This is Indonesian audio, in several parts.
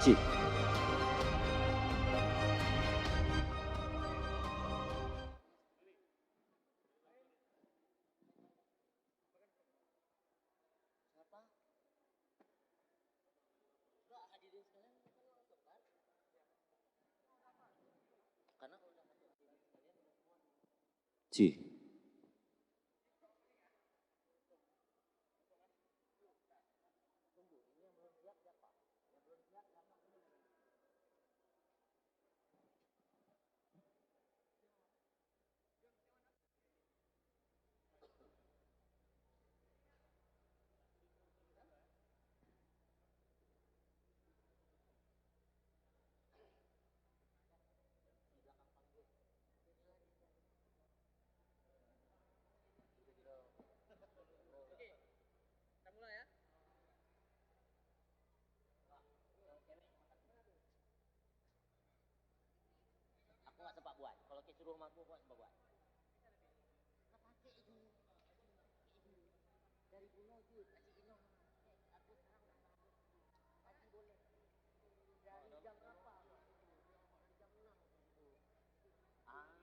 C. C. Aku nggak sempat buat. Kalau ke suruh rumahku, aku nggak sempat buat. Nggak pakai itu. Dari Pulau itu, kasih Ino. Aku sekarang udah kasih boleh. Dari jam berapa? Dari jam 6 gitu.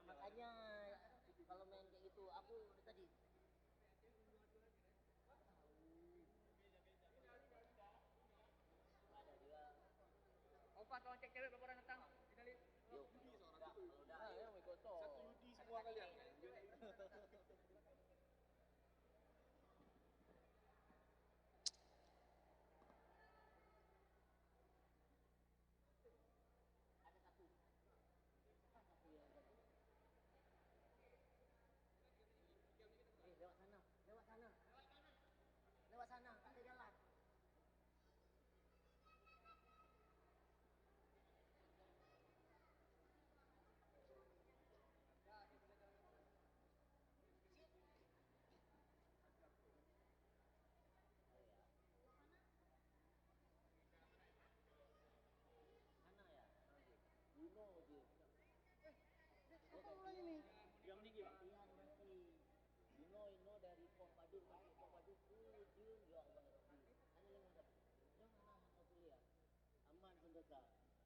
Makanya kalau main kayak gitu, aku udah tadi. Ada juga. Opa, tolong cek cewek berapa orang datang? Yuk, udah, kalau udah, ayo ikut toh. Satu Yudi semua kalian. Ada satu. Satu yang tadi. Lewat sana, lewat sana. Lewat sana, ada jalan. Mana ya? Dino dia. Apa mulai ini? Dia meninggi, Pak? Iya, nanti. Dino dari Pom Paduk masuk Pom Paduk ujung ya Allah Rabbi. Ana yang ada. Yang mana aku lihat? Aman sentosa.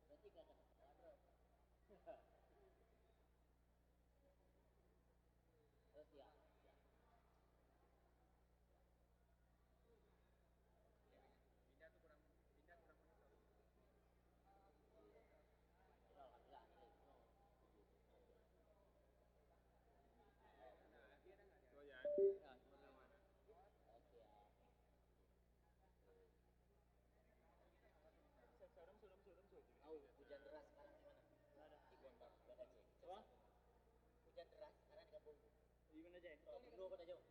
Berarti gak ada ada. Terus ya. Pindah tuh kurang monitor. Alhamdulillah nih. Oh ya. Ya, sebelah mana? Oke ya. Suram. Tahu hujan deras sekarang di mana? Ada. Di Gondang, Banda Aceh. Apa? Hujan deras sekarang di kampungku. Di mana aja? Oh, Bundo pada jauh.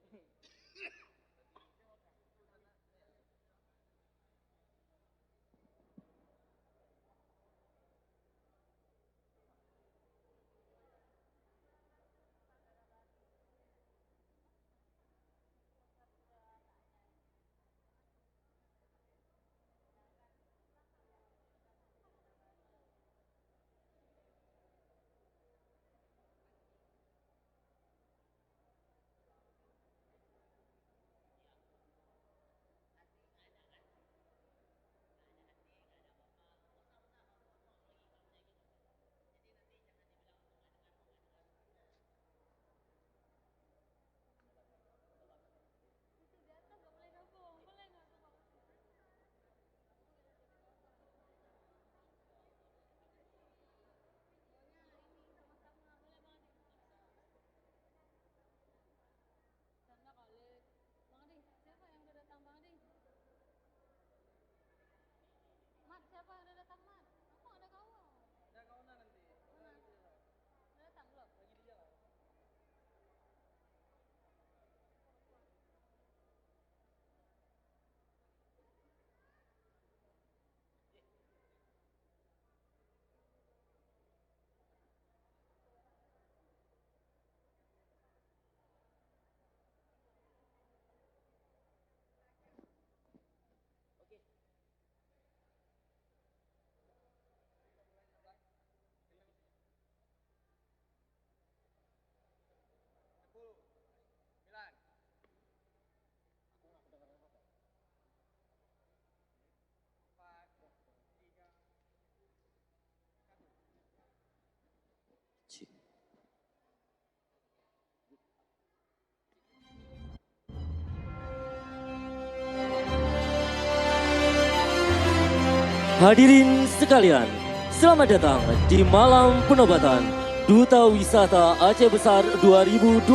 Hadirin sekalian, selamat datang di Malam Penobatan Duta Wisata Aceh Besar 2024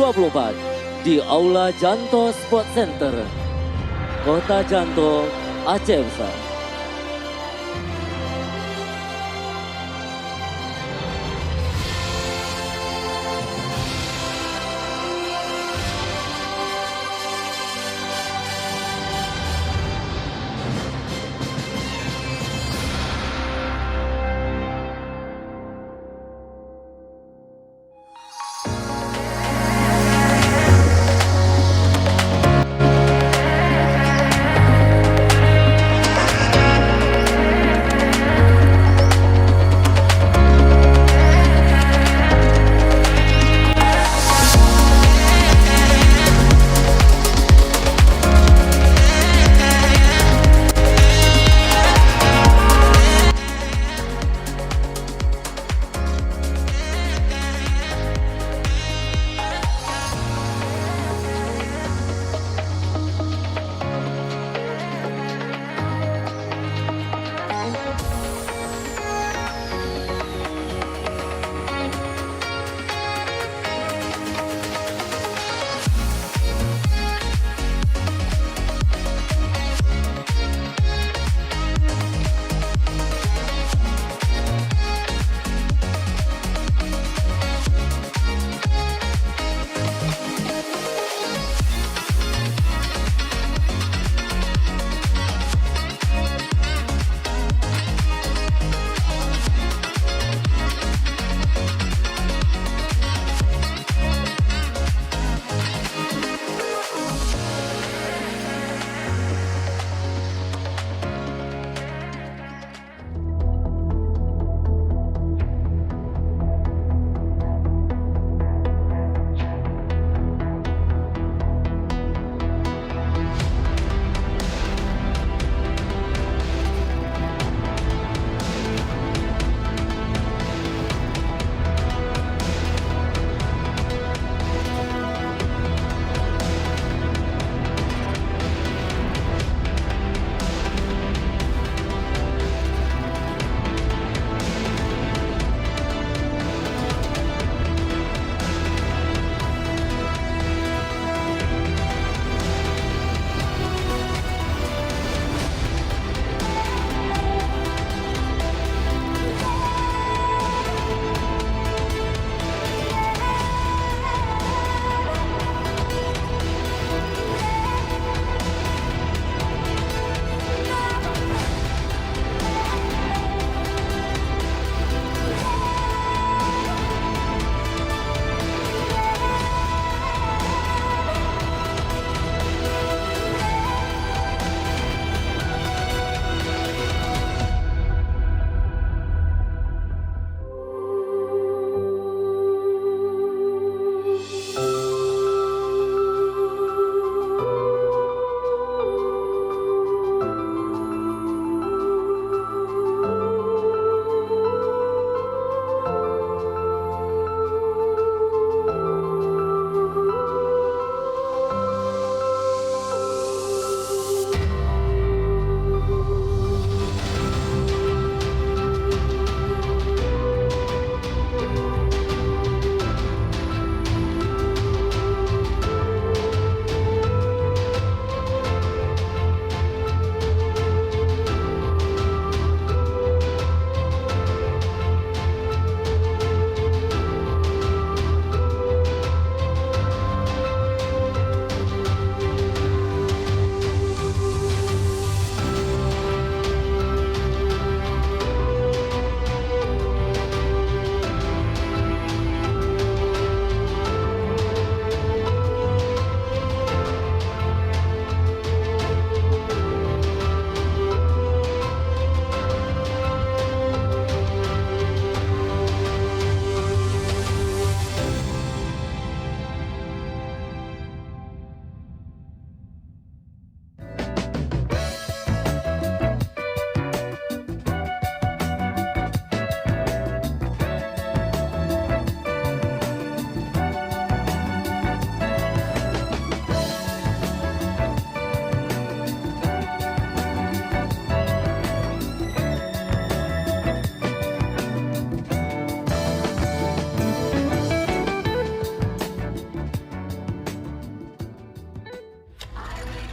di Aula Janto Sport Center, Kota Janto, Aceh Besar.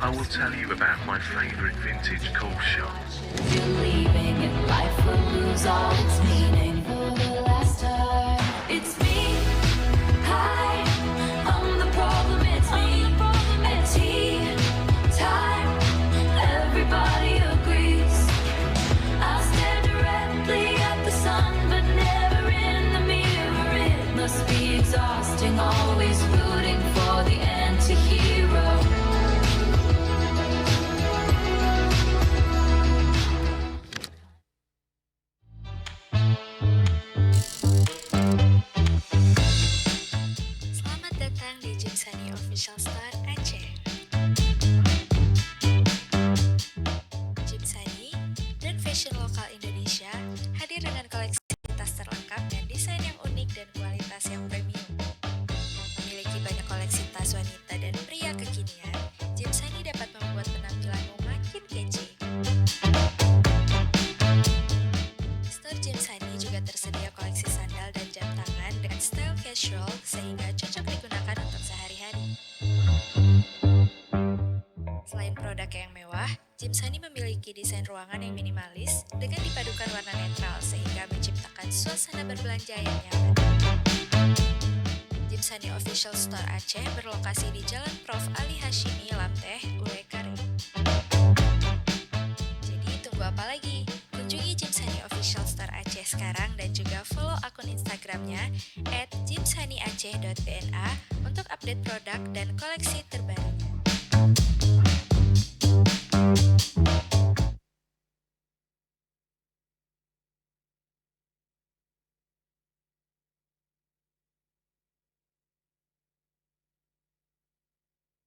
I will tell you about my favourite vintage coal shop. You're leaving and life will lose all its meaning for the last time. It's me. Hi, I'm the problem. It's me. At tea time, everybody agrees. I stare directly at the sun, but never in the mirror. It must be exhausting, always rooting for the anti-hero. Selamat datang di Jimsani Official Store Aceh. Jimsani, brand fashion lokal Indonesia, hadir dengan koleksi tas terlengkap dan desain yang unik dan kualitas yang premium. Memiliki banyak koleksi tas wanita dan pria kekinian, Jimsani dapat membuat penampilanmu makin kece. Store Jimsani juga tersedia koleksi sandal dan jam tangan dengan style casual sehingga cocok digunakan untuk sehari-hari. Selain produk yang mewah, Jimsani memiliki desain ruangan yang minimalis dengan dipadukan warna netral sehingga menciptakan suasana berbelanja yang nyaman. Jimsani Official Store Aceh berlokasi di Jalan Prof. Ali Hashimi, Lamteh, Ulekare. Jadi tunggu apa lagi? Kunjungi Jimsani Official Store Aceh sekarang dan juga follow akun Instagramnya @jimsaniaceh.dna untuk update produk dan koleksi terbarunya.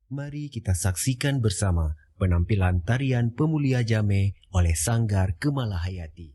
Mari kita saksikan bersama penampilan tarian Pemulia Jame oleh Sanggar Kemalahayati.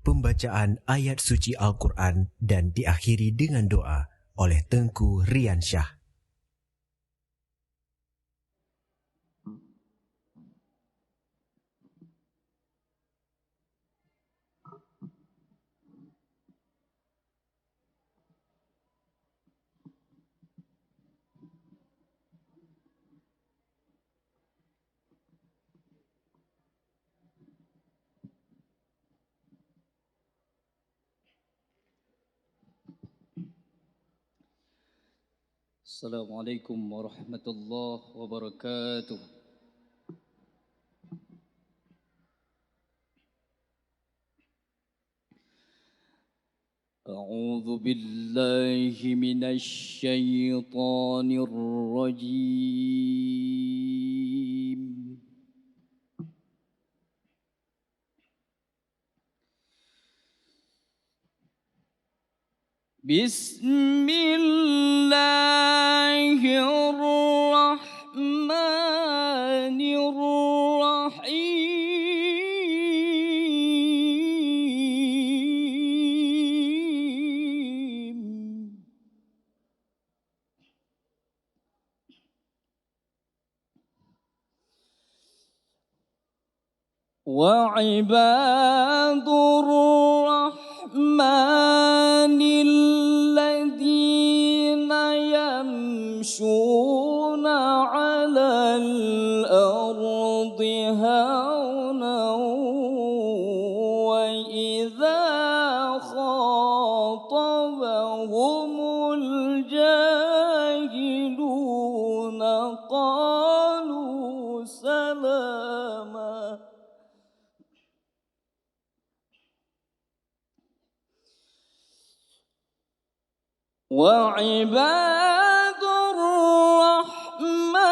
pembacaan ayat suci Al-Quran dan diakhiri dengan doa oleh Tengku Riansyah. Assalamualaikum warahmatullahi wabarakatuh. A'udzu billahi minasy syaithanir rajim. Bismillahirrahmanirrahim. وعباد الرحمن الذين يمشون على الأرض هونا وإذا خاطبهم الجاهلون قالوا سلاما. وعباد الرحمن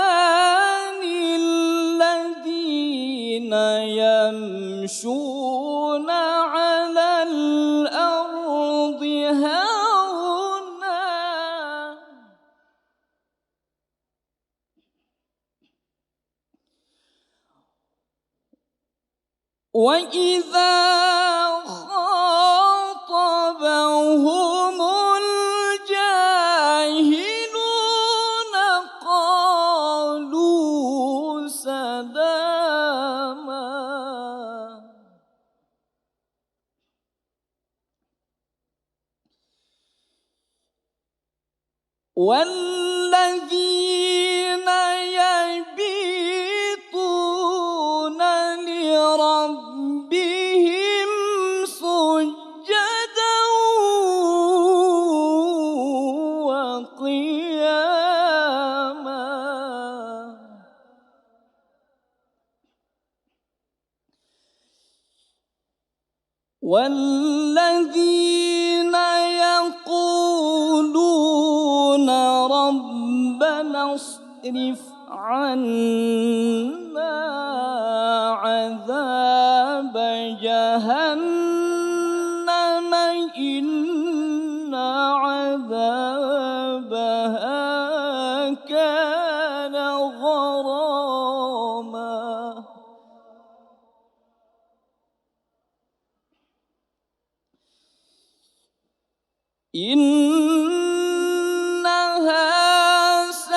الذين يمشون على الأرض هونا وإذا خاطبهم الجاهلون قالوا سلاما. والذين يبيتون لربهم سجدا وقياما والذين يقولون ربنا اصرف عنا عذاب جهنم إن عذابها كان غراما. إنها ساءت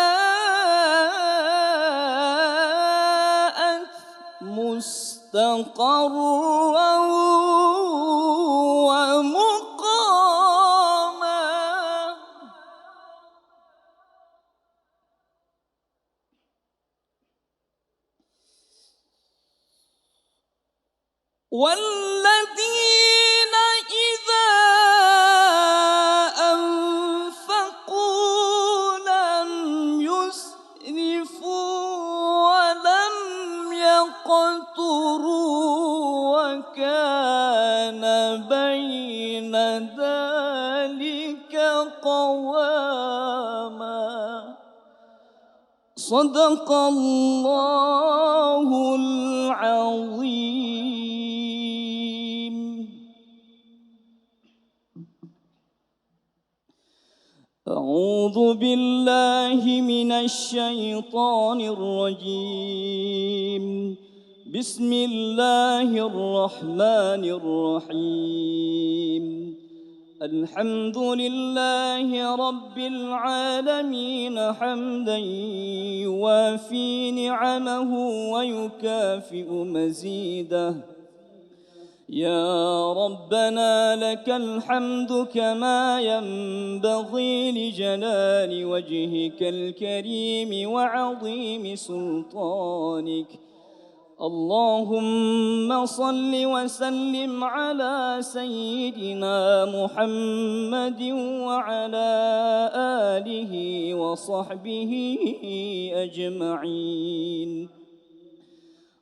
مستقرا ومقاما. والذين إذا أنفقوا لم يسرفوا ولم يقتروا وكان بين ذلك قواما. صدق الله العظيم. أعوذ بالله من الشيطان الرجيم. بسم الله الرحمن الرحيم الحمد لله رب العالمين حمدا يوافي نعمه ويكافئ مزيده يا ربنا لك الحمد كما ينبغي لجلال وجهك الكريم وعظيم سلطانك اللهم صل وسلم على سيدنا محمد وعلى آله وصحبه أجمعين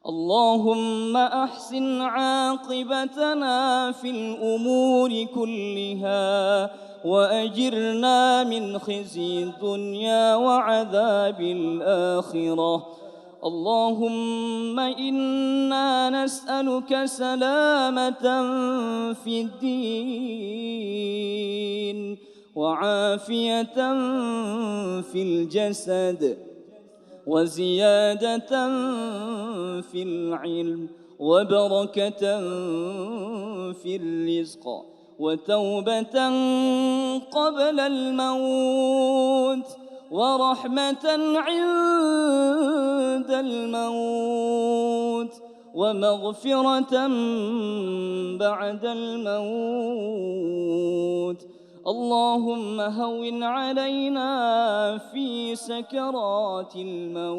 اللهم أحسن عاقبتنا في الأمور كلها وأجرنا من خزي الدنيا وعذاب الآخرة اللهم إنا نسألك سلامة في الدين وعافية في الجسد وزيادة في العلم وبركة في الرزق وتوبة قبل الموت ورحمة عند الموت ومغفرة بعد الموت اللهم هون علينا في سكرات الموت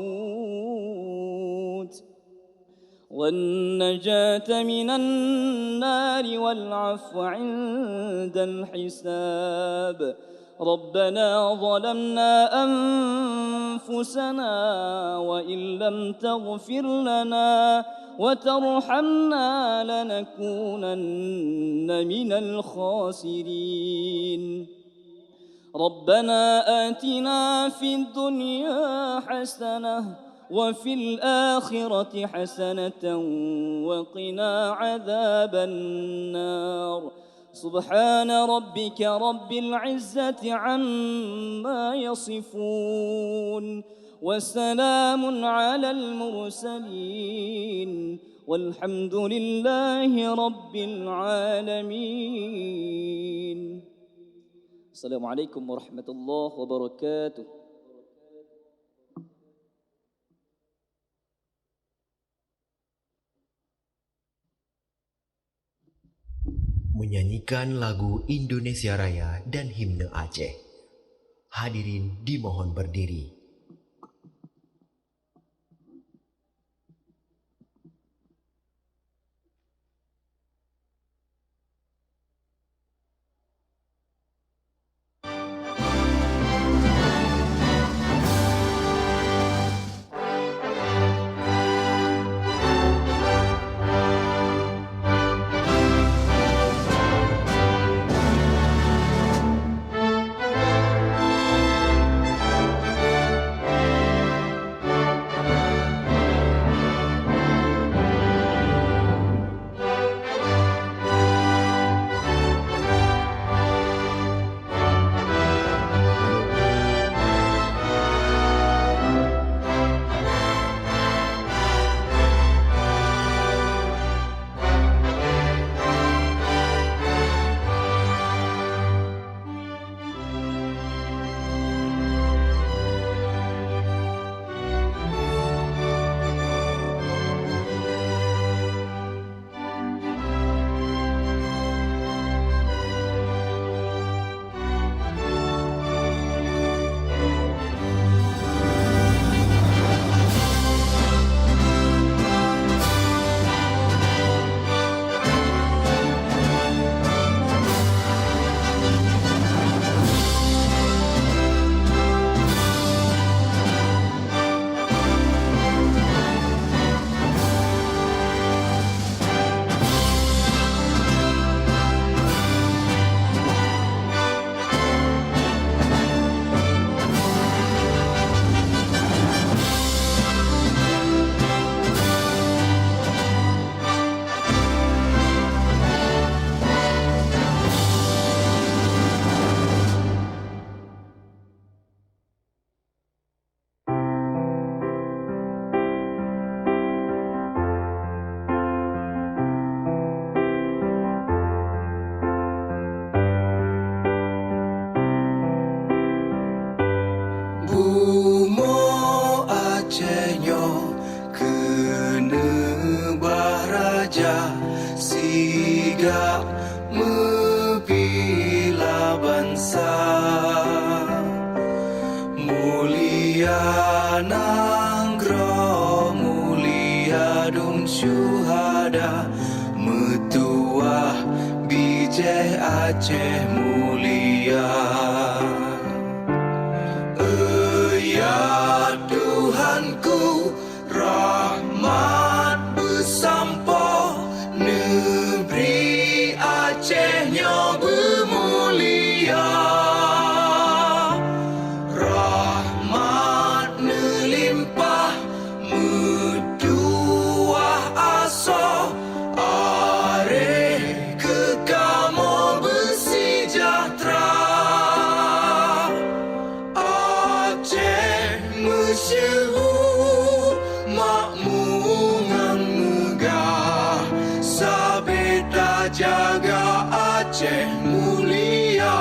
والنجاة من النار والعفو عند الحساب ربنا ظلمنا أنفسنا وإن لم تغفر لنا وترحمنا لنكونن من الخاسرين ربنا آتنا في الدنيا حسنة وفي الآخرة حسنة وقنا عذاب النار سبحان ربك رب العزة عما يصفون وسلام على المرسلين والحمد لله رب العالمين السلام عليكم ورحمة الله وبركاته Menyanyikan lagu Indonesia Raya dan himne Aceh. Hadirin dimohon berdiri. tegak membela bangsa, mulia nangro mulia dum syuhada, metuah bijih Aceh mulia. Ya Tuhanku, rahmat bersampo, negeri Acehnya bermulia. Rahmat melimpah, metuah aso, areh kekamo bersejahtera. Aceh masyhur makmungan megah, sabeda jaga Aceh mulia.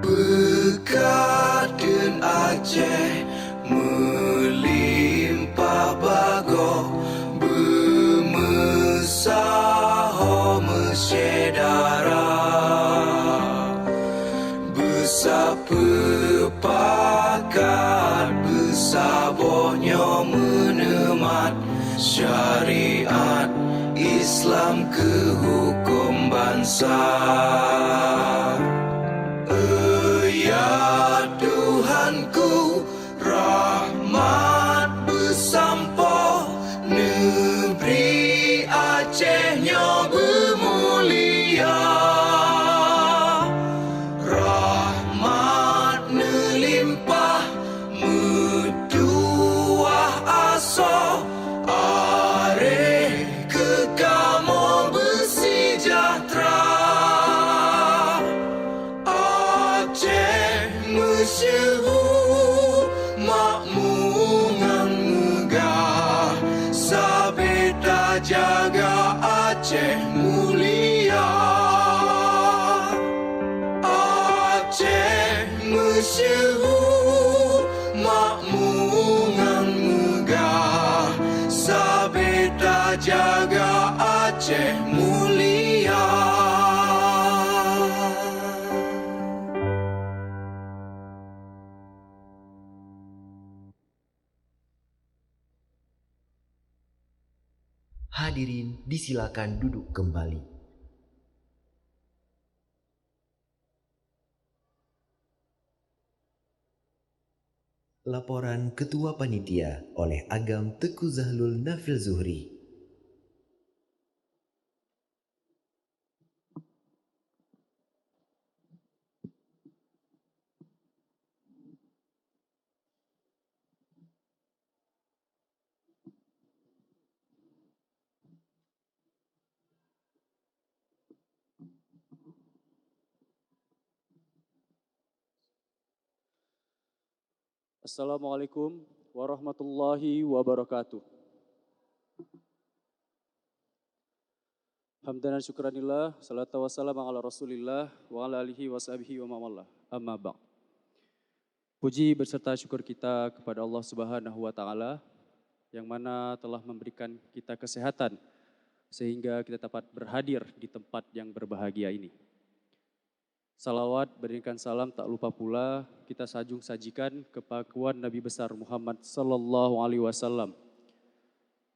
Berkat dan Aceh melimpah bago, bermesaho mesyedara, bersepakat bersabohnya menemat syariat Islam ke hukum bangsa. Ya Tuhanku, rahmat bersampo, negeri Acehnya bermulia. Rahmat melimpah, metuah aso, areh kekamo bersejahtera. Aceh masyhur makmungan megah, sabeda jaga Aceh mulia. Aceh masyhur makmungan megah, sabeda jaga Aceh mulia. Hadirin disilakan duduk kembali. Laporan Ketua Panitia oleh Agam Teku Zahlul Nafil Zuhri. Assalamualaikum warahmatullahi wabarakatuh. Hamdan syukranillah, salatu wassalamu ala rasulillah wa ala alihi wa sahbihi wa mawallah. Amma ba'd. Puji berserta syukur kita kepada Allah Subhanahu wa Ta'ala yang mana telah memberikan kita kesehatan sehingga kita dapat berhadir di tempat yang berbahagia ini. Salawat berikan salam tak lupa pula kita sajikan kepakuan Nabi besar Muhammad sallallahu alaihi wasallam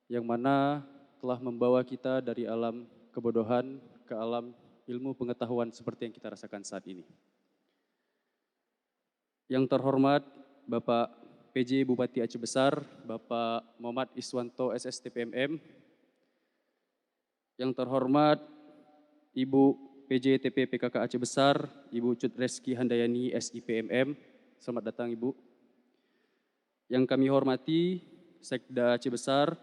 yang mana telah membawa kita dari alam kebodohan ke alam ilmu pengetahuan seperti yang kita rasakan saat ini. Yang terhormat Bapak PJ Bupati Aceh Besar, Bapak Muhammad Iswanto SSTPMM. Yang terhormat Ibu PJ TP PKK Aceh Besar, Ibu Cut Reski Handayani SIPMM. Selamat datang Ibu. Yang kami hormati Sekda Aceh Besar,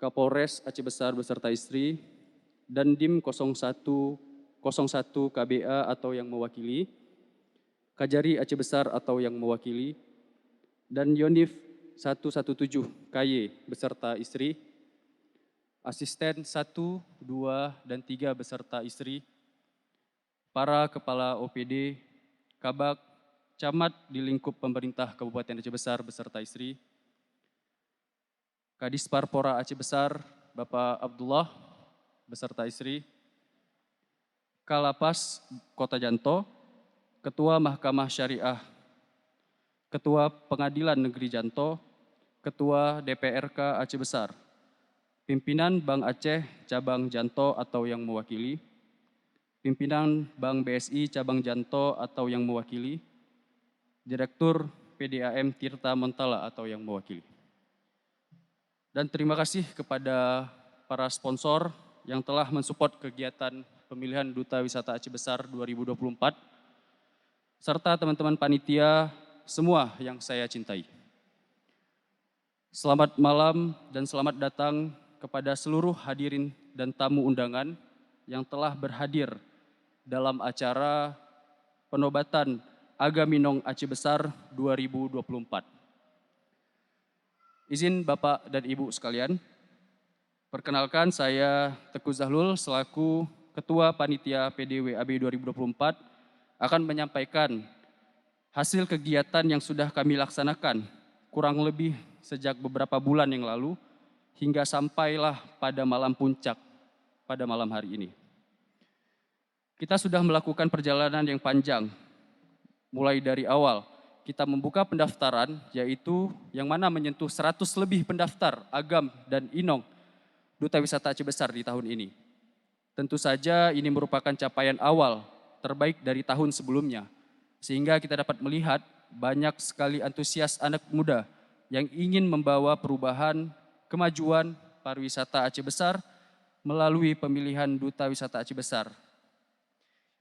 Kapolres Aceh Besar beserta istri, dan Dim 01 KBA atau yang mewakili, Kajari Aceh Besar atau yang mewakili, dan Yonif 117 KY beserta istri, Asisten 1, 2, dan 3 beserta istri, para kepala OPD, Kabak, Camat di lingkup pemerintah Kabupaten Aceh Besar beserta istri, Kadis Parpora Aceh Besar, Bapak Abdullah, beserta istri, Kalapas Kota Janto, Ketua Mahkamah Syariah, Ketua Pengadilan Negeri Janto, Ketua DPRK Aceh Besar, pimpinan Bank Aceh Cabang Janto atau yang mewakili, pimpinan Bank BSI Cabang Janto atau yang mewakili, Direktur PDAM Tirta Montala atau yang mewakili. Dan terima kasih kepada para sponsor yang telah mensupport kegiatan pemilihan Duta Wisata Aceh Besar 2024, serta teman-teman panitia semua yang saya cintai. Selamat malam dan selamat datang kepada seluruh hadirin dan tamu undangan yang telah berhadir dalam acara penobatan Agaminong Aceh Besar 2024. Izin Bapak dan Ibu sekalian, perkenalkan saya Teguh Zahlul selaku Ketua Panitia PDWAB 2024 akan menyampaikan hasil kegiatan yang sudah kami laksanakan kurang lebih sejak beberapa bulan yang lalu hingga sampailah pada malam puncak pada malam hari ini. Kita sudah melakukan perjalanan yang panjang, mulai dari awal kita membuka pendaftaran, yaitu yang mana menyentuh 100 lebih pendaftar Agam dan Inong Duta Wisata Aceh Besar di tahun ini. Tentu saja ini merupakan capaian awal terbaik dari tahun sebelumnya, sehingga kita dapat melihat banyak sekali antusias anak muda yang ingin membawa perubahan, kemajuan pariwisata Aceh Besar melalui pemilihan Duta Wisata Aceh Besar.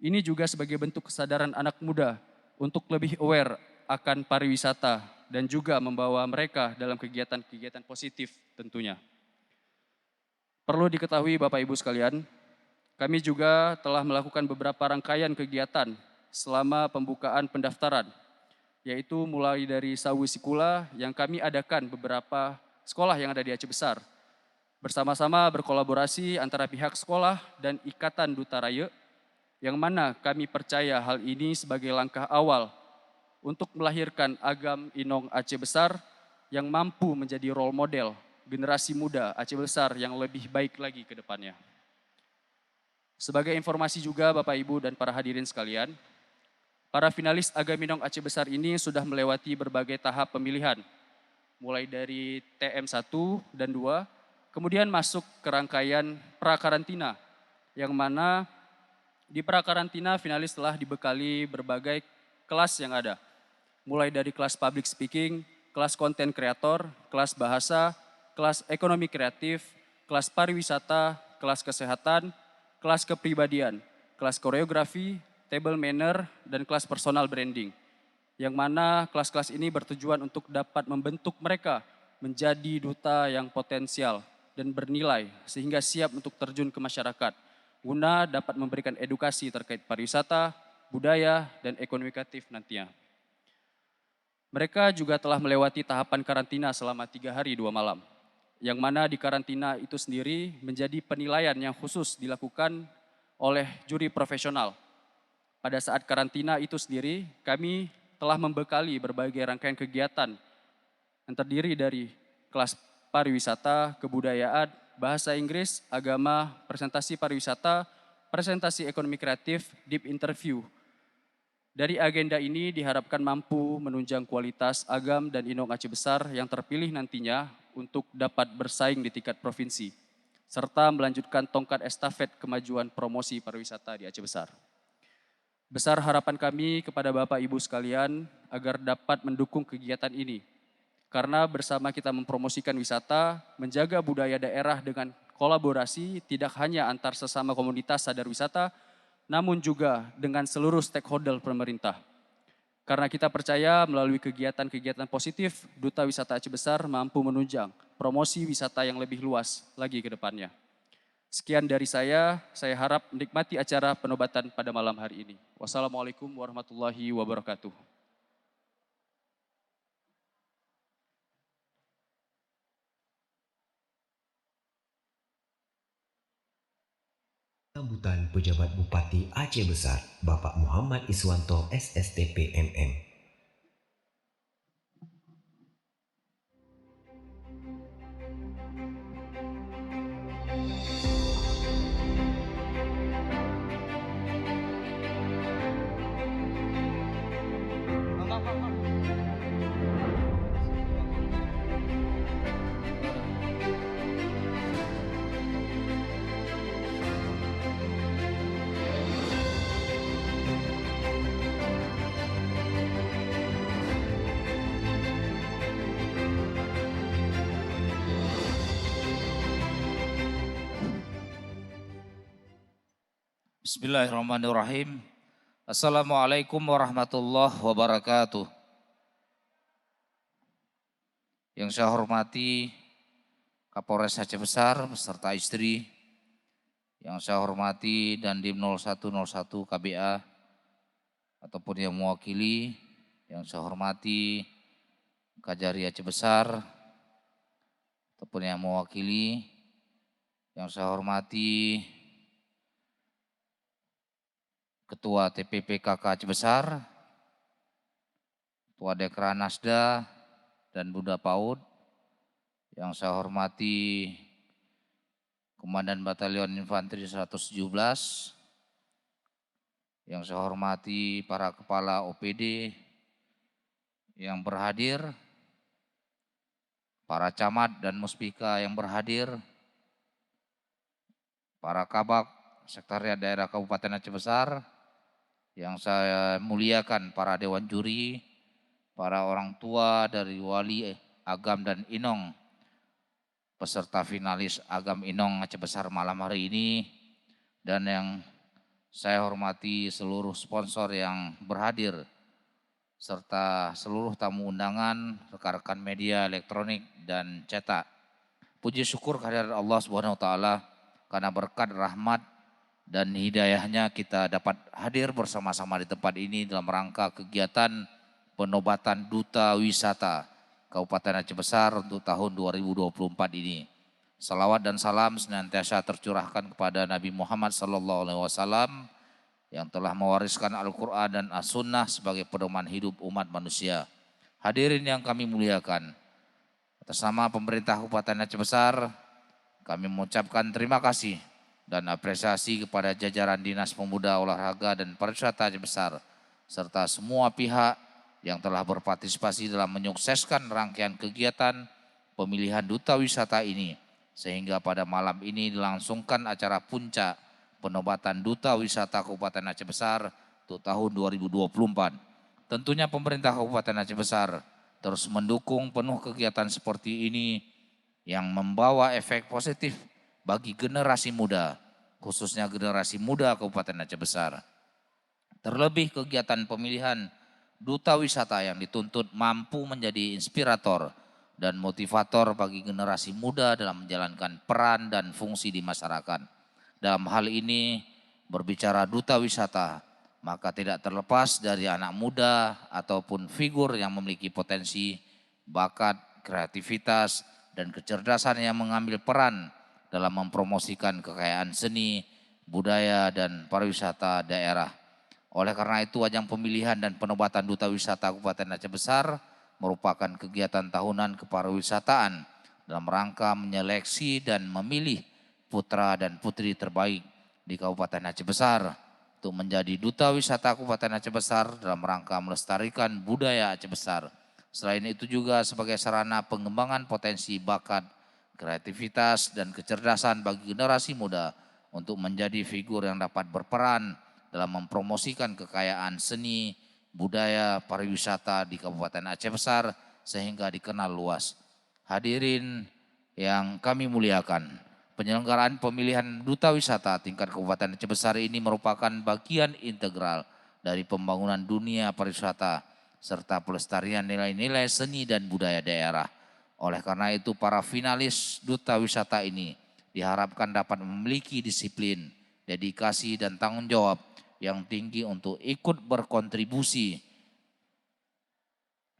Ini juga sebagai bentuk kesadaran anak muda untuk lebih aware akan pariwisata dan juga membawa mereka dalam kegiatan-kegiatan positif tentunya. Perlu diketahui Bapak Ibu sekalian, kami juga telah melakukan beberapa rangkaian kegiatan selama pembukaan pendaftaran, yaitu mulai dari Sawi Sikula yang kami adakan beberapa sekolah yang ada di Aceh Besar. Bersama-sama berkolaborasi antara pihak sekolah dan Ikatan Duta Raya, yang mana kami percaya hal ini sebagai langkah awal untuk melahirkan Agam Inong Aceh Besar yang mampu menjadi role model generasi muda Aceh Besar yang lebih baik lagi ke depannya. Sebagai informasi juga Bapak Ibu dan para hadirin sekalian, para finalis Agam Inong Aceh Besar ini sudah melewati berbagai tahap pemilihan, mulai dari TM1 dan 2, kemudian masuk ke rangkaian prakarantina, yang mana di prakarantina finalis telah dibekali berbagai kelas yang ada, mulai dari kelas public speaking, kelas content creator, kelas bahasa, kelas ekonomi kreatif, kelas pariwisata, kelas kesehatan, kelas kepribadian, kelas koreografi, table manner, dan kelas personal branding. Yang mana kelas-kelas ini bertujuan untuk dapat membentuk mereka menjadi duta yang potensial dan bernilai sehingga siap untuk terjun ke masyarakat, guna dapat memberikan edukasi terkait pariwisata, budaya, dan ekonomi kreatif nantinya. Mereka juga telah melewati tahapan karantina selama 3 hari 2 malam, yang mana di karantina itu sendiri menjadi penilaian yang khusus dilakukan oleh juri profesional. Pada saat karantina itu sendiri, kami telah membekali berbagai rangkaian kegiatan yang terdiri dari kelas pariwisata, kebudayaan, bahasa Inggris, agama, presentasi pariwisata, presentasi ekonomi kreatif, deep interview. Dari agenda ini diharapkan mampu menunjang kualitas Agam dan Inong Aceh Besar yang terpilih nantinya untuk dapat bersaing di tingkat provinsi, serta melanjutkan tongkat estafet kemajuan promosi pariwisata di Aceh Besar. Besar harapan kami kepada Bapak Ibu sekalian agar dapat mendukung kegiatan ini, karena bersama kita mempromosikan wisata, menjaga budaya daerah dengan kolaborasi tidak hanya antar sesama komunitas sadar wisata, namun juga dengan seluruh stakeholder pemerintah. Karena kita percaya melalui kegiatan-kegiatan positif, Duta Wisata Aceh Besar mampu menunjang promosi wisata yang lebih luas lagi ke depannya. Sekian dari saya harap menikmati acara penobatan pada malam hari ini. Wassalamualaikum warahmatullahi wabarakatuh. Sambutan Pejabat Bupati Aceh Besar, Bapak Muhammad Iswanto, SSTP MM. Bismillahirrahmanirrahim. Assalamualaikum warahmatullahi wabarakatuh. Yang saya hormati Kapolres Aceh Besar beserta istri, yang saya hormati Dandim 0101 KBA ataupun yang mewakili, yang saya hormati Kajari Aceh Besar ataupun yang mewakili, yang saya hormati Ketua TPP KK Aceh Besar, Ketua Dekra Nasda dan Bunda PAUD, yang saya hormati Komandan Batalion Infanteri 117, yang saya hormati para kepala OPD yang berhadir, para camat dan muspika yang berhadir, para kabak Sekretariat Daerah Kabupaten Aceh Besar, yang saya muliakan para dewan juri, para orang tua dari Wali Agam dan Inong, peserta finalis Agam Inong Aceh Besar malam hari ini, dan yang saya hormati seluruh sponsor yang berhadir, serta seluruh tamu undangan, rekan-rekan media elektronik dan cetak. Puji syukur kehadirat Allah Subhanahu wa taala karena berkat rahmat dan hidayahnya kita dapat hadir bersama-sama di tempat ini dalam rangka kegiatan penobatan Duta Wisata Kabupaten Aceh Besar untuk tahun 2024 ini. Salawat dan salam senantiasa tercurahkan kepada Nabi Muhammad SAW yang telah mewariskan Al-Quran dan As-Sunnah sebagai pedoman hidup umat manusia. Hadirin yang kami muliakan, atas nama pemerintah Kabupaten Aceh Besar, kami mengucapkan terima kasih dan apresiasi kepada jajaran Dinas Pemuda, Olahraga dan Pariwisata Aceh Besar, serta semua pihak yang telah berpartisipasi dalam menyukseskan rangkaian kegiatan pemilihan Duta Wisata ini, sehingga pada malam ini dilangsungkan acara puncak penobatan Duta Wisata Kabupaten Aceh Besar untuk tahun 2024. Tentunya pemerintah Kabupaten Aceh Besar terus mendukung penuh kegiatan seperti ini yang membawa efek positif bagi generasi muda, khususnya generasi muda Kabupaten Aceh Besar. Terlebih kegiatan pemilihan Duta Wisata yang dituntut mampu menjadi inspirator dan motivator bagi generasi muda dalam menjalankan peran dan fungsi di masyarakat. Dalam hal ini berbicara Duta Wisata, maka tidak terlepas dari anak muda ataupun figur yang memiliki potensi, bakat, kreativitas, dan kecerdasan yang mengambil peran dalam mempromosikan kekayaan seni, budaya, dan pariwisata daerah. Oleh karena itu, ajang pemilihan dan penobatan Duta Wisata Kabupaten Aceh Besar merupakan kegiatan tahunan kepariwisataan dalam rangka menyeleksi dan memilih putra dan putri terbaik di Kabupaten Aceh Besar untuk menjadi Duta Wisata Kabupaten Aceh Besar dalam rangka melestarikan budaya Aceh Besar. Selain itu juga sebagai sarana pengembangan potensi bakat, kreativitas dan kecerdasan bagi generasi muda untuk menjadi figur yang dapat berperan dalam mempromosikan kekayaan seni, budaya, pariwisata di Kabupaten Aceh Besar sehingga dikenal luas. Hadirin yang kami muliakan, penyelenggaraan pemilihan Duta Wisata tingkat Kabupaten Aceh Besar ini merupakan bagian integral dari pembangunan dunia pariwisata serta pelestarian nilai-nilai seni dan budaya daerah. Oleh karena itu para finalis Duta Wisata ini diharapkan dapat memiliki disiplin, dedikasi dan tanggung jawab yang tinggi untuk ikut berkontribusi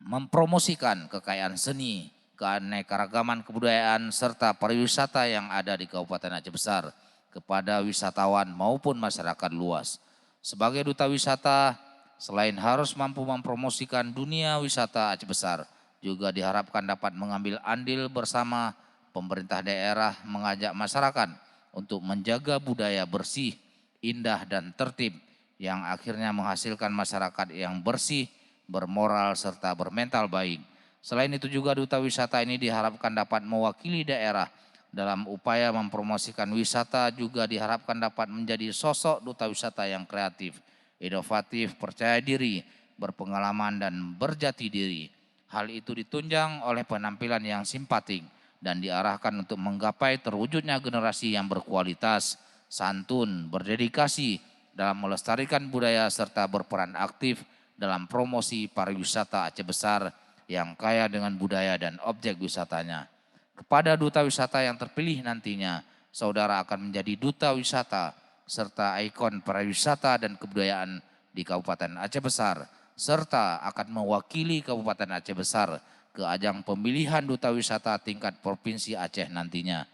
mempromosikan kekayaan seni, keanekaragaman kebudayaan serta pariwisata yang ada di Kabupaten Aceh Besar kepada wisatawan maupun masyarakat luas. Sebagai Duta Wisata, selain harus mampu mempromosikan dunia wisata Aceh Besar, juga diharapkan dapat mengambil andil bersama pemerintah daerah mengajak masyarakat untuk menjaga budaya bersih, indah dan tertib yang akhirnya menghasilkan masyarakat yang bersih, bermoral serta bermental baik. Selain itu juga Duta Wisata ini diharapkan dapat mewakili daerah dalam upaya mempromosikan wisata, juga diharapkan dapat menjadi sosok Duta Wisata yang kreatif, inovatif, percaya diri, berpengalaman dan berjati diri. Hal itu ditunjang oleh penampilan yang simpatik dan diarahkan untuk menggapai terwujudnya generasi yang berkualitas, santun, berdedikasi, dalam melestarikan budaya serta berperan aktif dalam promosi pariwisata Aceh Besar yang kaya dengan budaya dan objek wisatanya. Kepada duta wisata yang terpilih nantinya, saudara akan menjadi duta wisata serta ikon pariwisata dan kebudayaan di Kabupaten Aceh Besar, serta akan mewakili Kabupaten Aceh Besar ke ajang pemilihan duta wisata tingkat Provinsi Aceh nantinya.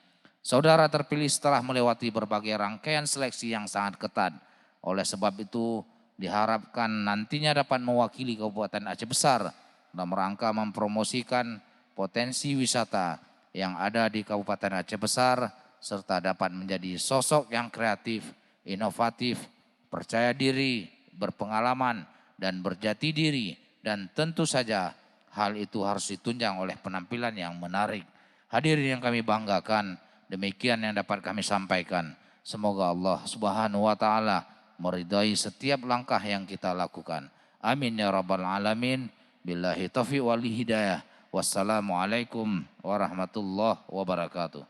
Saudara terpilih setelah melewati berbagai rangkaian seleksi yang sangat ketat. Oleh sebab itu diharapkan nantinya dapat mewakili Kabupaten Aceh Besar dalam rangka mempromosikan potensi wisata yang ada di Kabupaten Aceh Besar serta dapat menjadi sosok yang kreatif, inovatif, percaya diri, berpengalaman dan berjati diri, dan tentu saja hal itu harus ditunjang oleh penampilan yang menarik. Hadirin yang kami banggakan, demikian yang dapat kami sampaikan. Semoga Allah Subhanahu wa taala meridai setiap langkah yang kita lakukan. Amin ya rabbal alamin. Billahi taufiq wal hidayah. Wassalamualaikum warahmatullahi wabarakatuh.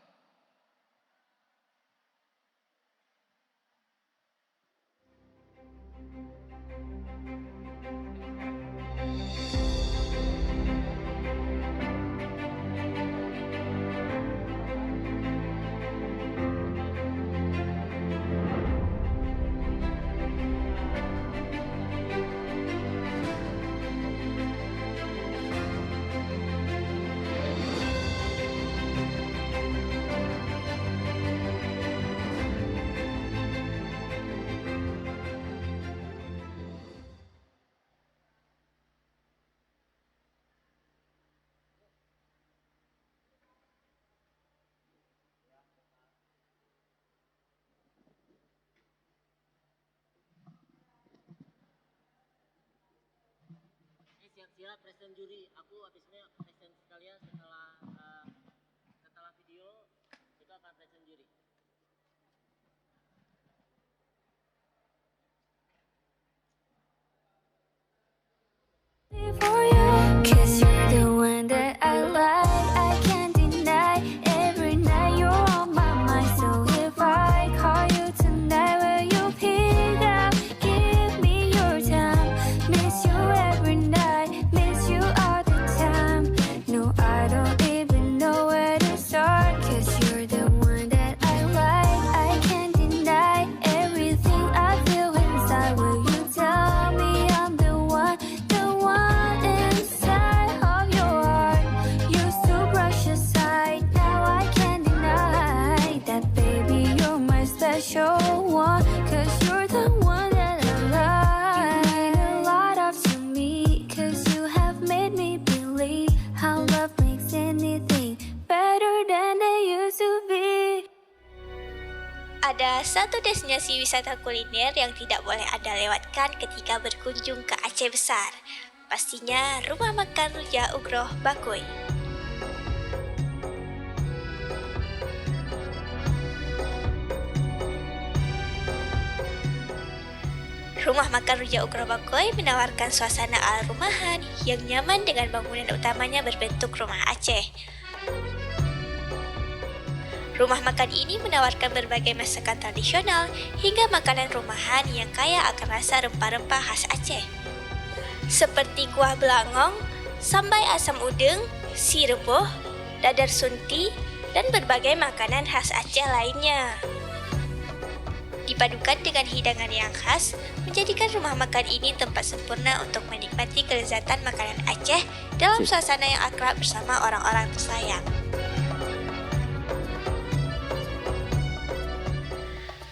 Siap-siap presiden juri, aku habisnya presiden sekalian setelah video itu akan presiden juri. For you, 'cause you're the one that I like, I can't deny. Every night you're on my mind, so if I call you tonight, will you pick up? Give me your time, miss you every night, miss you all the time. No, I don't even know where to start, 'cause you're the one that I like, I can't deny. Everything I feel inside, will you tell me I'm the one inside of your heart? You're so precious side, now I can't deny that, baby, you're my special one, 'cause you're the one that I love. You mean a lot of to me, 'cause you have made me believe how love makes anything better than they used to be. Ada satu destinasi wisata kuliner yang tidak boleh Anda lewatkan ketika berkunjung ke Aceh Besar. Pastinya Rumah Makan Rujak Ugroh Bakoy. Rumah Makan Rujak Ugroh Bakoy menawarkan suasana ala rumahan yang nyaman dengan bangunan utamanya berbentuk rumah Aceh. Rumah makan ini menawarkan berbagai masakan tradisional hingga makanan rumahan yang kaya akan rasa rempah-rempah khas Aceh. Seperti kuah belangong, sambai asam udeng, si reboh, dadar sunti, dan berbagai makanan khas Aceh lainnya. Dipadukan dengan hidangan yang khas, menjadikan rumah makan ini tempat sempurna untuk menikmati kelezatan makanan Aceh dalam suasana yang akrab bersama orang-orang tersayang.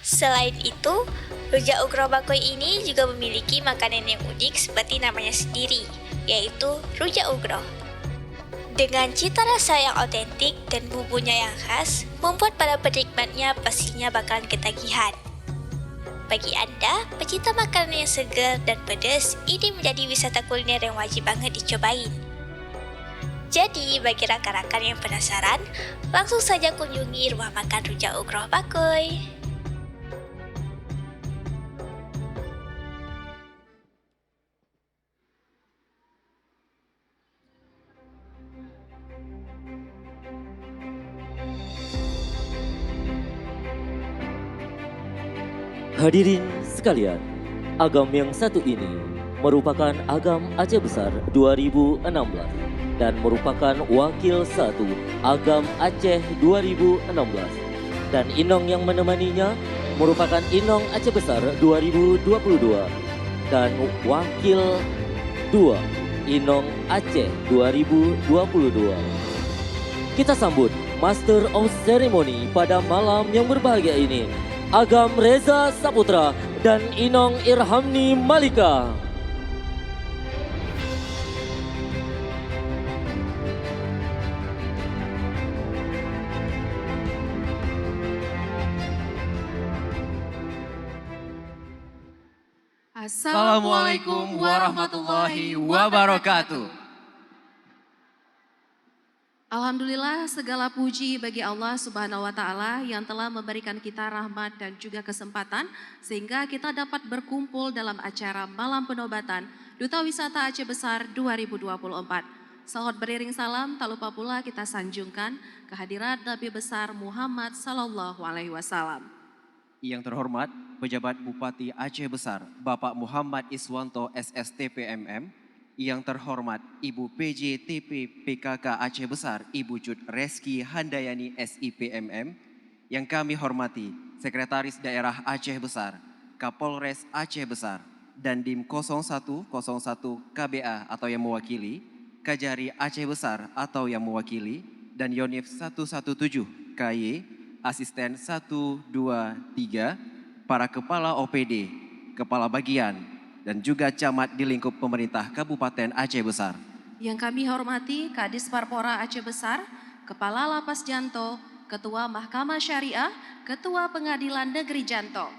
Selain itu, Rujak Ugroh Bakoy ini juga memiliki makanan yang unik seperti namanya sendiri, yaitu rujak ugroh. Dengan cita rasa yang otentik dan bumbunya yang khas, membuat para penikmatnya pastinya bakalan ketagihan. Bagi Anda, pecinta makanan yang segar dan pedas, ini menjadi wisata kuliner yang wajib banget dicobain. Jadi, bagi rakan-rakan yang penasaran, langsung saja kunjungi Rumah Makan Rujak Ugroh Bakoy. Hadirin sekalian, agam yang satu ini merupakan agam Aceh Besar 2016 dan merupakan wakil satu agam Aceh 2016. Dan inong yang menemaninya merupakan inong Aceh Besar 2022 dan wakil 2 inong Aceh 2022. Kita sambut Master of Ceremony pada malam yang berbahagia ini, Agam Reza Saputra dan Inong Irhamni Malika. Assalamualaikum warahmatullahi wabarakatuh. Alhamdulillah, segala puji bagi Allah Subhanahu wa Ta'ala yang telah memberikan kita rahmat dan juga kesempatan sehingga kita dapat berkumpul dalam acara Malam Penobatan Duta Wisata Aceh Besar 2024. Salawat beriring salam, tak lupa pula kita sanjungkan kehadirat Nabi besar Muhammad Sallallahu Alaihi Wasallam. Yang terhormat Pejabat Bupati Aceh Besar Bapak Muhammad Iswanto SSTP MM. Yang terhormat Ibu PJ TP PKK Aceh Besar Ibu Cut Reski Handayani SIPMM. Yang kami hormati Sekretaris Daerah Aceh Besar, Kapolres Aceh Besar, Dandim 0101 KBA atau yang mewakili, Kajari Aceh Besar atau yang mewakili, dan Yonif 117 KY, Asisten 123, para Kepala OPD, Kepala Bagian, dan juga camat di lingkup pemerintah Kabupaten Aceh Besar. Yang kami hormati Kadis Parpora Aceh Besar, Kepala Lapas Janto, Ketua Mahkamah Syariah, Ketua Pengadilan Negeri Janto.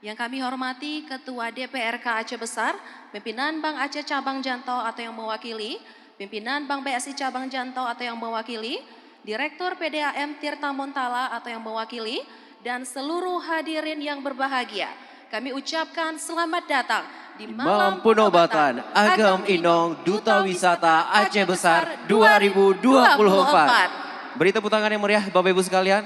Yang kami hormati Ketua DPRK Aceh Besar, Pimpinan Bank Aceh Cabang Janto atau yang mewakili, Pimpinan Bank BSI Cabang Janto atau yang mewakili, Direktur PDAM Tirta Montala atau yang mewakili, dan seluruh hadirin yang berbahagia. Kami ucapkan selamat datang di Malam Penobatan Agam Inong Duta Wisata Aceh Besar 2024. Beri tepuk tangan yang meriah Bapak Ibu sekalian.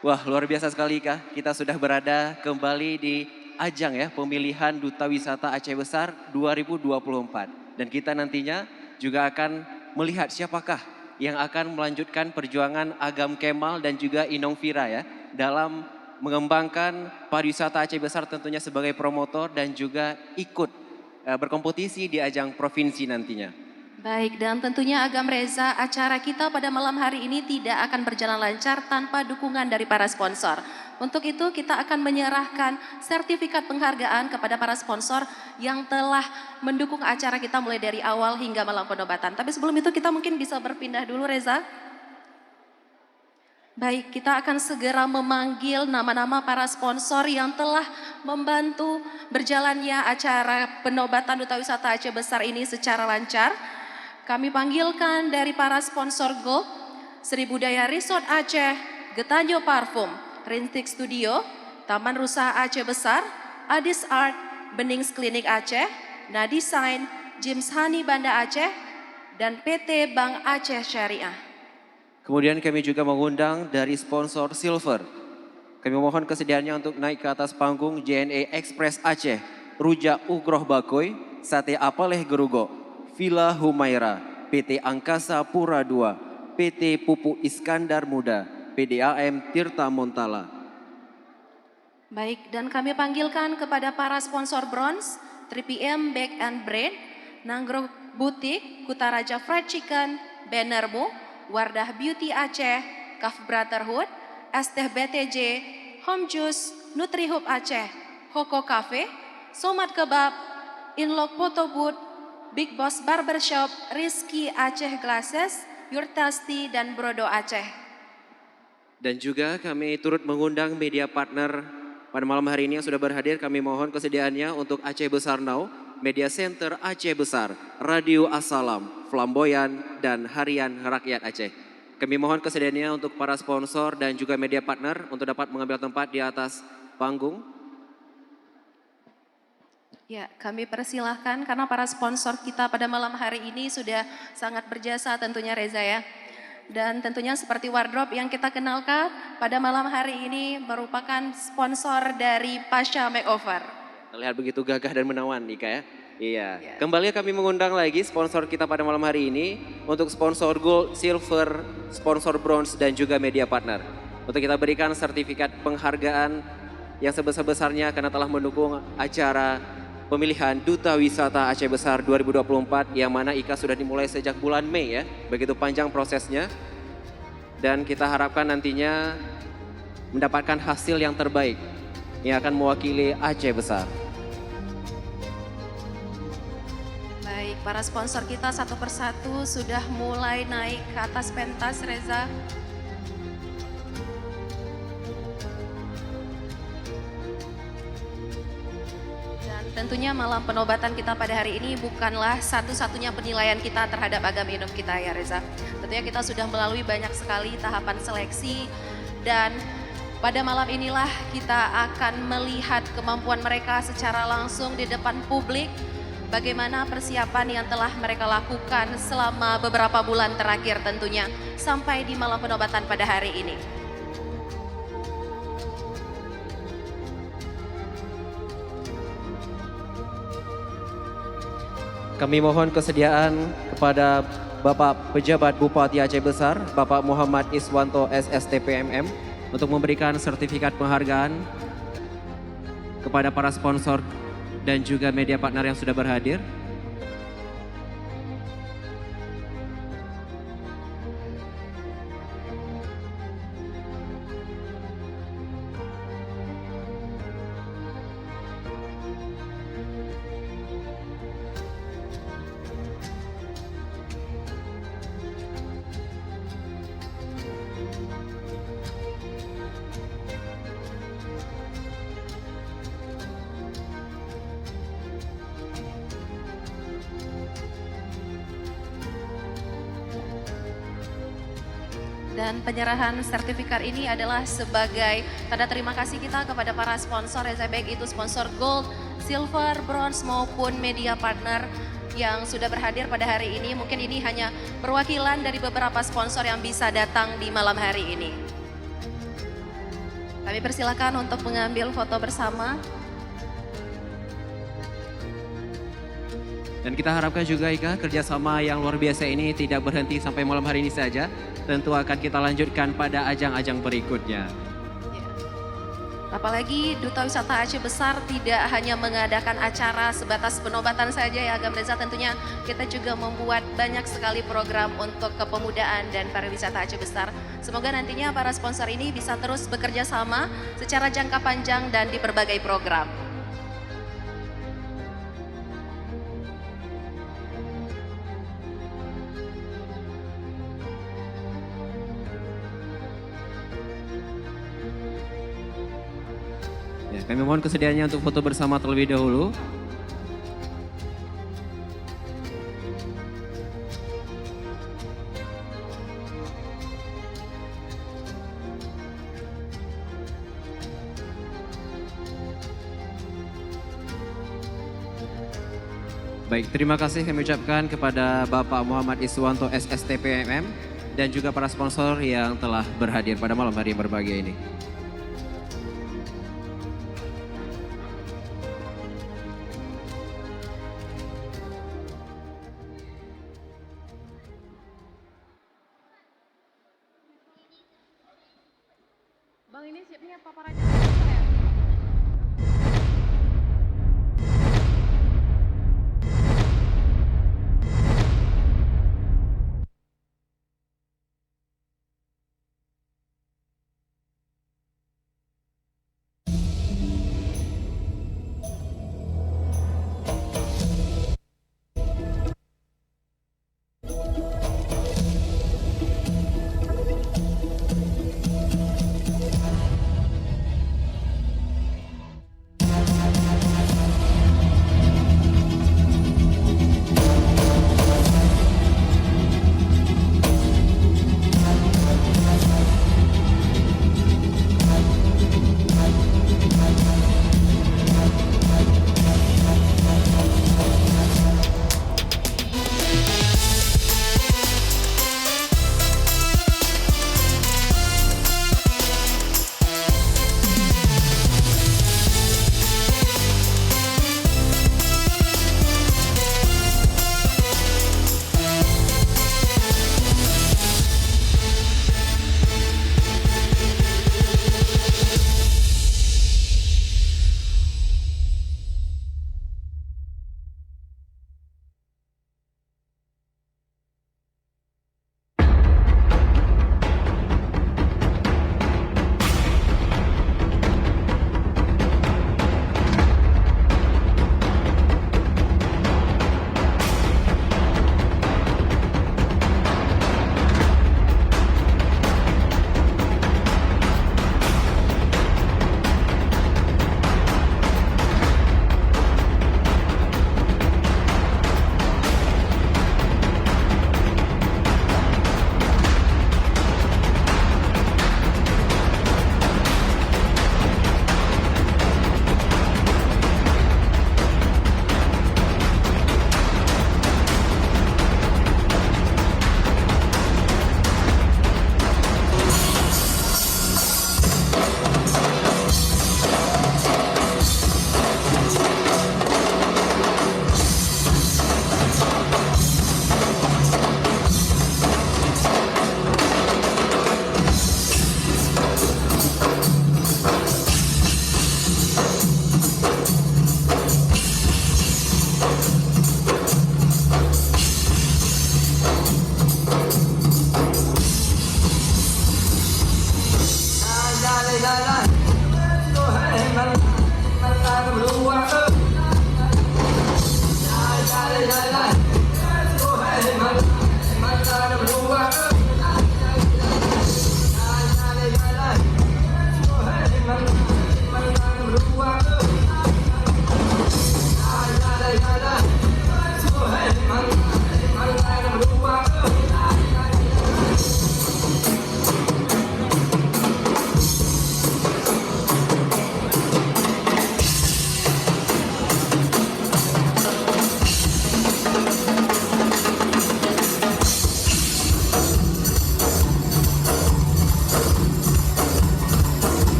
Wah, luar biasa sekali Kak. Kita sudah berada kembali di ajang ya pemilihan Duta Wisata Aceh Besar 2024. Dan kita nantinya juga akan melihat siapakah yang akan melanjutkan perjuangan Agam Kemal dan juga Inong Fira ya dalam mengembangkan pariwisata Aceh Besar tentunya sebagai promotor dan juga ikut berkompetisi di ajang provinsi nantinya. Baik, dan tentunya Agam Reza, acara kita pada malam hari ini tidak akan berjalan lancar tanpa dukungan dari para sponsor. Untuk itu kita akan menyerahkan sertifikat penghargaan kepada para sponsor yang telah mendukung acara kita mulai dari awal hingga malam penobatan. Tapi sebelum itu kita mungkin bisa berpindah dulu Reza. Baik, kita akan segera memanggil nama-nama para sponsor yang telah membantu berjalannya acara penobatan Duta Wisata Aceh Besar ini secara lancar. Kami panggilkan dari para sponsor Gold, Sribudaya Resort Aceh, Getanyo Parfum, Rintik Studio, Taman Rusa Aceh Besar, Adis Art, Benings Klinik Aceh, Nadesign, James Hani Banda Aceh, dan PT Bank Aceh Syariah. Kemudian kami juga mengundang dari sponsor Silver. Kami mohon kesediaannya untuk naik ke atas panggung JNE Express Aceh, Rujak Ugroh Bakoy, Sate Apaleh Gerugo, Villa Humaira, PT Angkasa Pura II, PT Pupuk Iskandar Muda, PDAM Tirta Montala. Baik, dan kami panggilkan kepada para sponsor bronze, 3PM Bake and Bread, Nanggro Butik, Kutaraja Fried Chicken, Bannermu, Wardah Beauty Aceh, Kaf Brotherhood, Esteh BTJ, Home Juice, Nutrihub Aceh, Hoko Cafe, Somat Kebab, Inlock Photo Booth, Big Boss Barbershop, Rizky Aceh Glasses, Your Tasty, dan Brodo Aceh. Dan juga kami turut mengundang media partner pada malam hari ini yang sudah berhadir. Kami mohon kesediaannya untuk Aceh Besar Now, Media Center Aceh Besar, Radio Assalam, Flamboyan, dan Harian Rakyat Aceh. Kami mohon kesediaannya untuk para sponsor dan juga media partner untuk dapat mengambil tempat di atas panggung. Ya, kami persilahkan karena para sponsor kita pada malam hari ini sudah sangat berjasa tentunya Reza ya. Dan tentunya seperti wardrobe yang kita kenalkan pada malam hari ini merupakan sponsor dari Pasha Makeover. Terlihat begitu gagah dan menawan Ika ya. Iya. Kembali kami mengundang lagi sponsor kita pada malam hari ini untuk sponsor gold, silver, sponsor bronze dan juga media partner. Untuk kita berikan sertifikat penghargaan yang sebesar-besarnya karena telah mendukung acara pemilihan Duta Wisata Aceh Besar 2024 yang mana Ika sudah dimulai sejak bulan Mei ya. Begitu panjang prosesnya. Dan kita harapkan nantinya mendapatkan hasil yang terbaik yang akan mewakili Aceh Besar. Baik, para sponsor kita satu persatu sudah mulai naik ke atas pentas, Reza. Tentunya malam penobatan kita pada hari ini bukanlah satu-satunya penilaian kita terhadap agama hidup kita ya Reza. Tentunya kita sudah melalui banyak sekali tahapan seleksi dan pada malam inilah kita akan melihat kemampuan mereka secara langsung di depan publik. Bagaimana persiapan yang telah mereka lakukan selama beberapa bulan terakhir tentunya sampai di malam penobatan pada hari ini. Kami mohon kesediaan kepada Bapak Pejabat Bupati Aceh Besar, Bapak Muhammad Iswanto SSTPMM untuk memberikan sertifikat penghargaan kepada para sponsor dan juga media partner yang sudah berhadir. Dan penyerahan sertifikat ini adalah sebagai tanda terima kasih kita kepada para sponsor, baik itu sponsor gold, silver, bronze maupun media partner yang sudah berhadir pada hari ini. Mungkin ini hanya perwakilan dari beberapa sponsor yang bisa datang di malam hari ini. Kami persilakan untuk mengambil foto bersama. Dan kita harapkan juga Ika kerjasama yang luar biasa ini tidak berhenti sampai malam hari ini saja. Tentu akan kita lanjutkan pada ajang-ajang berikutnya. Apalagi Duta Wisata Aceh Besar tidak hanya mengadakan acara sebatas penobatan saja ya Agam Reza, tentunya kita juga membuat banyak sekali program untuk kepemudaan dan pariwisata Aceh Besar. Semoga nantinya para sponsor ini bisa terus bekerja sama secara jangka panjang dan di berbagai program. Kami mohon kesediaannya untuk foto bersama terlebih dahulu. Baik, terima kasih kami ucapkan kepada Bapak Muhammad Iswanto SSTPMM dan juga para sponsor yang telah berhadir pada malam hari yang berbahagia ini. Bang, ini siapnya paparannya.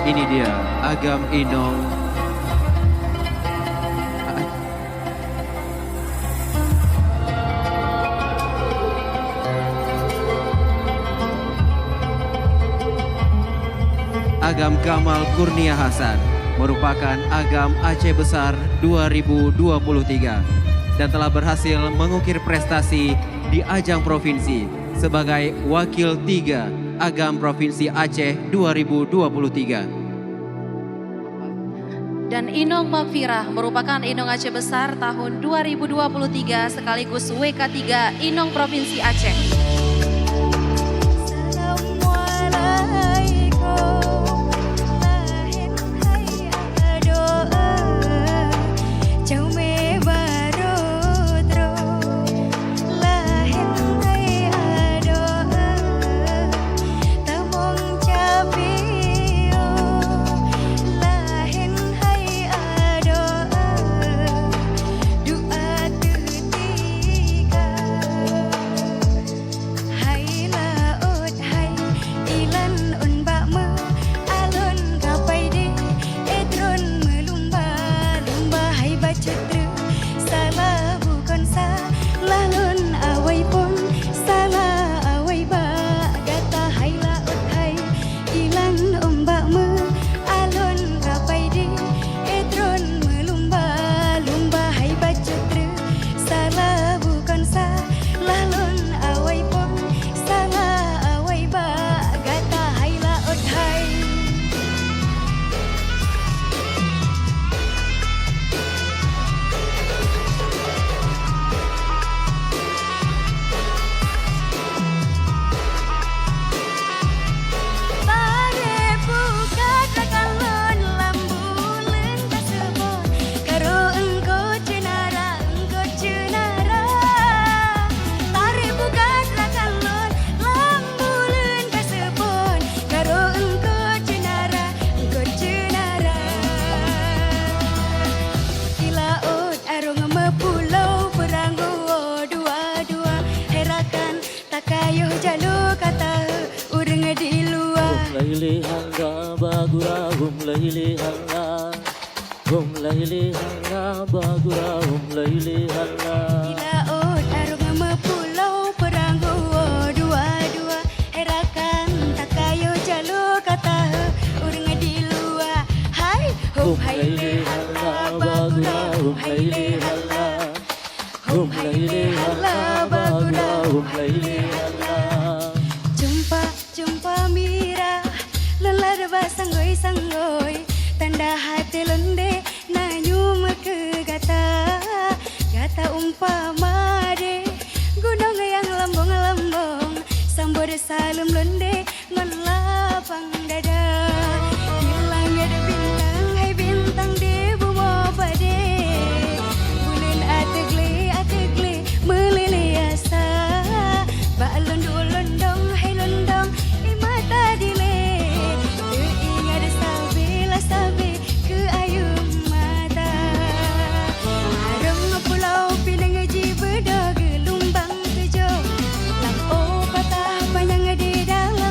Ini dia Agam Inong. Agam Kamal Kurnia Hasan merupakan Agam Aceh Besar 2023 dan telah berhasil mengukir prestasi di ajang provinsi sebagai Wakil 3 Agam Provinsi Aceh 2023. Dan Inong Magfirah merupakan Inong Aceh Besar tahun 2023 sekaligus WK3 Inong Provinsi Aceh. bagura laili Allah, laili Allah, bagura laili Allah. Laut arung pulau peranggu dua-dua herakan tak kayo jalo kata urang di luar. Hai laili Allah, bagura laili Allah, laili Allah, bagura laili Allah. Jumpa mira lelar basanggoy tanda hati londe nanyum ke gata umpama de gunung yang lambung sambur salum londe ngon lapang dada hilang ada bintang hai bintang de bumo pade bulan ategle melili asa ba londong hai londong mata dile ingat sabi ke ayu mata arung pulau pinang ji bedo gelumbang tujuh lampu patah panjang di dalam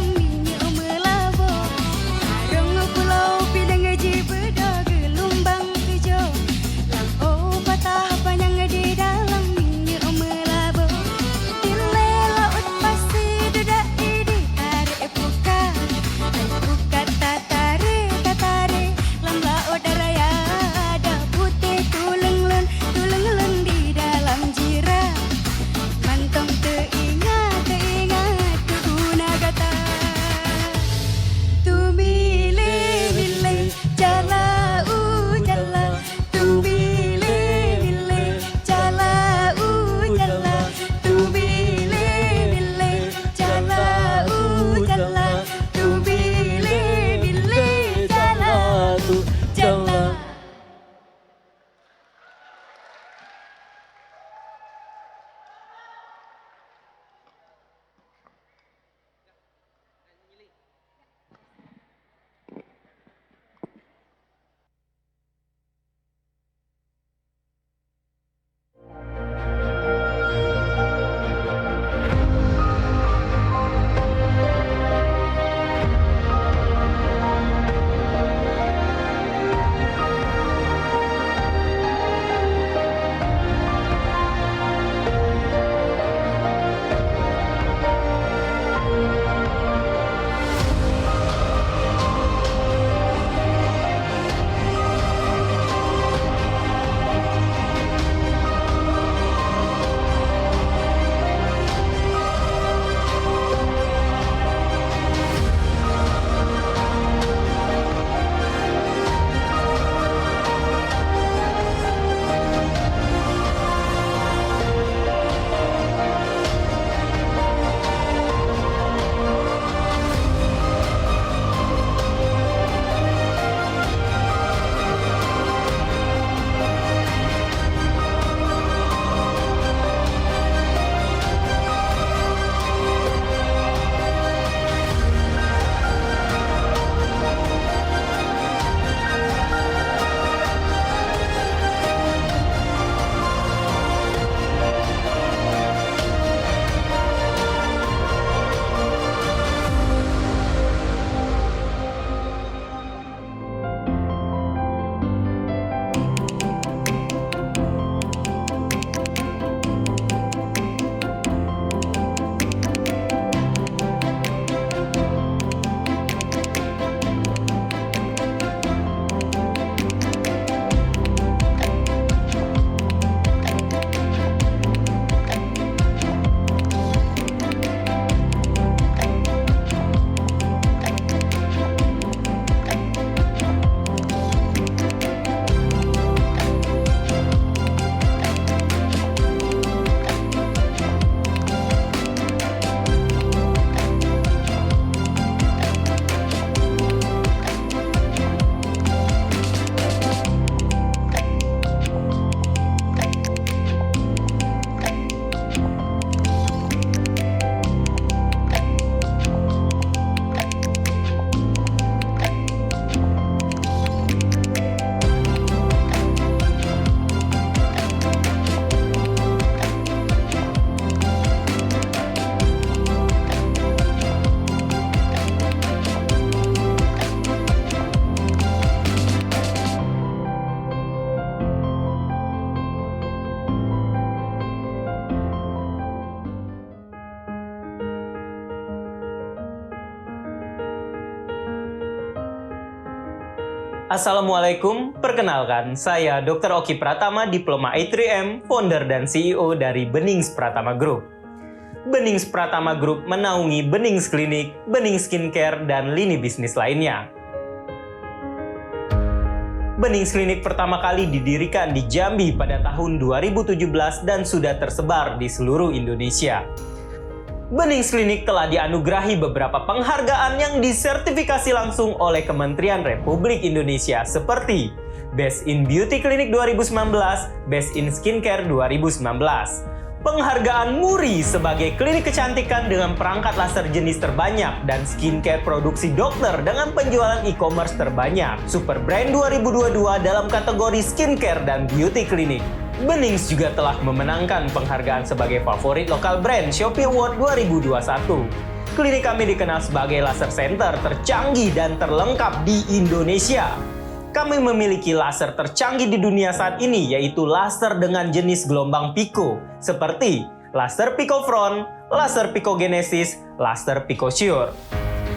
Assalamualaikum, perkenalkan saya Dr. Oki Pratama, Diploma A3M, founder dan CEO dari Benings Pratama Group. Benings Pratama Group menaungi Benings Klinik, Benings Skincare, dan lini bisnis lainnya. Benings Klinik pertama kali didirikan di Jambi pada tahun 2017 dan sudah tersebar di seluruh Indonesia. Benings Klinik telah dianugerahi beberapa penghargaan yang disertifikasi langsung oleh Kementerian Republik Indonesia seperti Best in Beauty Clinic 2019, Best in Skincare 2019. Penghargaan MURI sebagai klinik kecantikan dengan perangkat laser jenis terbanyak dan skincare produksi dokter dengan penjualan e-commerce terbanyak. Super Brand 2022 dalam kategori skincare dan beauty clinic. Benings juga telah memenangkan penghargaan sebagai favorit lokal brand Shopee Award 2021. Klinik kami dikenal sebagai laser center tercanggih dan terlengkap di Indonesia. Kami memiliki laser tercanggih di dunia saat ini, yaitu laser dengan jenis gelombang pico, seperti laser Pico Front, laser Pico Genesis, laser Pico Sure.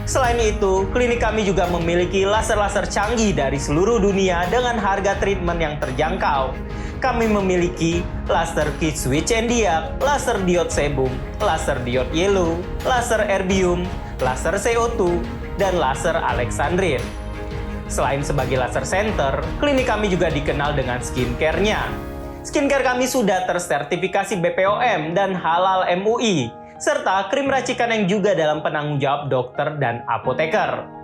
Selain itu, klinik kami juga memiliki laser-laser canggih dari seluruh dunia dengan harga treatment yang terjangkau. Kami memiliki laser kit switch and diode, laser diode sebum, laser diode yellow, laser erbium, laser CO2, dan laser alexandrite. Selain sebagai laser center, klinik kami juga dikenal dengan skincare-nya. Skincare kami sudah tersertifikasi BPOM dan halal MUI, serta krim racikan yang juga dalam penanggung jawab dokter dan apoteker.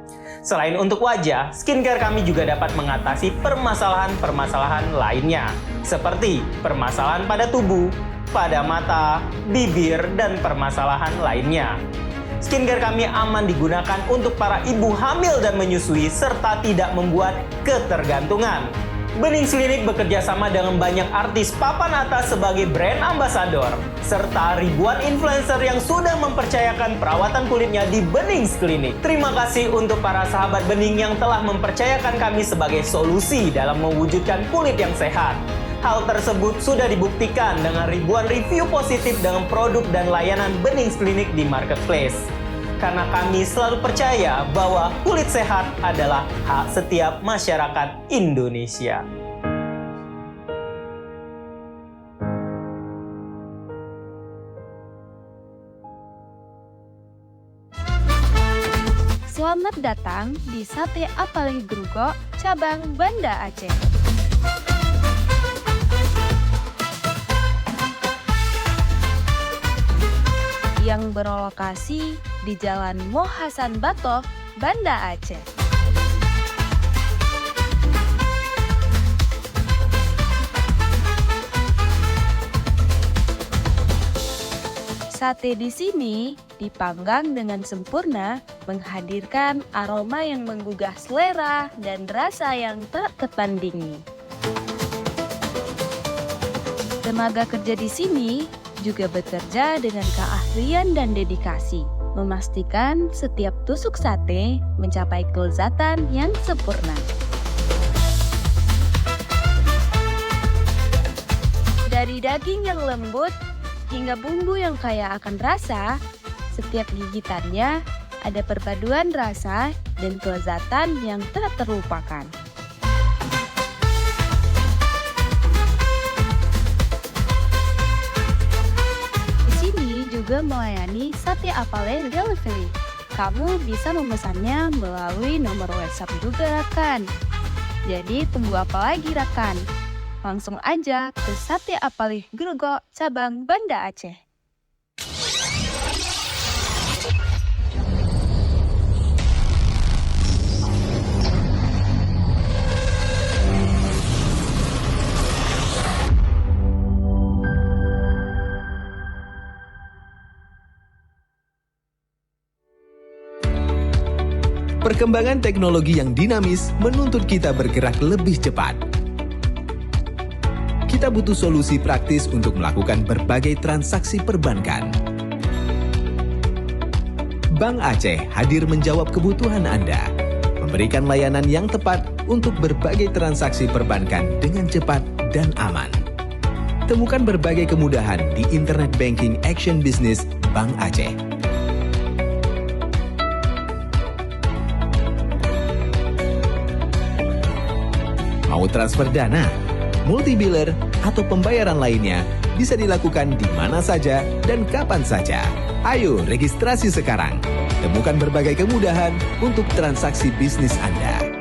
Selain untuk wajah, skincare kami juga dapat mengatasi permasalahan-permasalahan lainnya, seperti permasalahan pada tubuh, pada mata, bibir, dan permasalahan lainnya. Skincare kami aman digunakan untuk para ibu hamil dan menyusui, serta tidak membuat ketergantungan. Benings Klinik bekerja sama dengan banyak artis papan atas sebagai brand ambassador, serta ribuan influencer yang sudah mempercayakan perawatan kulitnya di Benings Klinik. Terima kasih untuk para sahabat Bening yang telah mempercayakan kami sebagai solusi dalam mewujudkan kulit yang sehat. Hal tersebut sudah dibuktikan dengan ribuan review positif dengan produk dan layanan Benings Klinik di marketplace. Karena kami selalu percaya bahwa kulit sehat adalah hak setiap masyarakat Indonesia. Selamat datang di Sate Apalih Grugo, cabang Banda Aceh. Yang berlokasi di Jalan Mohasan Batoh, Banda Aceh. Sate di sini dipanggang dengan sempurna, menghadirkan aroma yang menggugah selera dan rasa yang tak tertandingi. Tenaga kerja di sini juga bekerja dengan keahlian dan dedikasi, memastikan setiap tusuk sate mencapai kelezatan yang sempurna. Dari daging yang lembut hingga bumbu yang kaya akan rasa, setiap gigitannya ada perpaduan rasa dan kelezatan yang tak terlupakan. Juga melayani Sate Apalih Delivery. Kamu bisa memesannya melalui nomor WhatsApp juga, rekan. Jadi tunggu apa lagi, rekan? Langsung aja ke Sate Apalih Grugo, cabang Banda Aceh. Perkembangan teknologi yang dinamis menuntut kita bergerak lebih cepat. Kita butuh solusi praktis untuk melakukan berbagai transaksi perbankan. Bank Aceh hadir menjawab kebutuhan Anda, memberikan layanan yang tepat untuk berbagai transaksi perbankan dengan cepat dan aman. Temukan berbagai kemudahan di Internet Banking Action Business Bank Aceh. Mau transfer dana, multi-biller, atau pembayaran lainnya bisa dilakukan di mana saja dan kapan saja. Ayo registrasi sekarang. Temukan berbagai kemudahan untuk transaksi bisnis Anda.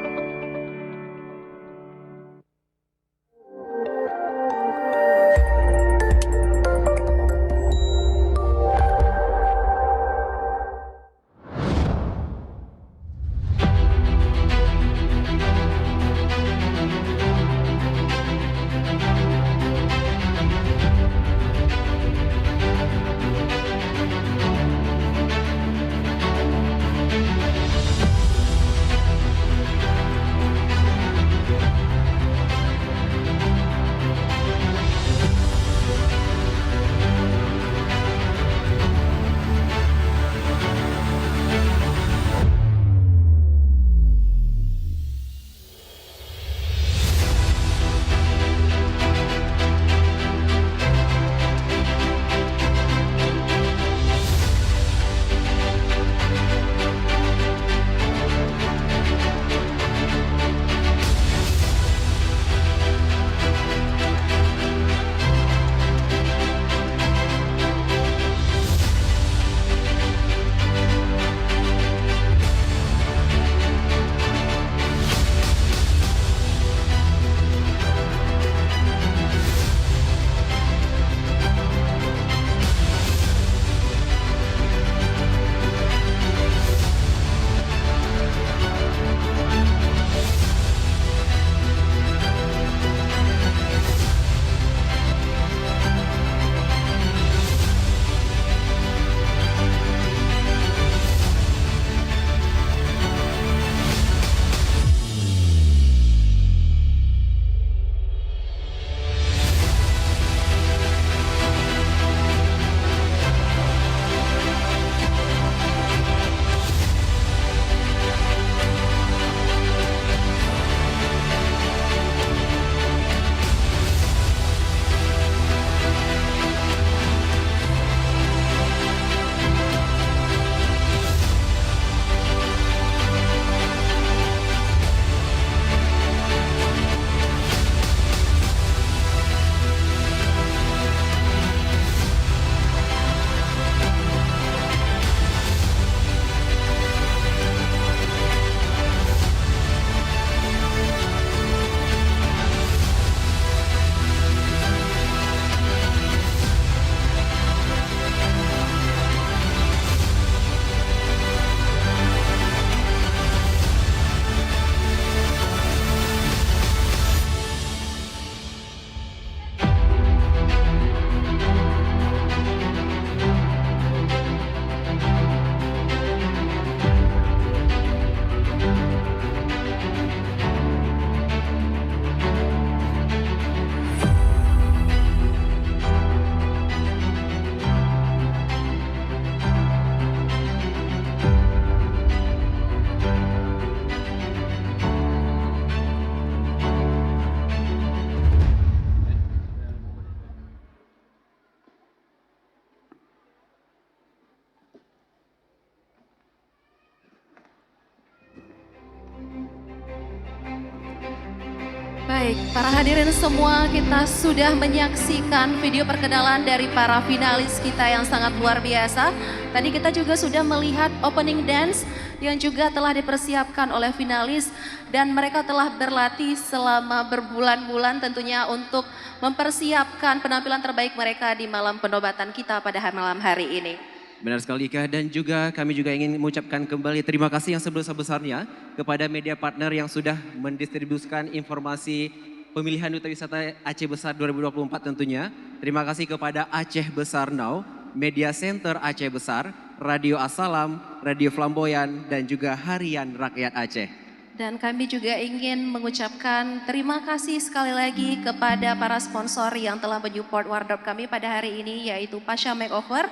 Baik, para hadirin semua, kita sudah menyaksikan video perkenalan dari para finalis kita yang sangat luar biasa. Tadi kita juga sudah melihat opening dance yang juga telah dipersiapkan oleh finalis dan mereka telah berlatih selama berbulan-bulan tentunya untuk mempersiapkan penampilan terbaik mereka di malam penobatan kita pada malam hari ini. Benar sekali Ika, dan juga kami juga ingin mengucapkan kembali terima kasih yang sebesar-besarnya kepada media partner yang sudah mendistribusikan informasi pemilihan Duta Wisata Aceh Besar 2024 tentunya. Terima kasih kepada Aceh Besar Now, Media Center Aceh Besar, Radio Assalam, Radio Flamboyan, dan juga Harian Rakyat Aceh. Dan kami juga ingin mengucapkan terima kasih sekali lagi kepada para sponsor yang telah menyupport wardrobe kami pada hari ini, yaitu Pasha Makeover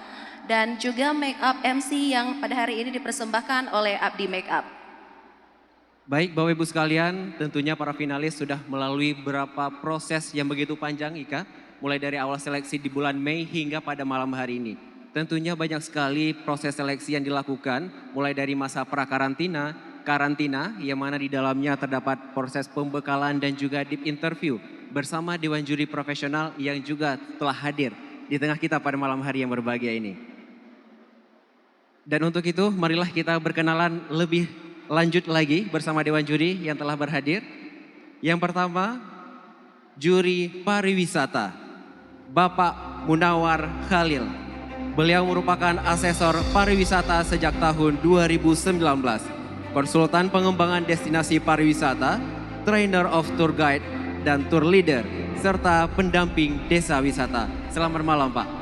dan juga Make Up MC yang pada hari ini dipersembahkan oleh Abdi Makeup. Baik Bapak Ibu sekalian, tentunya para finalis sudah melalui beberapa proses yang begitu panjang Ika, mulai dari awal seleksi di bulan Mei hingga pada malam hari ini. Tentunya banyak sekali proses seleksi yang dilakukan, mulai dari masa prakarantina, karantina yang mana di dalamnya terdapat proses pembekalan dan juga deep interview bersama Dewan Juri Profesional yang juga telah hadir di tengah kita pada malam hari yang berbahagia ini. Dan untuk itu marilah kita berkenalan lebih lanjut lagi bersama Dewan Juri yang telah berhadir. Yang pertama, Juri Pariwisata, Bapak Munawar Khalil. Beliau merupakan asesor pariwisata sejak tahun 2019, konsultan pengembangan destinasi pariwisata, trainer of tour guide dan tour leader, serta pendamping desa wisata. Selamat malam Pak.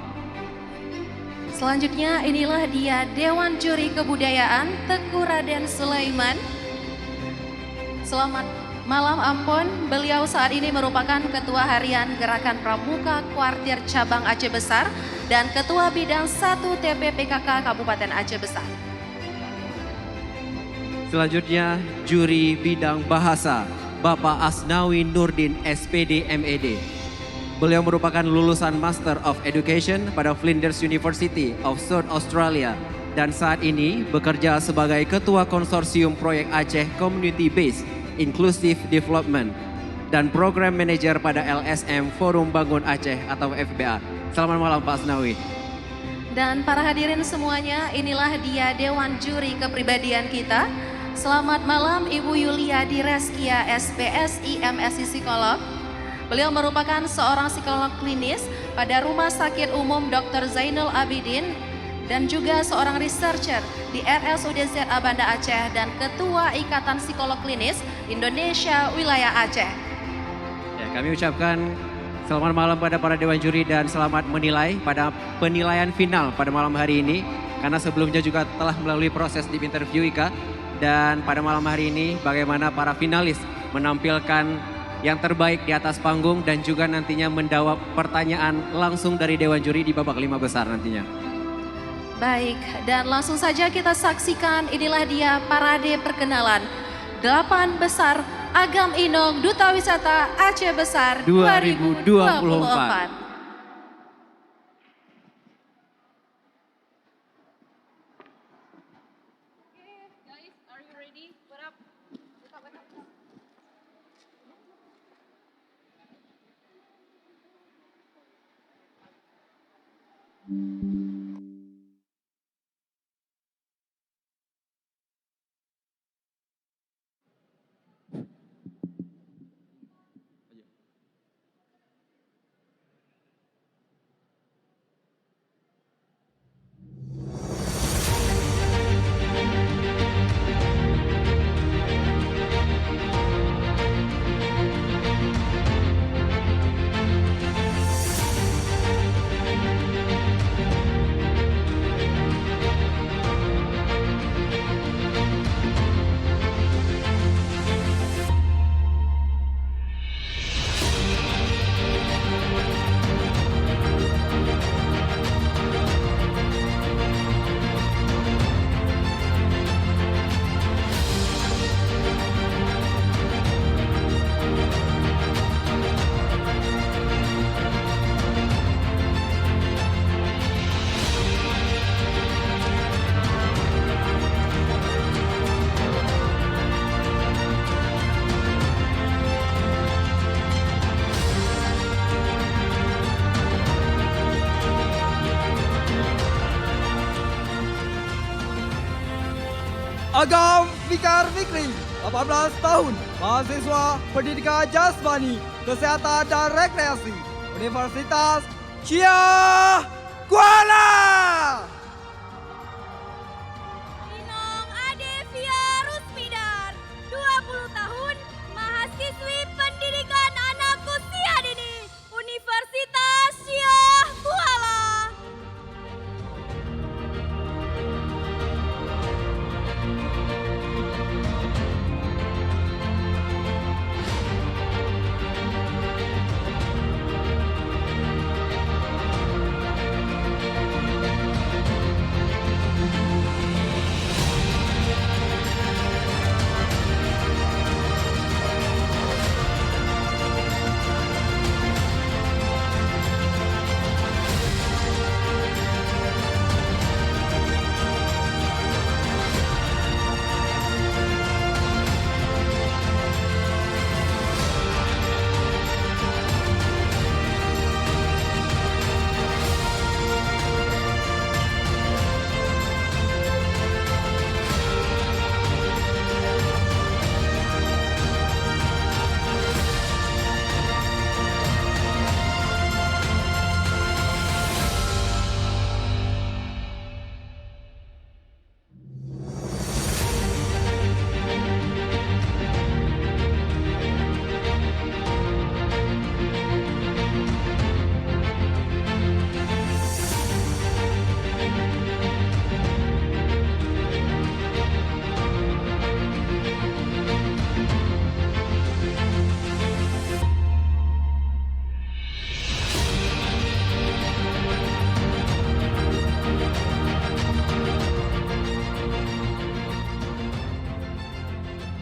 Selanjutnya inilah dia Dewan Juri Kebudayaan Teguh Raden Sulaiman. Selamat malam Ampon, beliau saat ini merupakan Ketua Harian Gerakan Pramuka Kuartir Cabang Aceh Besar dan Ketua Bidang 1 TPPKK Kabupaten Aceh Besar. Selanjutnya Juri Bidang Bahasa, Bapak Asnawi Nurdin SPD MED. Beliau merupakan lulusan Master of Education pada Flinders University of South Australia dan saat ini bekerja sebagai Ketua Konsorsium Proyek Aceh Community Based Inclusive Development dan Program Manager pada LSM Forum Bangun Aceh atau FBA. Selamat malam Pak Asnawi. Dan para hadirin semuanya, inilah dia Dewan Juri Kepribadian kita. Selamat malam Ibu Yuliadi Reskia SPSI MSc Psikolog. Beliau merupakan seorang psikolog klinis pada Rumah Sakit Umum Dr. Zainul Abidin dan juga seorang researcher di RSUD ZA Banda Aceh dan Ketua Ikatan Psikolog Klinis Indonesia Wilayah Aceh. Ya, kami ucapkan selamat malam pada para Dewan Juri dan selamat menilai pada penilaian final pada malam hari ini. Karena sebelumnya juga telah melalui proses deep interview Ika. Dan pada malam hari ini bagaimana para finalis menampilkan yang terbaik di atas panggung dan juga nantinya menjawab pertanyaan langsung dari Dewan Juri di babak 5 besar nantinya. Baik, dan langsung saja kita saksikan inilah dia parade perkenalan 8 besar Agam Inong Duta Wisata Aceh Besar 2024. Agam Fikar Fikri, 18 tahun, mahasiswa Pendidikan Jasmani, Kesehatan dan Rekreasi, Universitas Syah Kuala. Inong Adevia Rusmidar, 20 tahun, mahasiswi Pendidikan Anak Usia Dini, Universitas Syah Kuala.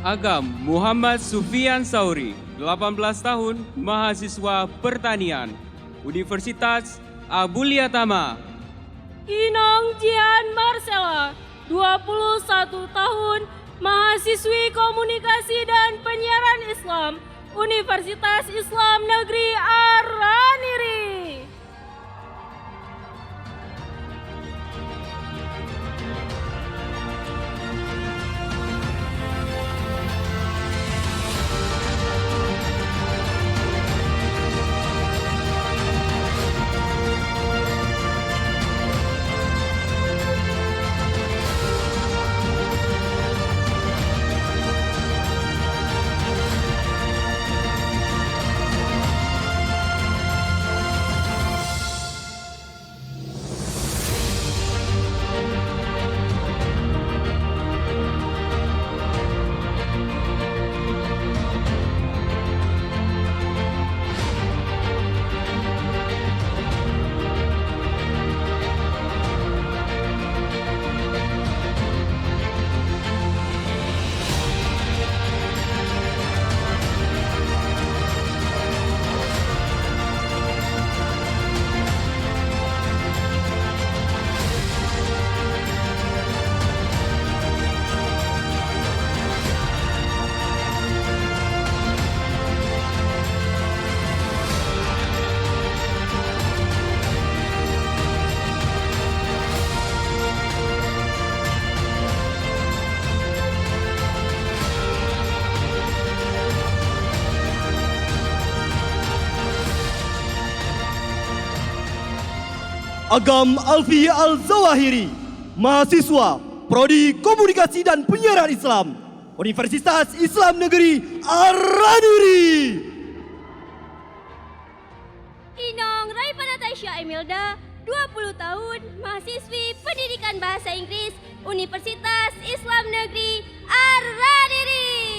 Agam Muhammad Sufian Sauri, 18 tahun, mahasiswa pertanian, Universitas Abulia Tama. Inong Jian Marcella, 21 tahun, mahasiswi komunikasi dan penyiaran Islam, Universitas Islam Negeri Ar-Raniri. Agam Alfi Al-Zawahiri, mahasiswa Prodi Komunikasi dan Penyiaran Islam, Universitas Islam Negeri Ar-Raniri. Inong Raifana Taisha Emilda, 20 tahun, mahasiswi Pendidikan Bahasa Inggris, Universitas Islam Negeri Ar-Raniri.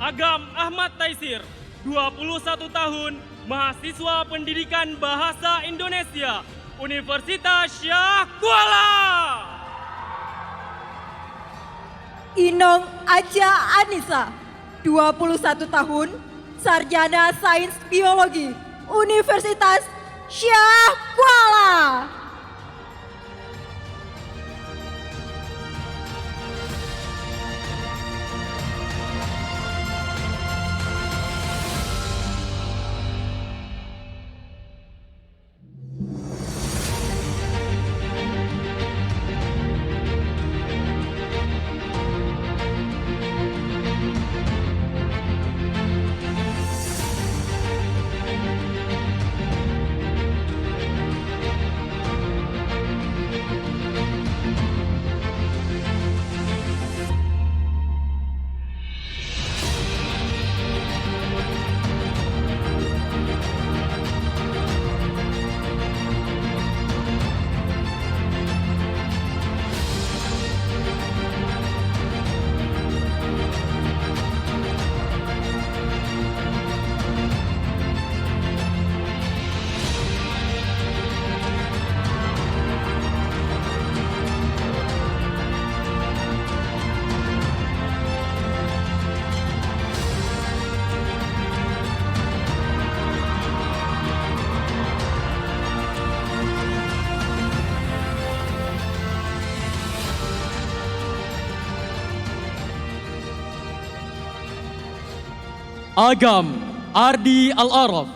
Agam Ahmad Taisir, 21 tahun, mahasiswa Pendidikan Bahasa Indonesia, Universitas Syah Kuala. Inong Aja Anissa, 21 tahun, sarjana Sains Biologi, Universitas Syah Kuala. Agam Ardi Al-Araf,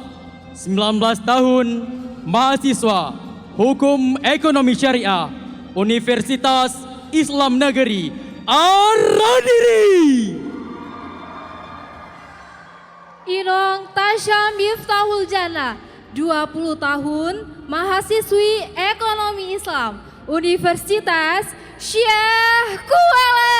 19 tahun, mahasiswa Hukum Ekonomi Syariah, Universitas Islam Negeri Ar-Radiri. Inong Tasya Miftahul Jannah, 20 tahun, mahasiswi Ekonomi Islam, Universitas Syekh Kuala.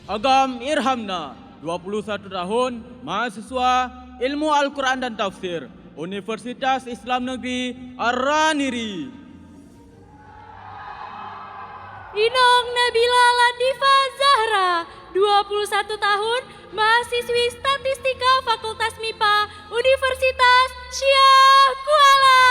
Agam Irhamna, 21 tahun, mahasiswa Ilmu Al-Quran dan Tafsir, Universitas Islam Negeri Ar-Raniri. Inong Nabila Latifa Zahra, 21 tahun, mahasiswi Statistika Fakultas MIPA, Universitas Syekh Kuala.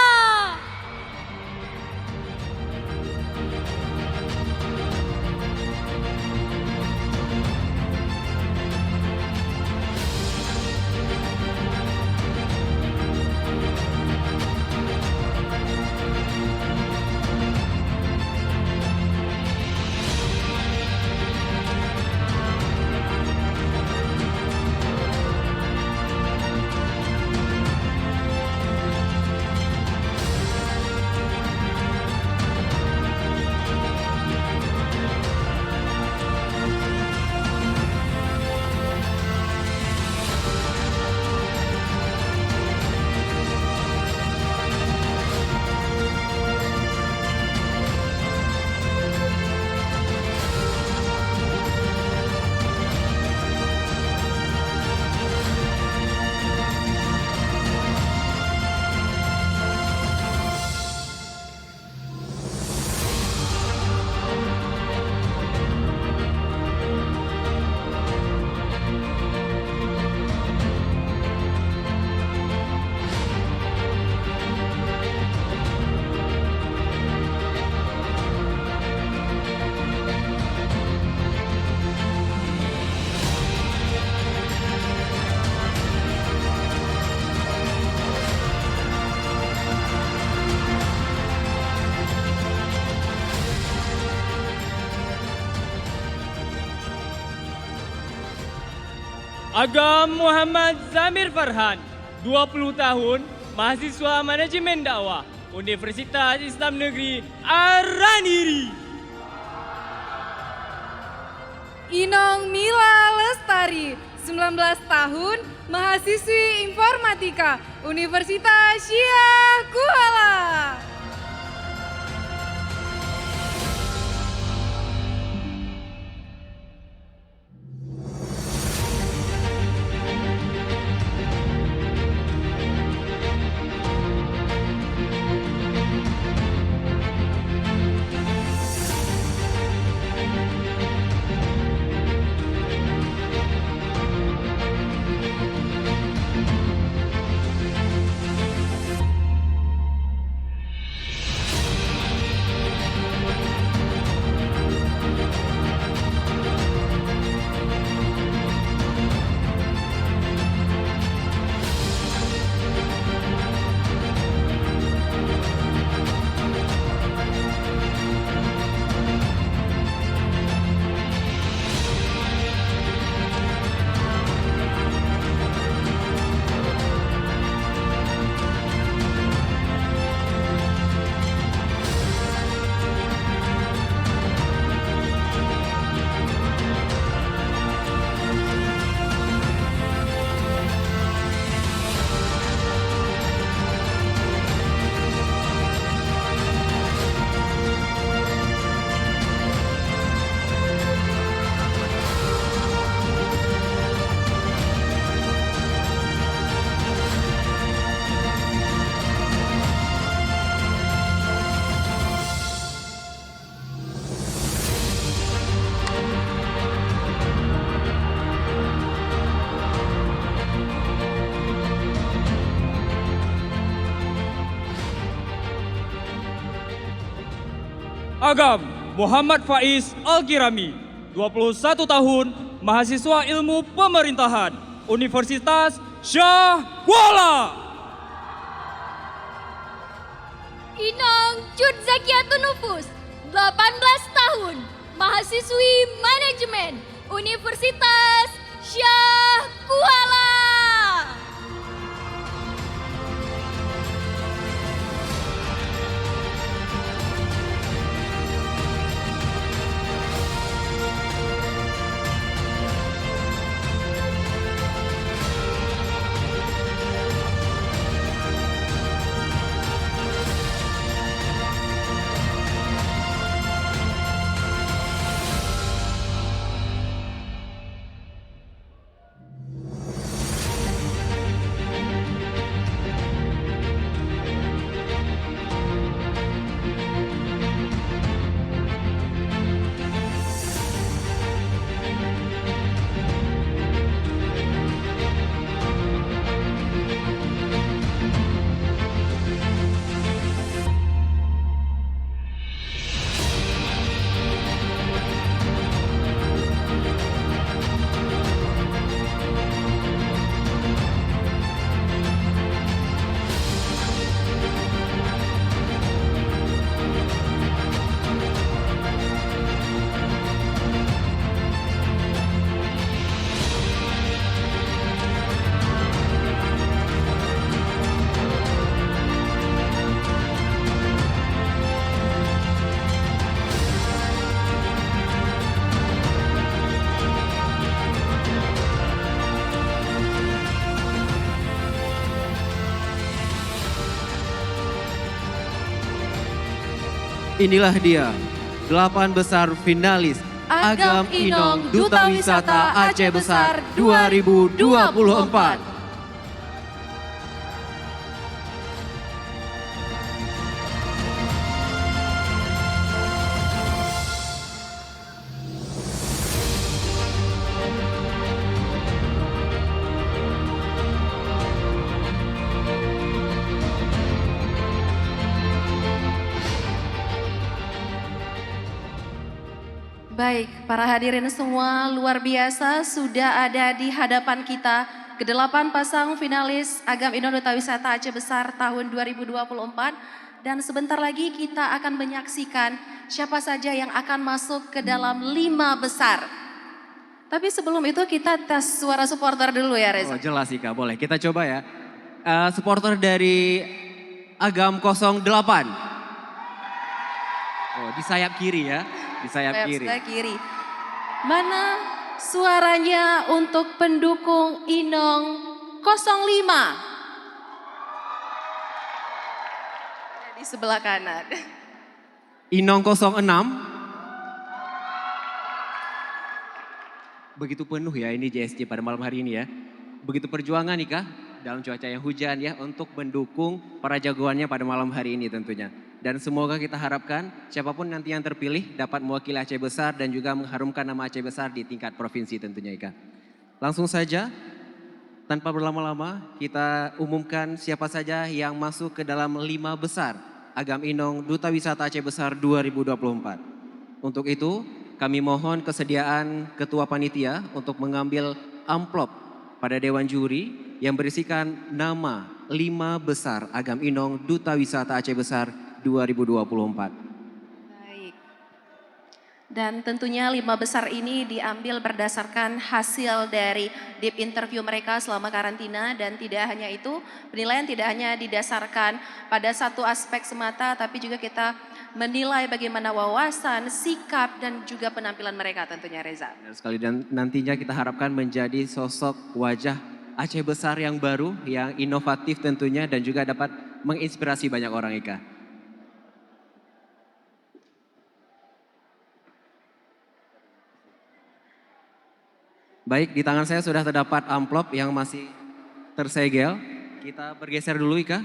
Agam Muhammad Zamir Farhan, 20 tahun, mahasiswa Manajemen Dakwah, Universitas Islam Negeri Ar-Raniri. Inong Mila Lestari, 19 tahun, mahasiswi Informatika, Universitas Syekh Kuala. Agam Muhammad Faiz Al-Kirami, 21 tahun, mahasiswa ilmu pemerintahan, Universitas Syah Kuala. Inong Cut Zakiatun Nufus, 18 tahun, mahasiswi manajemen, Universitas Syah Kuala. Inilah dia, 8 besar finalis Agam Inong Duta Wisata Aceh Besar 2024. Baik, para hadirin semua luar biasa sudah ada di hadapan kita ke-8 pasang finalis Agam Inong Duta Wisata Aceh Besar tahun 2024 dan sebentar lagi kita akan menyaksikan siapa saja yang akan masuk ke dalam 5 besar. Tapi sebelum itu kita tes suara supporter dulu ya Reza. Oh jelas Ika, boleh kita coba ya. Supporter dari Agam 08. Oh di sayap kiri ya. Di sayap kiri. Sebelah kiri. Mana suaranya untuk pendukung Inong 05? Di sebelah kanan. Inong 06. Begitu penuh ya ini JSC pada malam hari ini ya. Begitu perjuangan nih Kak dalam cuaca yang hujan ya untuk mendukung para jagoannya pada malam hari ini tentunya. Dan semoga kita harapkan siapapun nanti yang terpilih dapat mewakili Aceh Besar dan juga mengharumkan nama Aceh Besar di tingkat provinsi tentunya Ika. Langsung saja tanpa berlama-lama kita umumkan siapa saja yang masuk ke dalam 5 besar Agam Inong Duta Wisata Aceh Besar 2024. Untuk itu kami mohon kesediaan Ketua Panitia untuk mengambil amplop pada Dewan Juri yang berisikan nama 5 besar Agam Inong Duta Wisata Aceh Besar 2024. Baik. Dan tentunya 5 besar ini diambil berdasarkan hasil dari deep interview mereka selama karantina dan tidak hanya itu, penilaian tidak hanya didasarkan pada satu aspek semata tapi juga kita menilai bagaimana wawasan, sikap dan juga penampilan mereka tentunya Reza. Benar sekali dan nantinya kita harapkan menjadi sosok wajah Aceh Besar yang baru, yang inovatif tentunya dan juga dapat menginspirasi banyak orang Ika. Baik, di tangan saya sudah terdapat amplop yang masih tersegel. Kita bergeser dulu Ika.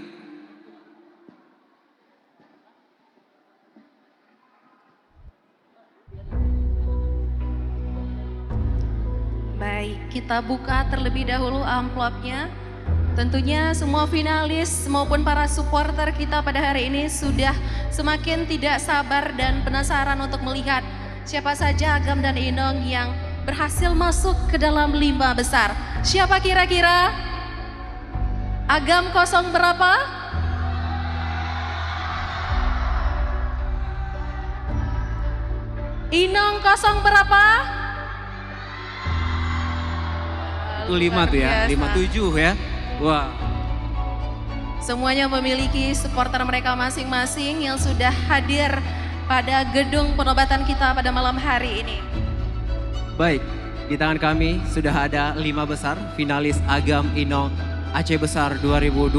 Baik, kita buka terlebih dahulu amplopnya. Tentunya semua finalis maupun para supporter kita pada hari ini sudah semakin tidak sabar dan penasaran untuk melihat siapa saja Agam dan Inong yang berhasil masuk ke dalam 5 besar. Siapa kira-kira? Agam kosong berapa? Inong kosong berapa? Itu 5 tuh ya, 57 ya. Wah. Semuanya memiliki supporter mereka masing-masing yang sudah hadir pada gedung penobatan kita pada malam hari ini. Baik, di tangan kami sudah ada 5 besar finalis Agam Inong Aceh Besar 2024.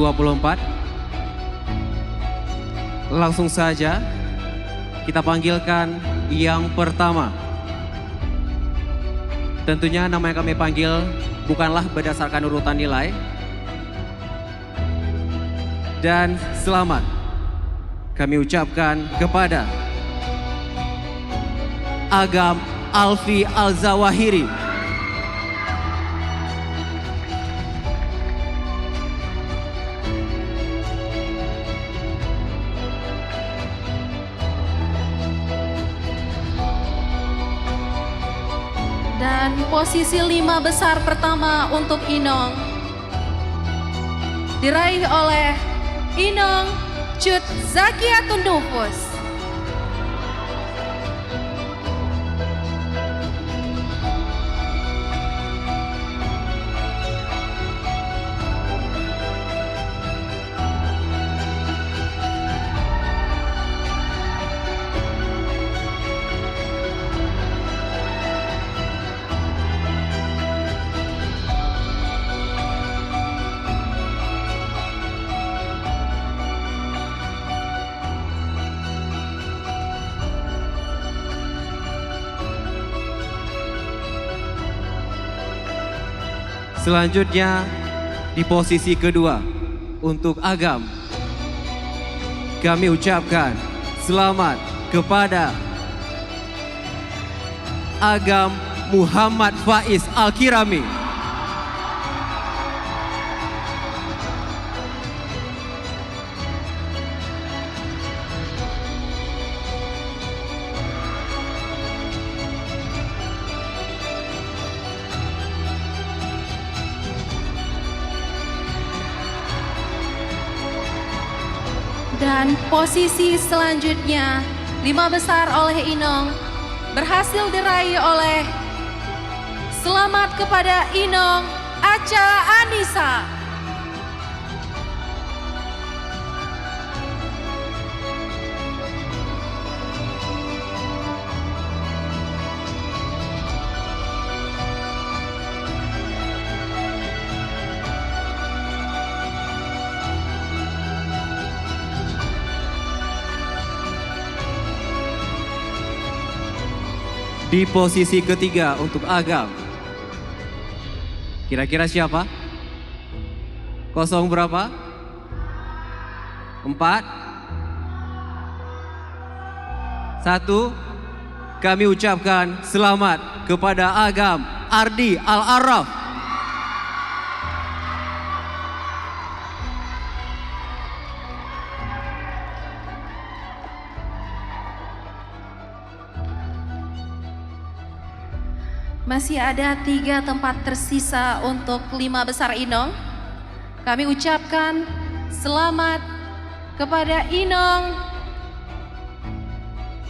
Langsung saja kita panggilkan yang pertama. Tentunya nama yang kami panggil bukanlah berdasarkan urutan nilai. Dan selamat kami ucapkan kepada Agam Alfi Al-Zawahiri. Dan posisi 5 besar pertama untuk Inong diraih oleh Inong Cut Zakiatun Nufus. Selanjutnya di posisi kedua untuk Agam kami ucapkan selamat kepada Agam Muhammad Faiz Al-Kirami. Dan posisi selanjutnya 5 besar oleh Inong berhasil diraih oleh selamat kepada Inong Acha Anissa. Di posisi ketiga untuk Agam. Kira-kira siapa? Kosong berapa? 4? 1. Kami ucapkan selamat kepada Agam Ardi Al-Araf. Masih ada 3 tempat tersisa untuk 5 besar Inong. Kami ucapkan selamat kepada Inong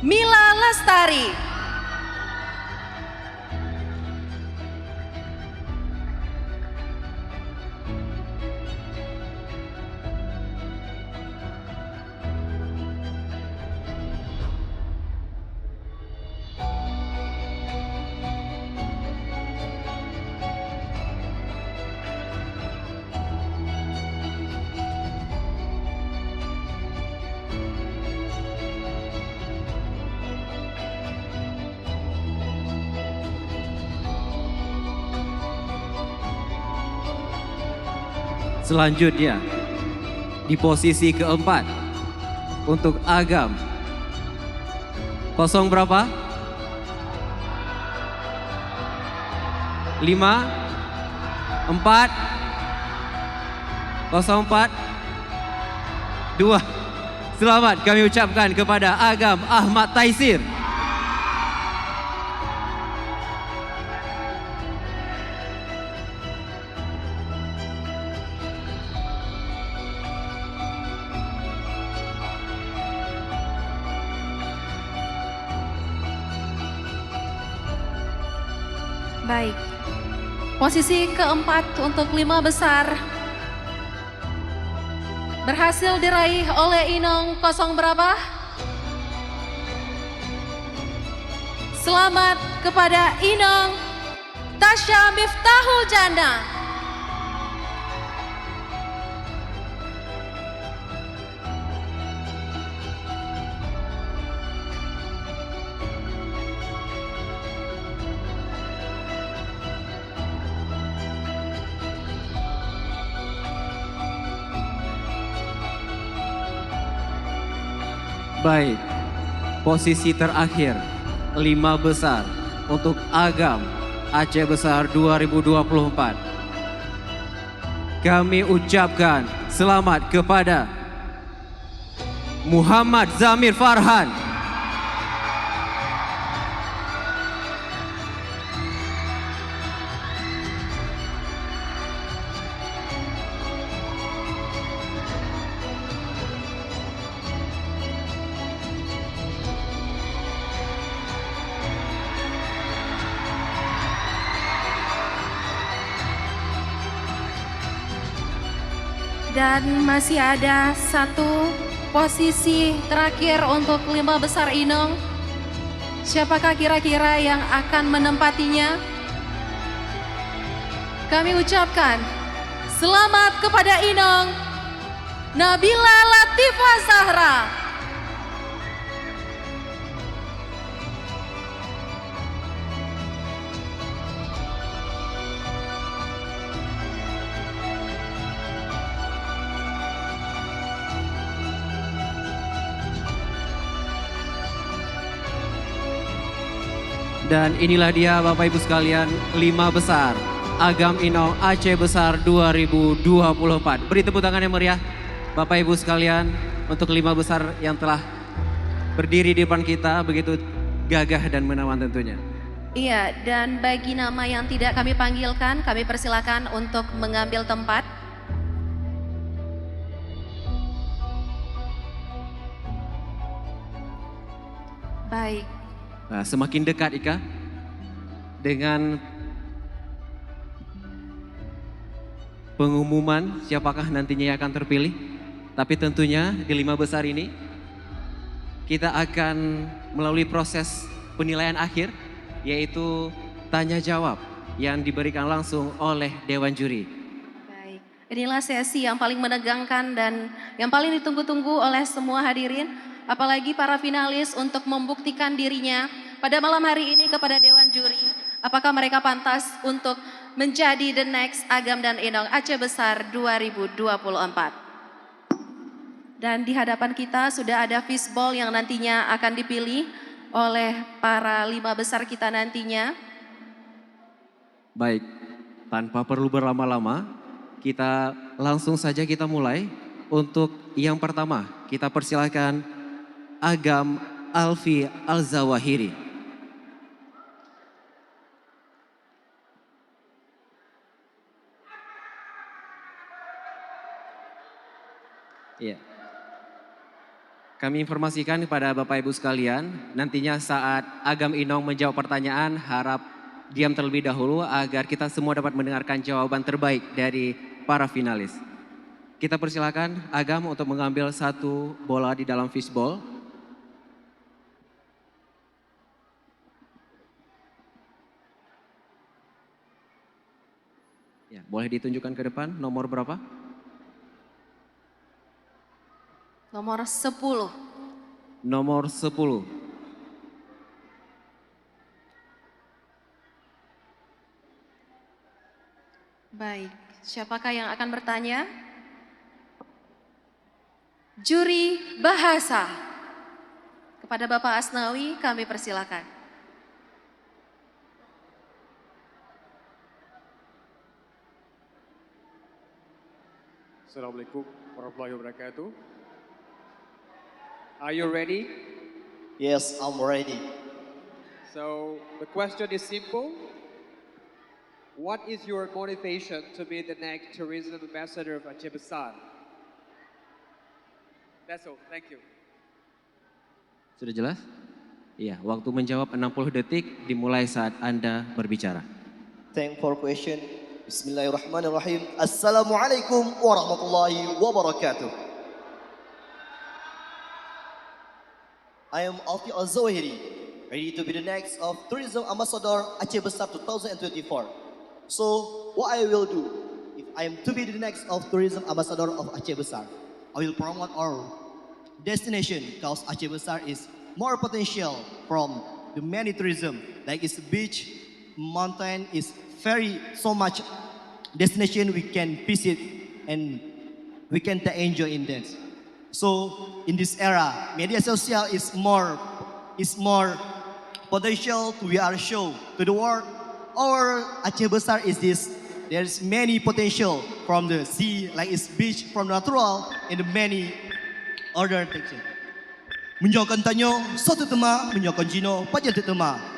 Mila Lestari. Selanjutnya di posisi keempat untuk Agam. Kosong berapa? 5, 4, 04 2. Selamat kami ucapkan kepada Agam Ahmad Taisir. Baik. Posisi keempat untuk 5 besar berhasil diraih oleh Inong kosong berapa? Selamat kepada Inong Tasya Miftahul Jannah. Baik, posisi terakhir 5 besar untuk Agam Aceh Besar 2024. Kami ucapkan selamat kepada Muhammad Zamir Farhan. Dan masih ada 1 posisi terakhir untuk 5 besar Inong. Siapakah kira-kira yang akan menempatinya? Kami ucapkan selamat kepada Inong Nabila Latifah Zahra. Dan inilah dia Bapak Ibu sekalian 5 besar Agam Inong Aceh Besar 2024. Beri tepuk tangan yang meriah Bapak Ibu sekalian untuk 5 besar yang telah berdiri di depan kita begitu gagah dan menawan tentunya. Iya, dan bagi nama yang tidak kami panggilkan, kami persilakan untuk mengambil tempat. Baik. Nah, semakin dekat Ika dengan pengumuman siapakah nantinya yang akan terpilih. Tapi tentunya di 5 besar ini kita akan melalui proses penilaian akhir yaitu tanya jawab yang diberikan langsung oleh Dewan Juri. Baik, inilah sesi yang paling menegangkan dan yang paling ditunggu-tunggu oleh semua hadirin. Apalagi para finalis untuk membuktikan dirinya pada malam hari ini kepada Dewan Juri. Apakah mereka pantas untuk menjadi the next Agam dan Inong Aceh Besar 2024. Dan di hadapan kita sudah ada fishball yang nantinya akan dipilih oleh para 5 besar kita nantinya. Baik, tanpa perlu berlama-lama, kita langsung saja kita mulai. Untuk yang pertama, kita persilahkan Agam Alfi Al-Zawahiri. Iya. Kami informasikan kepada Bapak Ibu sekalian, nantinya saat Agam Inong menjawab pertanyaan, harap diam terlebih dahulu agar kita semua dapat mendengarkan jawaban terbaik dari para finalis. Kita persilakan Agam untuk mengambil 1 bola di dalam fishball. Ya, boleh ditunjukkan ke depan nomor berapa? Nomor 10. Nomor 10. Baik, siapakah yang akan bertanya? Juri bahasa. Kepada Bapak Asnawi kami persilakan. Assalamualaikum warahmatullahi wabarakatuh. Are you ready? Yes, I'm ready. So the question is simple. What is your motivation to be the next tourism ambassador of Aceh Besar? That's all. Thank you. Sudah jelas? Iya, waktu menjawab 60 detik dimulai saat Anda berbicara. Thank for question. Bismillahirrahmanirrahim. Assalamualaikum warahmatullahi wabarakatuh. I am Alfi Al-Zawahiri, ready to be the next of Tourism Ambassador Aceh Besar 2024. So, what I will do, if I am to be the next of Tourism Ambassador of Aceh Besar, I will promote our destination because Aceh Besar is more potential from the many tourism, like its beach, mountain is very so much destination we can visit and we can enjoy in that. So in this era, media social is more potential to we are show to the world. Our Aceh Besar is this. There's many potential from the sea, like its beach, from natural, and the many other things. Menyokan tanyo, soto tema, menyokan jino, pajan tema.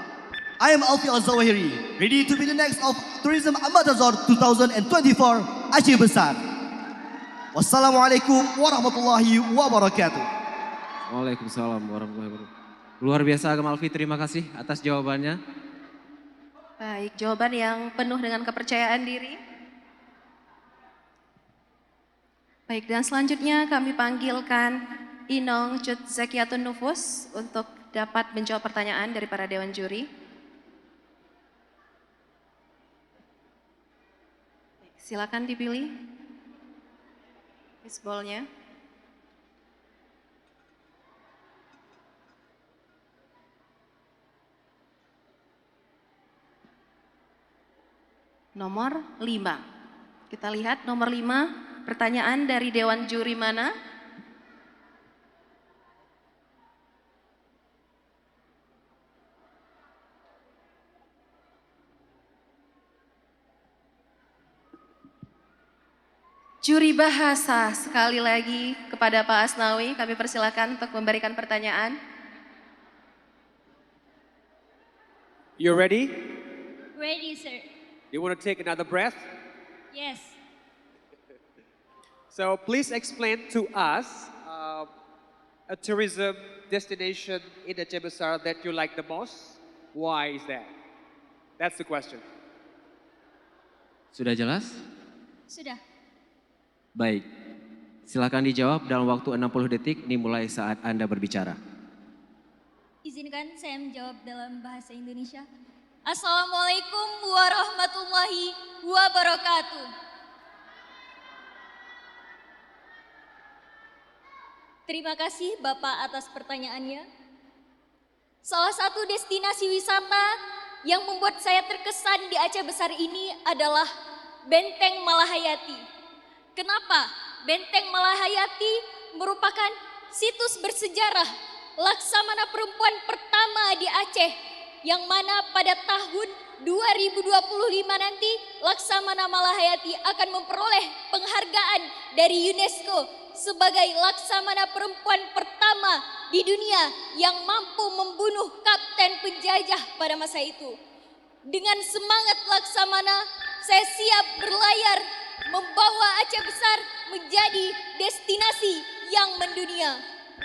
I am Alfi Al-Zawahiri, ready to be the next of Tourism Ambassador 2024 Aceh Besar. Wassalamualaikum warahmatullahi wabarakatuh. Waalaikumsalam warahmatullahi wabarakatuh. Luar biasa Agam Alfi, terima kasih atas jawabannya. Baik, jawaban yang penuh dengan kepercayaan diri. Baik, dan selanjutnya kami panggilkan Inong Cut Zakiatun Nufus untuk dapat menjawab pertanyaan dari para dewan juri. Silakan dipilih fishball-nya. Nomor 5. Kita lihat nomor 5, pertanyaan dari dewan juri mana? Juri bahasa, sekali lagi kepada Pak Asnawi, kami persilakan untuk memberikan pertanyaan. You ready? Ready, sir. You want to take another breath? Yes. So please explain to us a tourism destination in Aceh Besar that you like the most. Why is that? That's the question. Sudah jelas? Sudah. Baik, silakan dijawab dalam waktu 60 detik dimulai saat Anda berbicara. Izinkan saya menjawab dalam bahasa Indonesia. Assalamualaikum warahmatullahi wabarakatuh. Terima kasih Bapak atas pertanyaannya. Salah satu destinasi wisata yang membuat saya terkesan di Aceh Besar ini adalah Benteng Malahayati. Kenapa? Benteng Malahayati merupakan situs bersejarah Laksamana perempuan pertama di Aceh, yang mana pada tahun 2025 nanti Laksamana Malahayati akan memperoleh penghargaan dari UNESCO sebagai Laksamana perempuan pertama di dunia yang mampu membunuh kapten penjajah pada masa itu. Dengan semangat Laksamana, saya siap berlayar membawa Aceh Besar menjadi destinasi yang mendunia.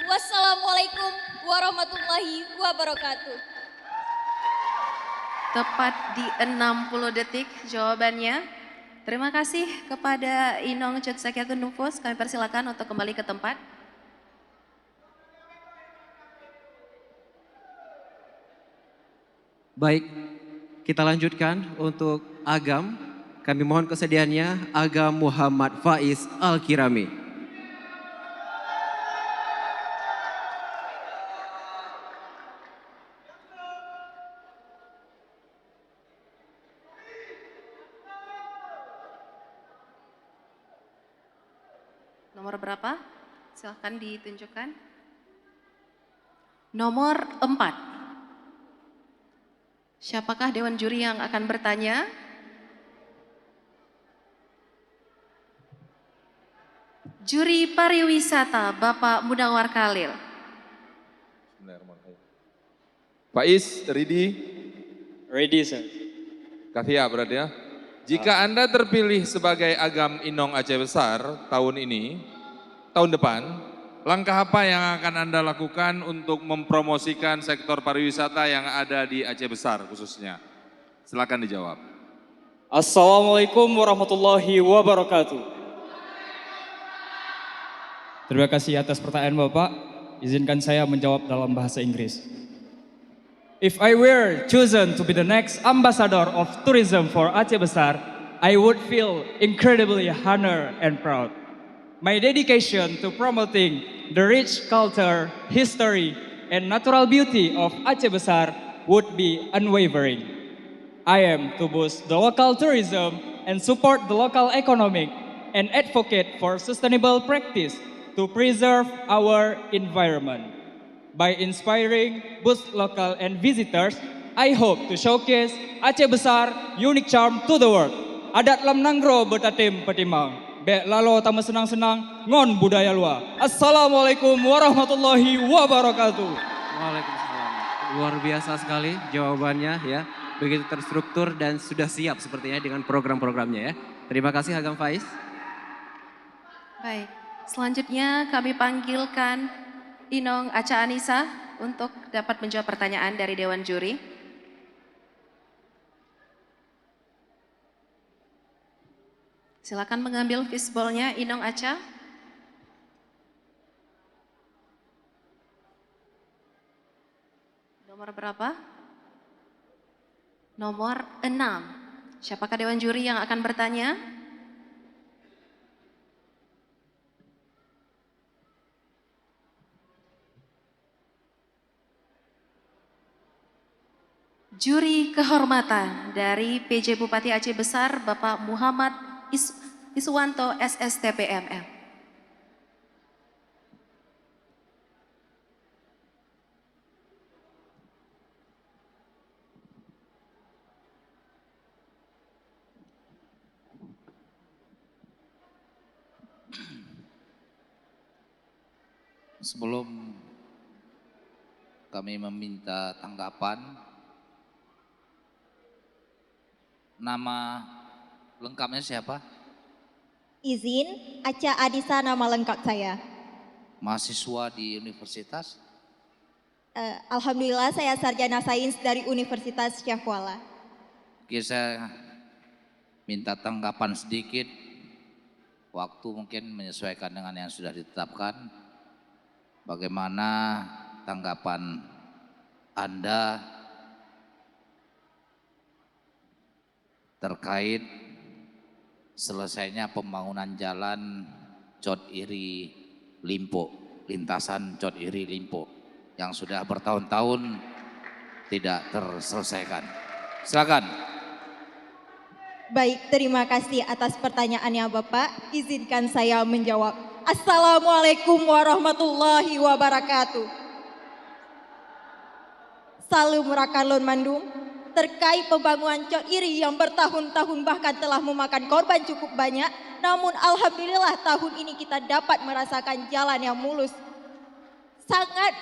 Wassalamualaikum warahmatullahi wabarakatuh. Tepat di 60 detik jawabannya. Terima kasih kepada Inong Cut Zakiatun Nufus. Kami persilakan untuk kembali ke tempat. Baik, kita lanjutkan untuk Agam. Kami mohon kesediaannya Agam Muhammad Faiz Al-Kirami. Nomor berapa? Silahkan ditunjukkan. Nomor 4. Siapakah dewan juri yang akan bertanya? Juri pariwisata Bapak Munawar Khalil. Faiz, ready? Ready, sir. Kathia berarti ya. Jika Anda terpilih sebagai Agam Inong Aceh Besar tahun ini, tahun depan, langkah apa yang akan Anda lakukan untuk mempromosikan sektor pariwisata yang ada di Aceh Besar khususnya? Silakan dijawab. Assalamualaikum warahmatullahi wabarakatuh. Terima kasih atas pertanyaan Bapak. Izinkan saya menjawab dalam bahasa Inggris. If I were chosen to be the next ambassador of tourism for Aceh Besar, I would feel incredibly honored and proud. My dedication to promoting the rich culture, history, and natural beauty of Aceh Besar would be unwavering. I am to boost the local tourism and support the local economic and advocate for sustainable practice to preserve our environment. By inspiring both local and visitors, I hope to showcase Aceh Besar unique charm to the world. Adat lam nanggro betatim petimang. Be lalo tama senang-senang ngon budaya luar. Assalamualaikum warahmatullahi wabarakatuh. Waalaikumsalam. Luar biasa sekali jawabannya ya. Begitu terstruktur dan sudah siap sepertinya dengan program-programnya ya. Terima kasih Agam Faiz. Baik, selanjutnya kami panggilkan Inong Acha Anissa untuk dapat menjawab pertanyaan dari Dewan Juri. Silakan mengambil fishball-nya Inong Acha. Nomor berapa? Nomor 6. Siapakah Dewan Juri yang akan bertanya? Juri kehormatan dari PJ Bupati Aceh Besar Bapak Muhammad Iswanto SSTPMM. Sebelum kami meminta tanggapan, nama lengkapnya siapa? Izin, Acha Adisa nama lengkap saya. Mahasiswa di universitas? Alhamdulillah saya sarjana sains dari Universitas Syah Kuala. Oke, saya minta tanggapan sedikit. Waktu mungkin menyesuaikan dengan yang sudah ditetapkan. Bagaimana tanggapan Anda terkait selesainya pembangunan jalan Cot Iri Limpo, lintasan Cot Iri Limpo yang sudah bertahun-tahun tidak terselesaikan. Silakan. Baik, terima kasih atas pertanyaannya Bapak. Izinkan saya menjawab. Assalamualaikum warahmatullahi wabarakatuh. Salam Rakalon Mandung. Terkait pembangunan Cot Iri yang bertahun-tahun bahkan telah memakan korban cukup banyak, namun alhamdulillah tahun ini kita dapat merasakan jalan yang mulus. Sangat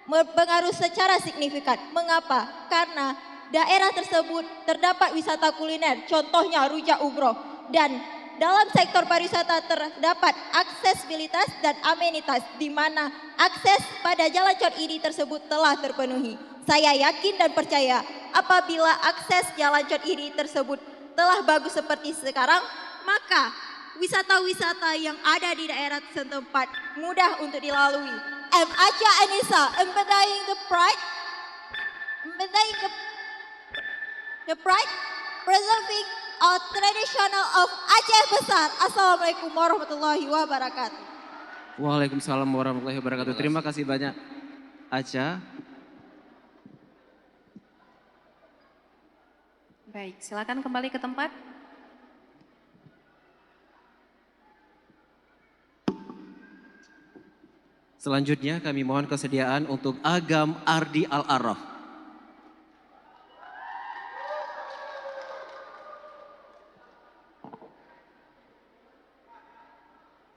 berpengaruh secara signifikan. Mengapa? Karena daerah tersebut terdapat wisata kuliner, contohnya rujak umroh, dan dalam sektor pariwisata terdapat aksesibilitas dan amenitas di mana akses pada jalan Cot Iri tersebut telah terpenuhi. Saya yakin dan percaya apabila akses jalan Cot Iri tersebut telah bagus seperti sekarang, maka wisata-wisata yang ada di daerah setempat mudah untuk dilalui. I'm Acha Anissa, embodying the pride, preserving our traditional of Aceh Besar. Assalamualaikum warahmatullahi wabarakatuh. Waalaikumsalam warahmatullahi wabarakatuh. Terima kasih banyak Acha. Baik, silakan kembali ke tempat. Selanjutnya kami mohon kesediaan untuk Agam Ardi Al-Arraf.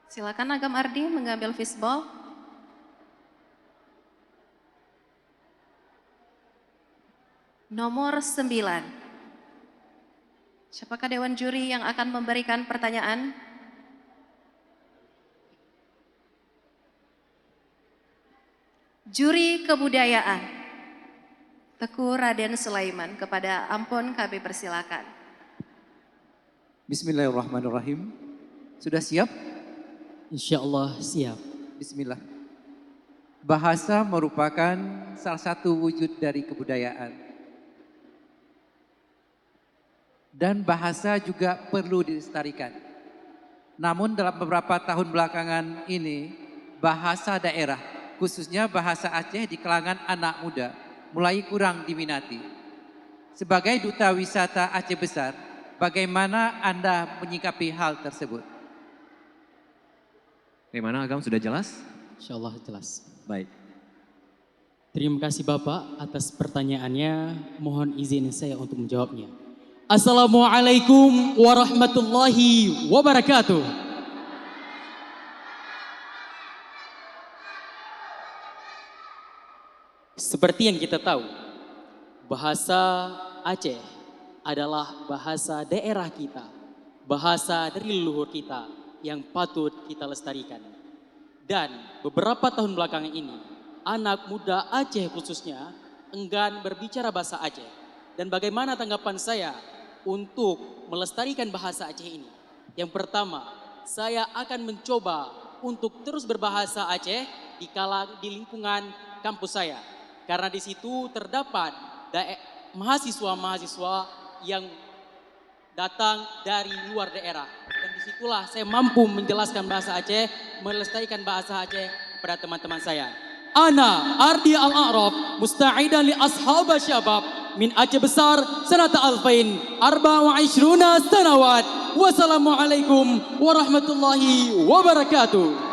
Silakan Agam Ardi mengambil fishball. Nomor 9. Siapakah Dewan Juri yang akan memberikan pertanyaan? Juri Kebudayaan. Teguh Raden Sulaiman, kepada Ampon kami persilakan. Bismillahirrahmanirrahim. Sudah siap? Insya Allah siap. Bismillah. Bahasa merupakan salah satu wujud dari kebudayaan. Dan bahasa juga perlu dilestarikan. Namun dalam beberapa tahun belakangan ini, bahasa daerah, khususnya bahasa Aceh di kalangan anak muda, mulai kurang diminati. Sebagai Duta Wisata Aceh Besar, bagaimana Anda menyikapi hal tersebut? Bagaimana Agam, sudah jelas? Insya Allah jelas. Baik. Terima kasih Bapak atas pertanyaannya. Mohon izin saya untuk menjawabnya. Assalamualaikum warahmatullahi wabarakatuh. Seperti yang kita tahu, bahasa Aceh adalah bahasa daerah kita, bahasa dari leluhur kita yang patut kita lestarikan. Dan beberapa tahun belakangan ini, anak muda Aceh khususnya enggan berbicara bahasa Aceh. Dan bagaimana tanggapan saya untuk melestarikan bahasa Aceh ini? Yang pertama, saya akan mencoba untuk terus berbahasa Aceh di lingkungan kampus saya. Karena di situ terdapat mahasiswa-mahasiswa yang datang dari luar daerah. Dan disitulah saya mampu menjelaskan bahasa Aceh, melestarikan bahasa Aceh kepada teman-teman saya. Ana Ardi Al-A'raf musta'idan li ashab syabab min Aceh Besar sanata alfain 24 sanawat. Wassalamualaikum warahmatullahi wabarakatuh.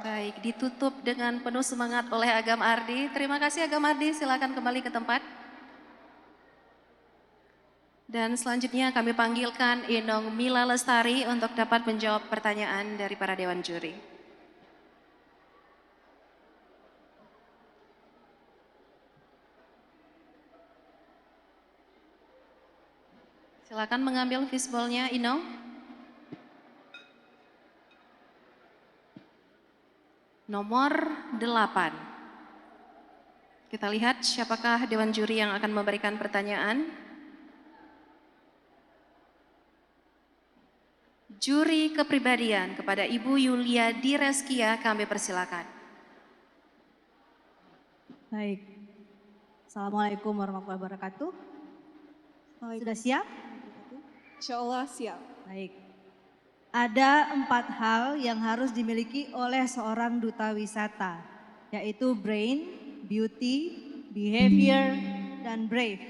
Baik, ditutup dengan penuh semangat oleh Agam Ardi. Terima kasih Agam Ardi, silakan kembali ke tempat. Dan selanjutnya kami panggilkan Inong Mila Lestari untuk dapat menjawab pertanyaan dari para Dewan Juri. Silakan mengambil fishball-nya, Inong. Nomor 8. Kita lihat siapakah Dewan Juri yang akan memberikan pertanyaan. Juri Kepribadian, kepada Ibu Yulia Direskia kami persilakan. Baik. Assalamualaikum warahmatullahi wabarakatuh. Sudah siap? Insya Allah siap. Baik. Ada 4 hal yang harus dimiliki oleh seorang duta wisata, yaitu brain, beauty, behavior, dan brave.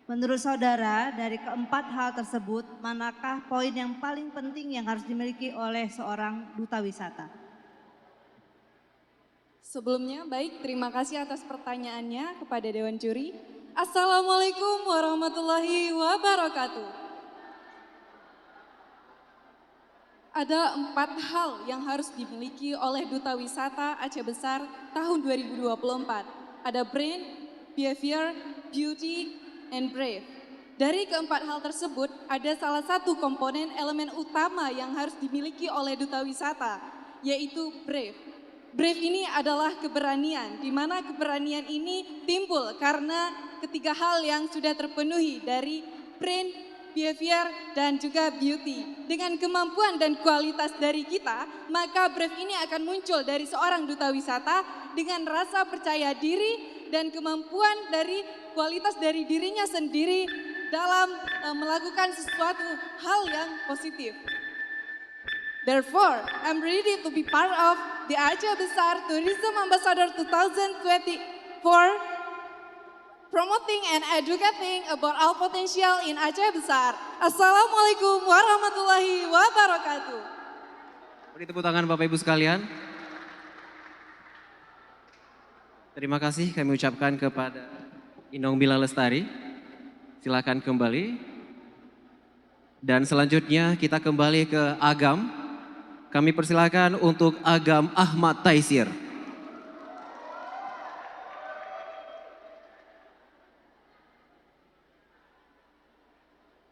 Menurut saudara, dari keempat hal tersebut, manakah poin yang paling penting yang harus dimiliki oleh seorang duta wisata? Sebelumnya, baik, terima kasih atas pertanyaannya kepada Dewan Juri. Assalamualaikum warahmatullahi wabarakatuh. Ada 4 hal yang harus dimiliki oleh Duta Wisata Aceh Besar tahun 2024. Ada brain, behavior, beauty, and brave. Dari keempat hal tersebut, ada salah satu komponen elemen utama yang harus dimiliki oleh Duta Wisata, yaitu brave. Brave ini adalah keberanian, di mana keberanian ini timbul karena ketiga hal yang sudah terpenuhi dari brain, behavior, dan juga beauty. Dengan kemampuan dan kualitas dari kita, maka brave ini akan muncul dari seorang duta wisata dengan rasa percaya diri dan kemampuan dari kualitas dari dirinya sendiri dalam melakukan sesuatu hal yang positif. Therefore, I'm ready to be part of the Aceh Besar Tourism Ambassador 2024, promoting and educating about our potential in Aceh Besar. Assalamualaikum warahmatullahi wabarakatuh. Beri tepuk tangan Bapak Ibu sekalian. Terima kasih kami ucapkan kepada Inong Mila Lestari. Silakan kembali. Dan selanjutnya kita kembali ke Agam. Kami persilakan untuk Agam Ahmad Taisir.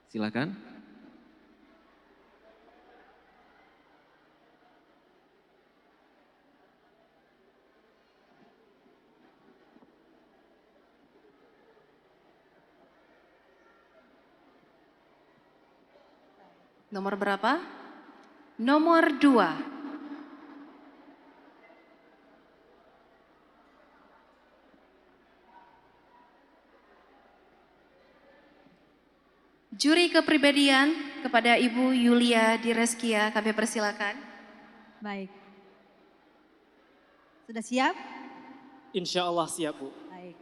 Silakan. Nomor berapa? Nomor 2. Juri kepribadian kepada Ibu Yulia Direskia, kami persilakan. Baik. Sudah siap? Insya Allah siap, Bu. Baik.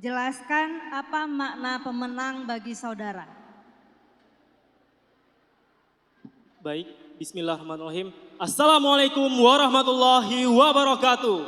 Jelaskan apa makna pemenang bagi saudara. Baik, bismillahirrahmanirrahim. Assalamualaikum warahmatullahi wabarakatuh.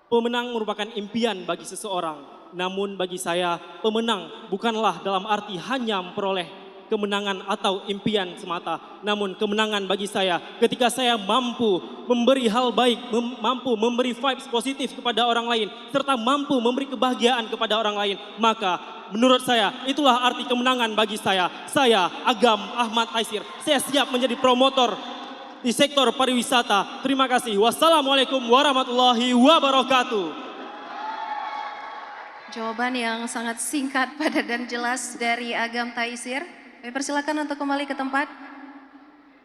Pemenang merupakan impian bagi seseorang, namun bagi saya pemenang bukanlah dalam arti hanya memperoleh kemenangan atau impian semata, namun kemenangan bagi saya ketika saya mampu memberi hal baik, mampu memberi vibes positif kepada orang lain, serta mampu memberi kebahagiaan kepada orang lain, maka menurut saya itulah arti kemenangan bagi saya. Saya Agam Ahmad Taisir, saya siap menjadi promotor di sektor pariwisata. Terima kasih. Wassalamualaikum warahmatullahi wabarakatuh. Jawaban yang sangat singkat, padat dan jelas dari Agam Taisir. Kami persilakan untuk kembali ke tempat.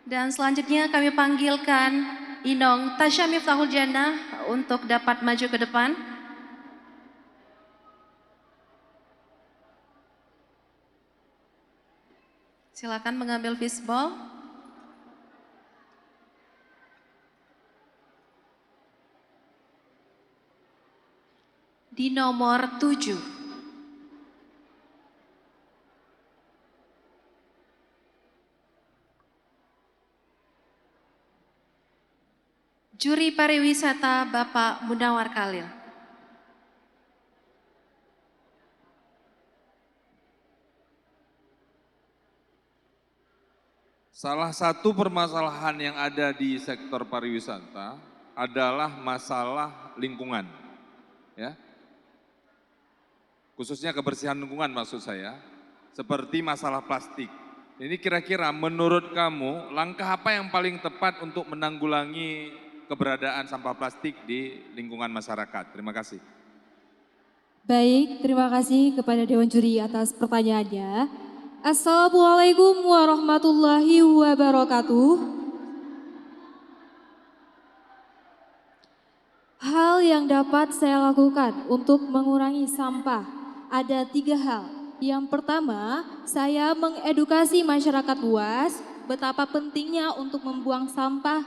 Dan selanjutnya kami panggilkan Inong Tasya Miftahul Jannah untuk dapat maju ke depan. Silakan mengambil fishball. Di nomor 7. Juri pariwisata Bapak Munawar Khalil. Salah satu permasalahan yang ada di sektor pariwisata adalah masalah lingkungan. Ya. Khususnya kebersihan lingkungan maksud saya, seperti masalah plastik. Ini kira-kira menurut kamu langkah apa yang paling tepat untuk menanggulangi keberadaan sampah plastik di lingkungan masyarakat? Terima kasih. Baik, terima kasih kepada Dewan Juri atas pertanyaannya. Assalamualaikum warahmatullahi wabarakatuh. Hal yang dapat saya lakukan untuk mengurangi sampah ada 3 hal. Yang pertama, saya mengedukasi masyarakat luas betapa pentingnya untuk membuang sampah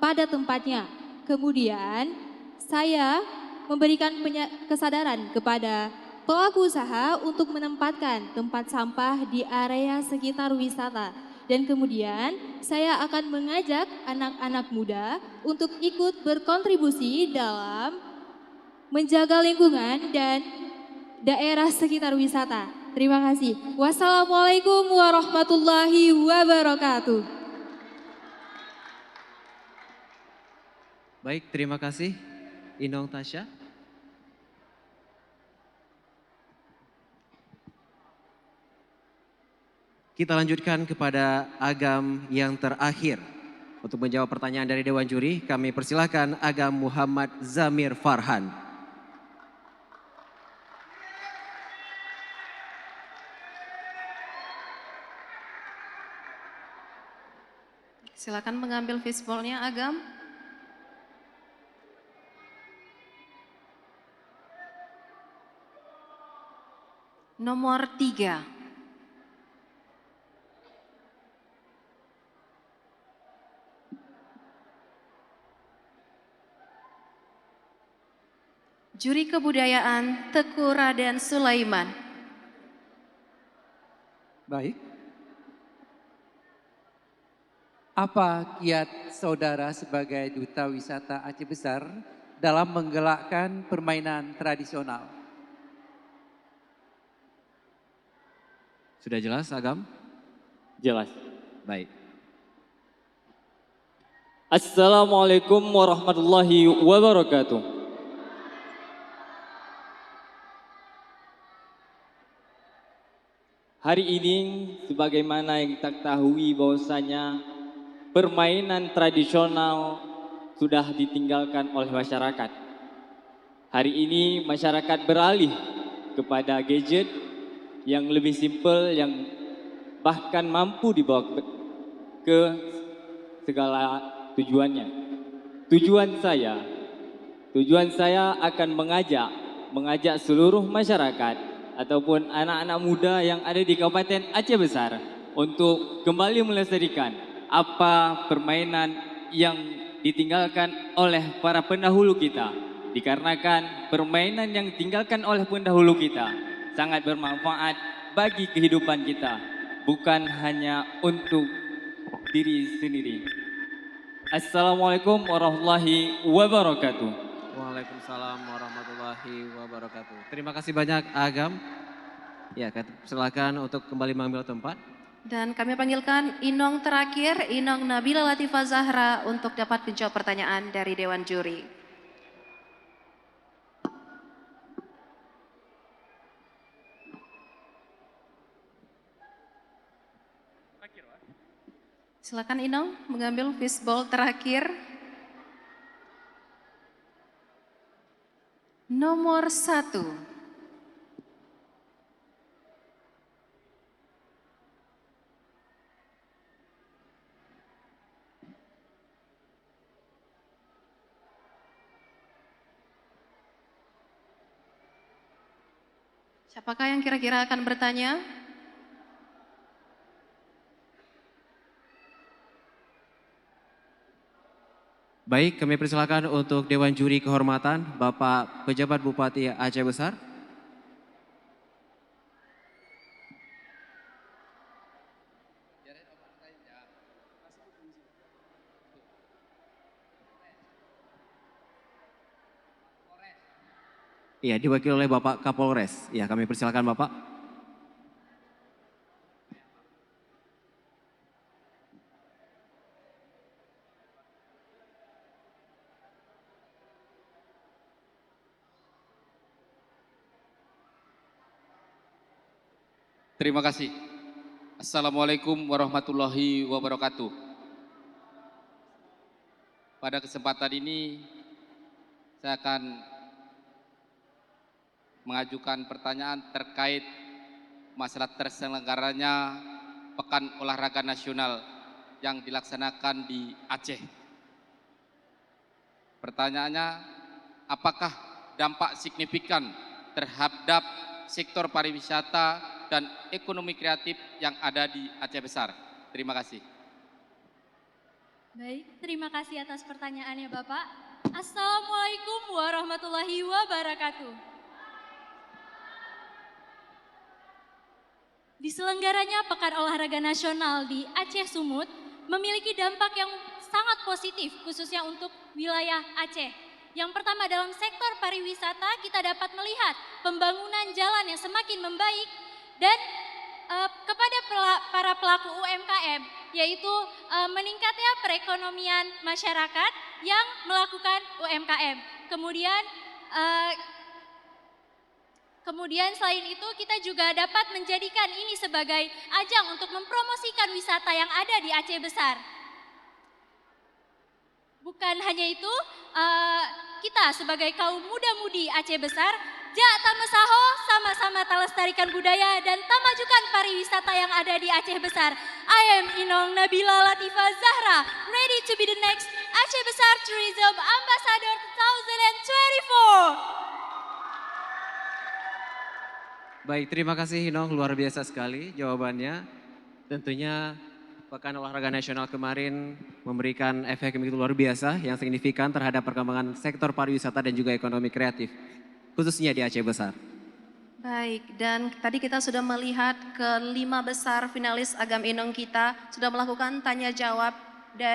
pada tempatnya. Kemudian, saya memberikan kesadaran kepada pelaku usaha untuk menempatkan tempat sampah di area sekitar wisata. Dan kemudian saya akan mengajak anak-anak muda untuk ikut berkontribusi dalam menjaga lingkungan dan daerah sekitar wisata. Terima kasih. Wassalamualaikum warahmatullahi wabarakatuh. Baik, terima kasih Inong Tasya. Kita lanjutkan kepada Agam yang terakhir. Untuk menjawab pertanyaan dari Dewan Juri, kami persilahkan Agam Muhammad Zamir Farhan. Silakan mengambil fishball-nya, Agam. Nomor 3. Juri Kebudayaan Teku Raden Sulaiman. Baik. Apa kiat saudara sebagai Duta Wisata Aceh Besar dalam menggelakkan permainan tradisional? Sudah jelas Agam? Jelas. Baik. Assalamualaikum warahmatullahi wabarakatuh. Hari ini sebagaimana yang kita ketahui bahwasanya permainan tradisional sudah ditinggalkan oleh masyarakat. Hari ini masyarakat beralih kepada gadget yang lebih simpel, yang bahkan mampu dibawa ke segala tujuannya. Tujuan saya akan mengajak seluruh masyarakat ataupun anak-anak muda yang ada di Kabupaten Aceh Besar untuk kembali melestarikan apa permainan yang ditinggalkan oleh para pendahulu kita. Dikarenakan permainan yang ditinggalkan oleh pendahulu kita sangat bermanfaat bagi kehidupan kita, bukan hanya untuk diri sendiri. Assalamualaikum warahmatullahi wabarakatuh. Waalaikumsalam warahmatullahi wabarakatuh. Terima kasih banyak Agam. Ya, silakan untuk kembali mengambil tempat. Dan kami panggilkan Inong terakhir, Inong Nabila Latifah Zahra untuk dapat menjawab pertanyaan dari Dewan Juri. Silakan Inong mengambil fishbowl terakhir. Nomor 1. Siapakah yang kira-kira akan bertanya? Baik, kami persilakan untuk Dewan Juri Kehormatan Bapak Pejabat Bupati Aceh Besar. Iya, diwakili oleh Bapak Kapolres. Ya, kami persilakan Bapak. Terima kasih. Assalamualaikum warahmatullahi wabarakatuh. Pada kesempatan ini saya akan mengajukan pertanyaan terkait masalah terselenggaranya Pekan Olahraga Nasional yang dilaksanakan di Aceh. Pertanyaannya, apakah dampak signifikan terhadap sektor pariwisata dan ekonomi kreatif yang ada di Aceh Besar? Terima kasih. Baik, terima kasih atas pertanyaannya Bapak. Assalamualaikum warahmatullahi wabarakatuh. Diselenggaranya Pekan Olahraga Nasional di Aceh Sumut memiliki dampak yang sangat positif khususnya untuk wilayah Aceh. Yang pertama, dalam sektor pariwisata kita dapat melihat pembangunan jalan yang semakin membaik dan kepada para pelaku UMKM, yaitu meningkatnya perekonomian masyarakat yang melakukan UMKM. Kemudian selain itu kita juga dapat menjadikan ini sebagai ajang untuk mempromosikan wisata yang ada di Aceh Besar. Bukan hanya itu, kita sebagai kaum muda-mudi Aceh Besar, ja tamesaho, sama-sama lestarikan budaya dan tamajukan pariwisata yang ada di Aceh Besar. I am Inong Nabila Latifah Zahra, ready to be the next Aceh Besar Tourism Ambassador 2024. Baik, terima kasih Inong, luar biasa sekali jawabannya. Tentunya Pekan Olahraga Nasional kemarin memberikan efek yang begitu luar biasa yang signifikan terhadap perkembangan sektor pariwisata dan juga ekonomi kreatif, khususnya di Aceh Besar. Baik, dan tadi kita sudah melihat ke-5 besar finalis Agam Inong kita sudah melakukan tanya jawab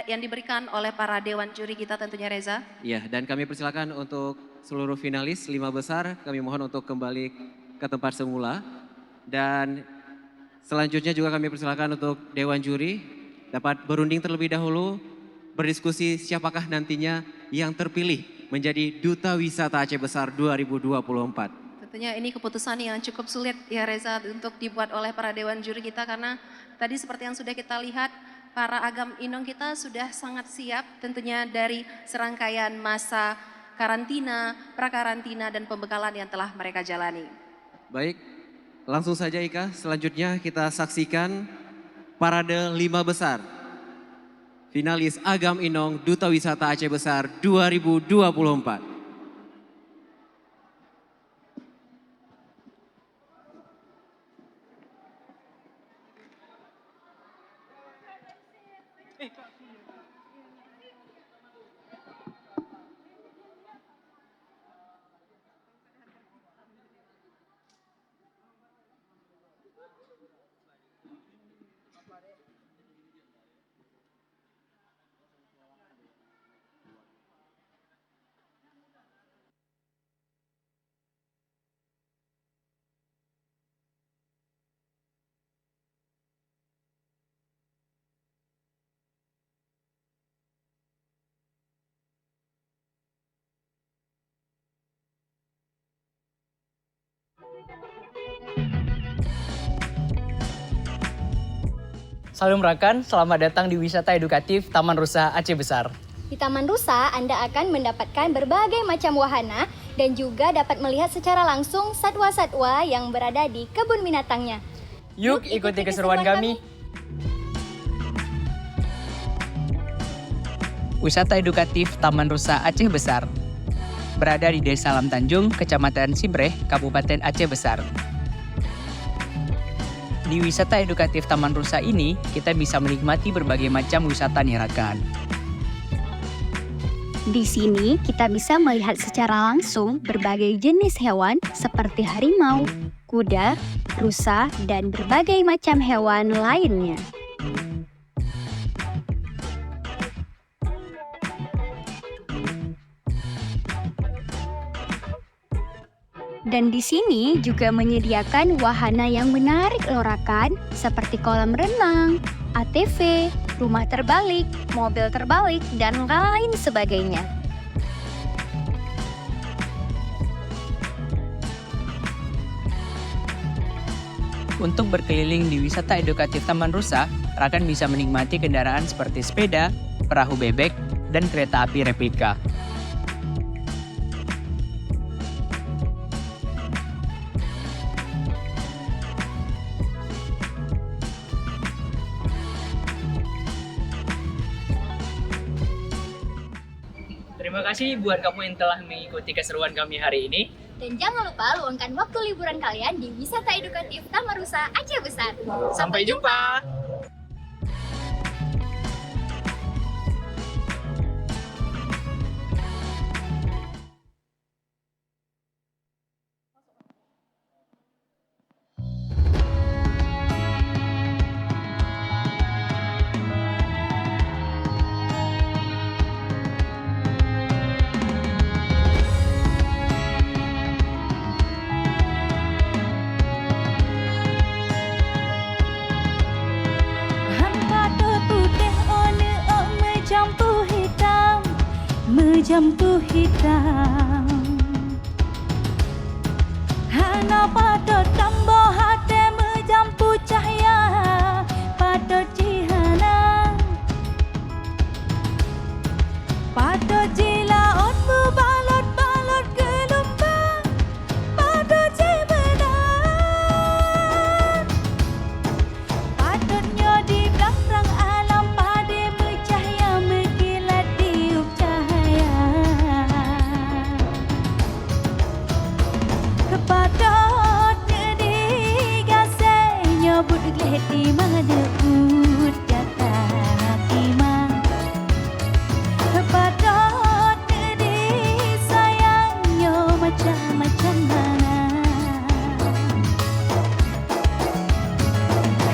yang diberikan oleh para Dewan Juri kita tentunya Reza. Iya, dan kami persilakan untuk seluruh finalis 5 besar, kami mohon untuk kembali ke tempat semula. Dan Selanjutnya juga kami persilakan untuk Dewan Juri dapat berunding terlebih dahulu, berdiskusi siapakah nantinya yang terpilih menjadi Duta Wisata Aceh Besar 2024. Tentunya ini keputusan yang cukup sulit ya Reza untuk dibuat oleh para Dewan Juri kita karena tadi seperti yang sudah kita lihat para agam inong kita sudah sangat siap tentunya dari serangkaian masa karantina, prakarantina dan pembekalan yang telah mereka jalani. Baik, langsung saja Ika, selanjutnya kita saksikan Parade 5 Besar. Finalis Agam Inong Duta Wisata Aceh Besar 2024. Salam rekan, selamat datang di Wisata Edukatif Taman Rusa Aceh Besar. Di Taman Rusa, Anda akan mendapatkan berbagai macam wahana dan juga dapat melihat secara langsung satwa-satwa yang berada di kebun binatangnya. Yuk ikuti keseruan kami. Wisata Edukatif Taman Rusa Aceh Besar berada di Desa Lam Tanjung, Kecamatan Sibreh, Kabupaten Aceh Besar. Di wisata edukatif Taman Rusa ini, kita bisa menikmati berbagai macam wisata nih rekan. Di sini kita bisa melihat secara langsung berbagai jenis hewan seperti harimau, kuda, rusa, dan berbagai macam hewan lainnya. Dan di sini juga menyediakan wahana yang menarik loh rekan, seperti kolam renang, ATV, rumah terbalik, mobil terbalik, dan lain sebagainya. Untuk berkeliling di wisata edukatif Taman Rusa, rekan bisa menikmati kendaraan seperti sepeda, perahu bebek, dan kereta api replika. Terima kasih buat kamu yang telah mengikuti keseruan kami hari ini. Dan jangan lupa luangkan waktu liburan kalian di wisata edukatif Taman Rusa Aceh Besar. Sampai jumpa. Jampu hitam Hana pada tambo hati menjampu cahaya pada jihana pada jilaon berbalot-balot gelombang pada jibenan padanya di belakang alam pada bercahaya mengkilat tiup cahaya kepadot digase nyebut gleti madekut jatah timang kepadot disayangnya macam-macam mana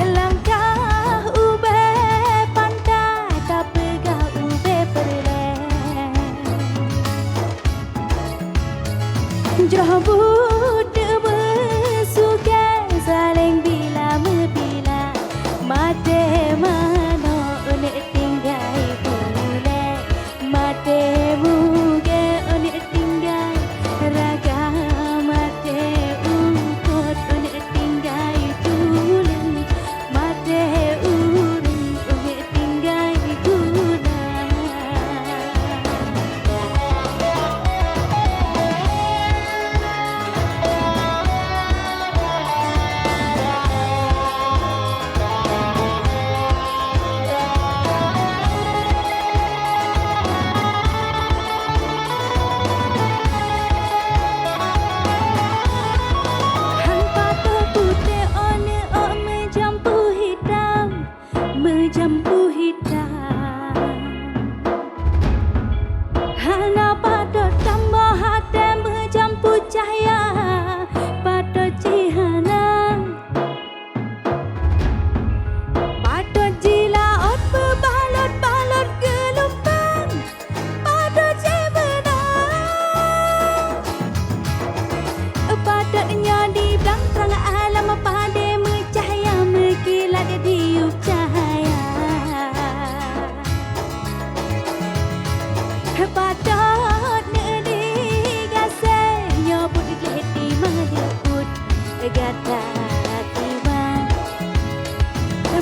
langkah ube pantai tak pegang ube perleh jerah saling bila Hana pada tambah hati bercampur cahaya pada cihana. Pada jilaut berbalot-balot gelombang pada cebenang. Padanya di belakang terang alam pada mencahaya berkilat diup cahaya. Patut digasih nyobut jeti madeput gata tiba.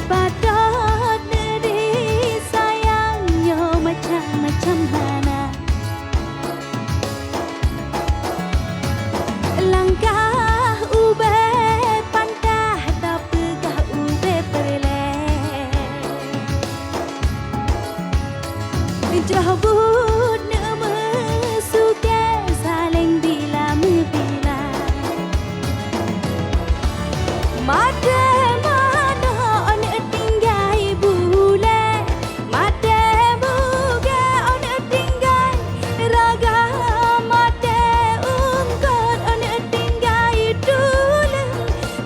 Patut disayangnya macam-macam hana. Langkah ube pantah tak pegah ube perleh. Jahbut nama suke saling bila membila. Mata mana on tinggai bule. Mata buge on tinggai raga. Mata ungkot on tinggai dule.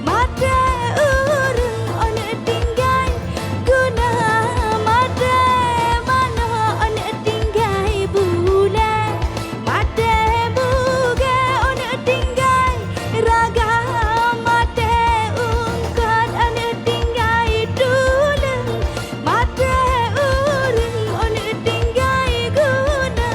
Mata urung on tinggai guna. Mata mana on tinggai bule. Mata buge on tinggai raga. Mata ungkot on tinggai dule. Mata urung on tinggai guna.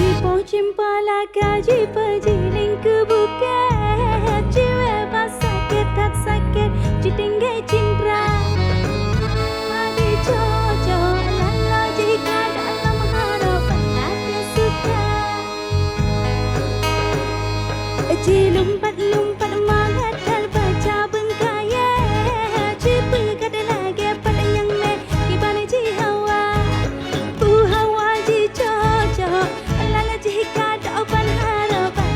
Jipo cimpala kaji pajiling ke bukit. Jiwa sakit tak sakit jitinggai cindra. Adi cocok lala jika dalam harapan ada suka. Lompat-lompat mangat baca bengkaya. Cipu kada lagi pada yang le kibana ji hawa. Bu hawa ji cocok lala jika dalam harapan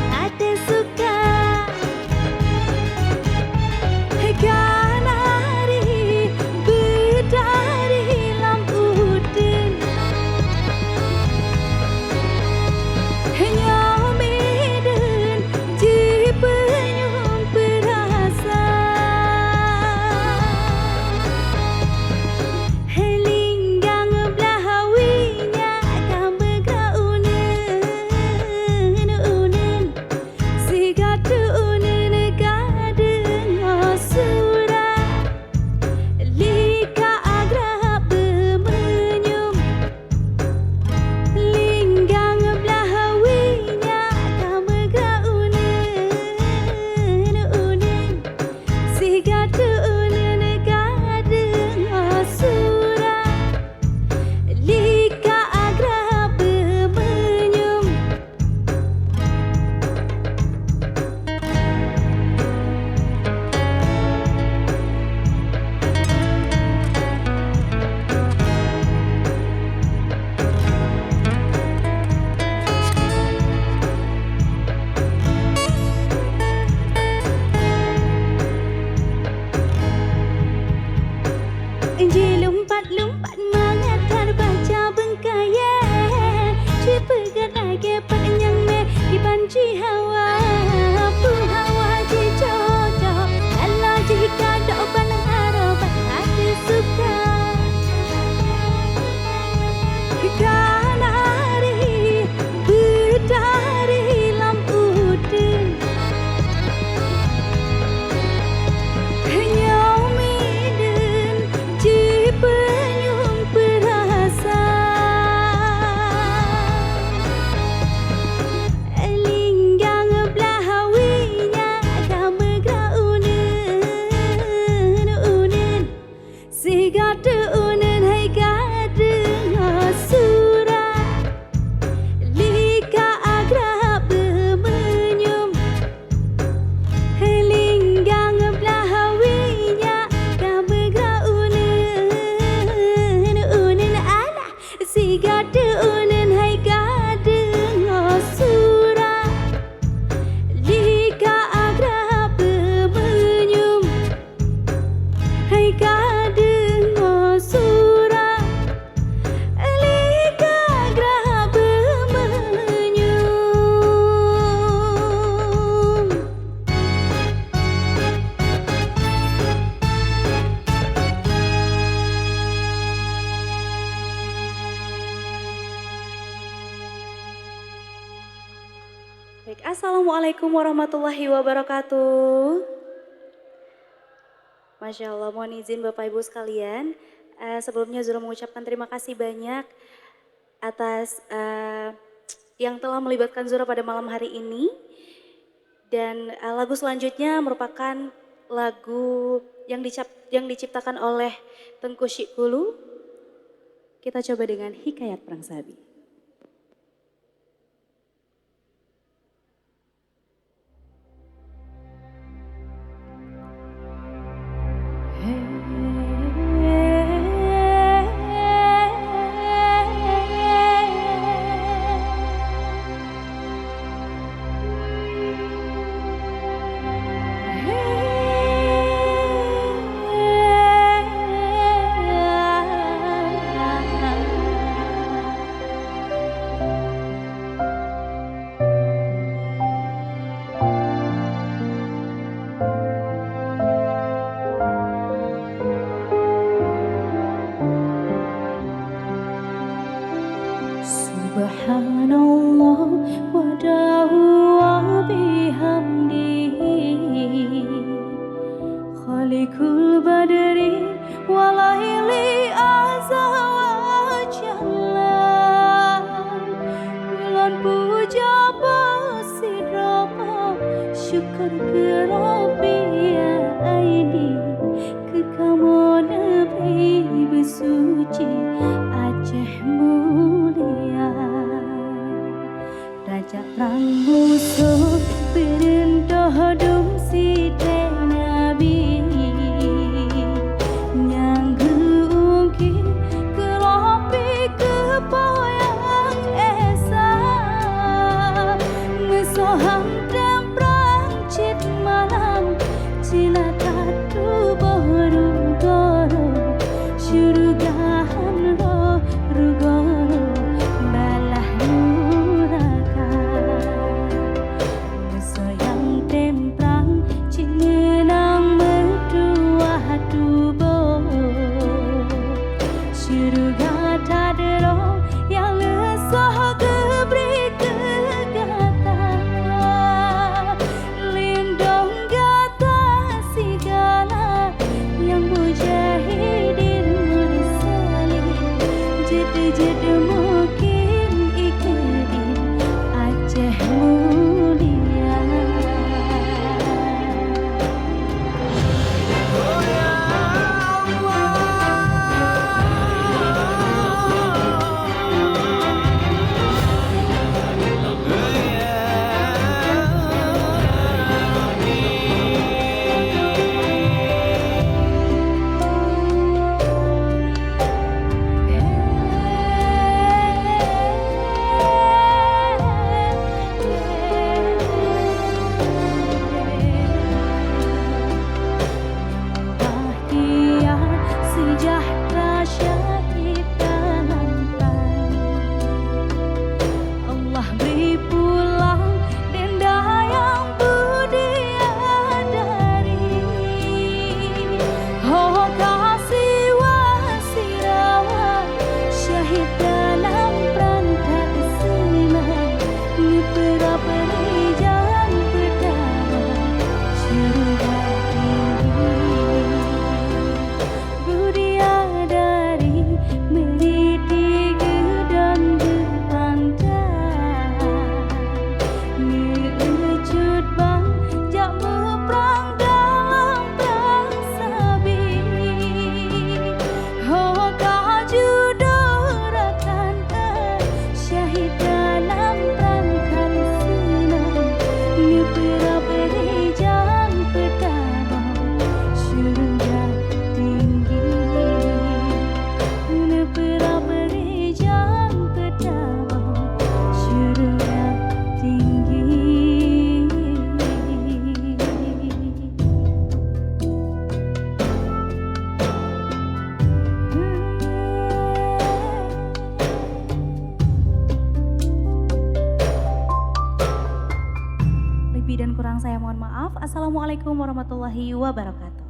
Assalamualaikum warahmatullahi wabarakatuh. Masya Allah, mohon izin Bapak Ibu sekalian. Sebelumnya Zura mengucapkan terima kasih banyak atas yang telah melibatkan Zura pada malam hari ini. Dan lagu selanjutnya merupakan lagu yang diciptakan oleh Tengku Syikulu. Kita coba dengan Hikayat Perang Sabi. Subhanallah wa dahu wa bihamdihi Khalikul badri wa laili azza wa jalla Bulan puja basidrama syukur ke Rabbi ya aini Ke kamu Nabi bersuci Aceh mulia Raja perang musuh perintah dum si Nabi Yang geungki kerapi kepoyang esa Mesohang dan perang cit malam Cilata tu baru goro Syurugahan roh rugoro Balah nuraka Mesoyang temprang Cingenang medua tubuh Syuruga tadero Yang lesah geberi kegata Lindung gata sigala Yang mujahidin mursalin Jeda-jeda mukim ikedin Aceh mulia Bahagia sejahtera syahid dalamkan Allah beri pulang denda yang budi dari Oh kasih wasirawa syahid dalam perang tak senang Nipera perijan pertama syurga tinggi Budia dari meniti gedang berpantang Ngecut bang jak berperang dalam perang sabi Oh kaju dorakan syahid dalam perang kan senang Nipera perijan pertama syurga tinggi Nipera perijan pertama syurga tinggi Lebih dan kurang saya mohon maaf. Assalamualaikum warahmatullahi wabarakatuh.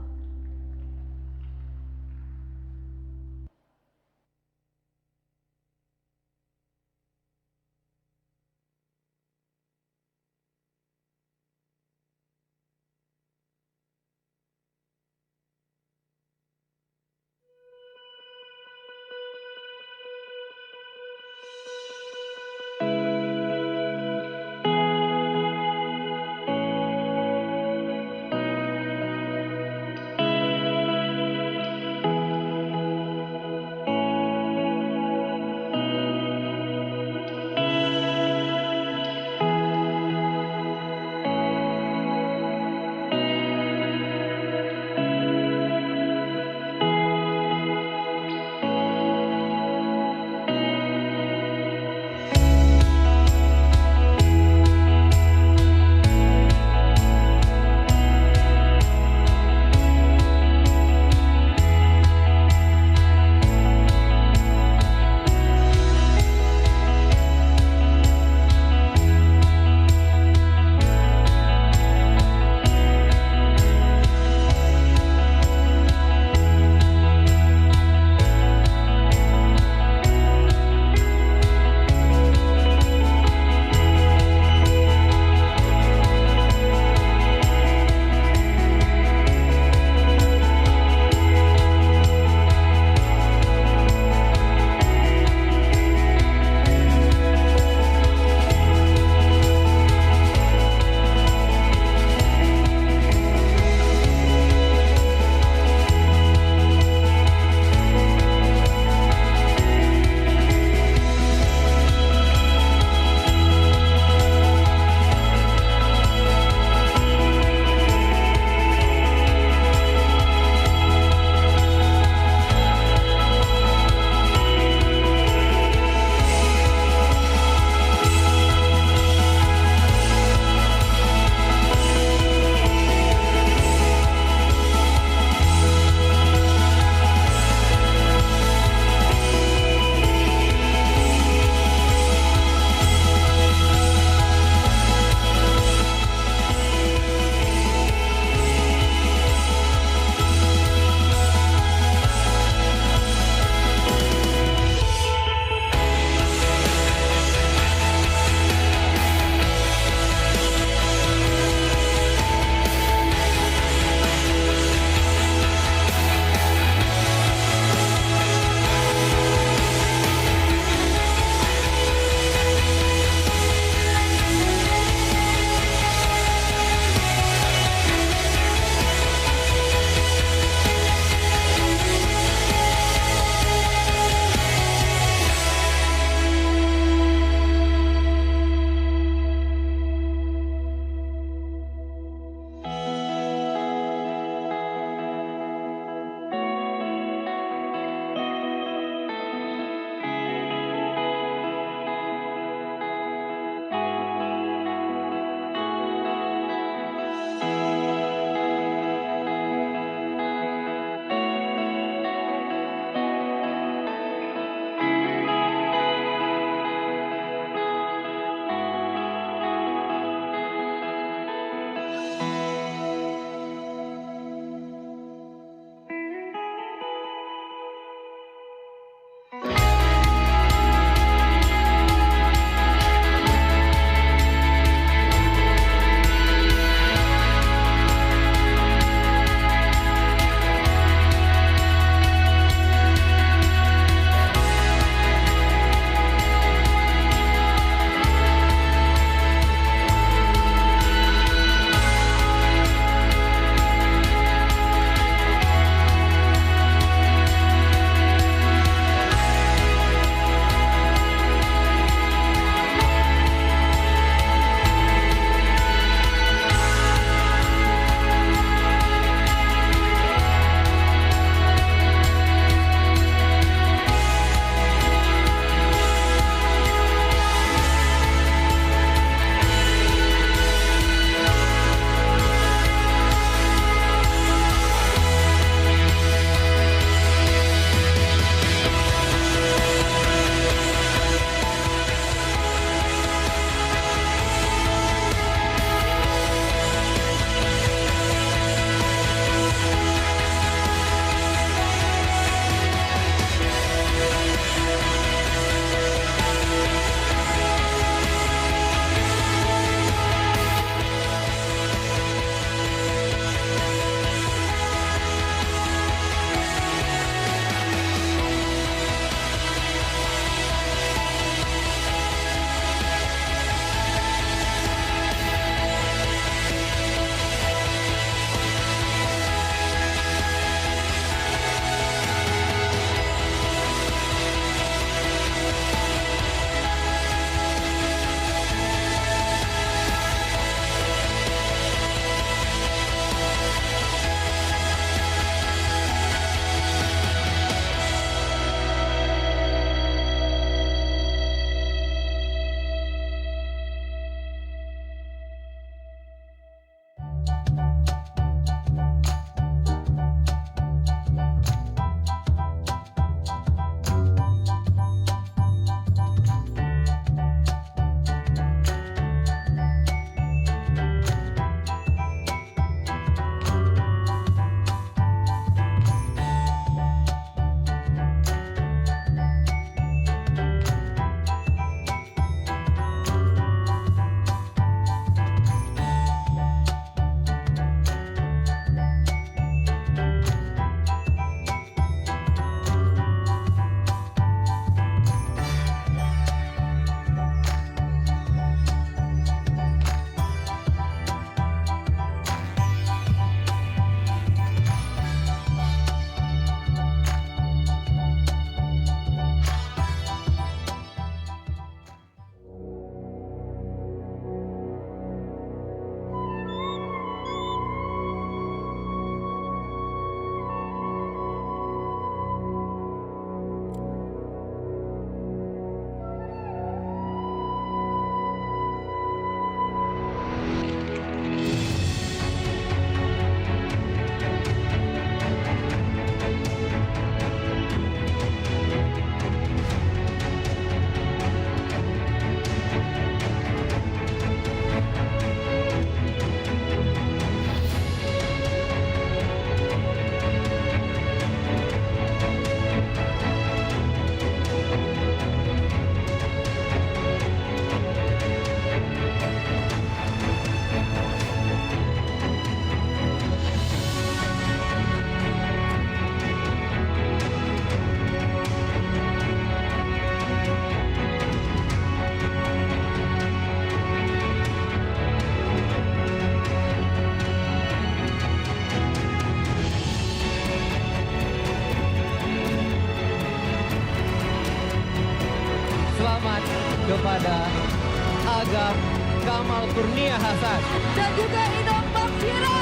Inong Kurnia Hasan. Dan juga Inong Makfira.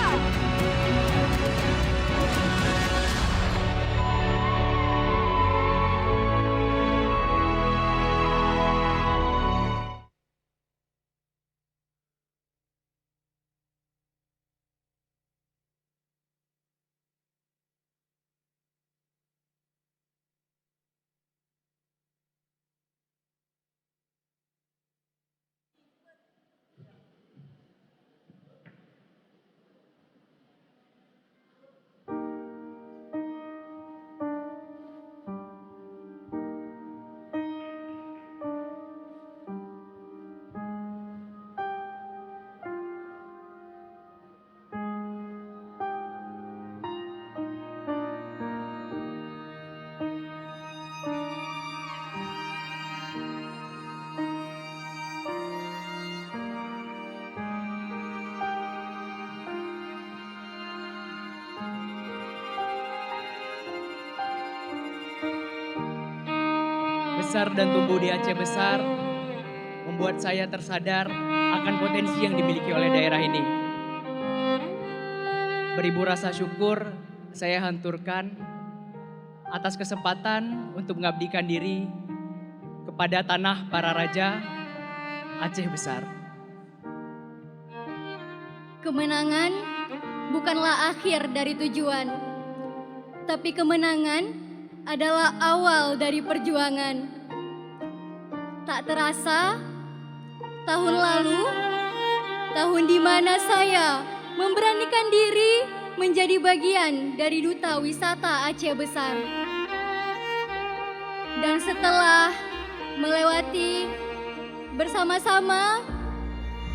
Besar dan tumbuh di Aceh Besar membuat saya tersadar akan potensi yang dimiliki oleh daerah ini. Beribu rasa syukur saya hanturkan atas kesempatan untuk mengabdikan diri kepada tanah para raja Aceh Besar. Kemenangan bukanlah akhir dari tujuan, tapi kemenangan adalah awal dari perjuangan. Tak terasa, tahun lalu, tahun di mana saya memberanikan diri menjadi bagian dari Duta Wisata Aceh Besar. Dan setelah melewati bersama-sama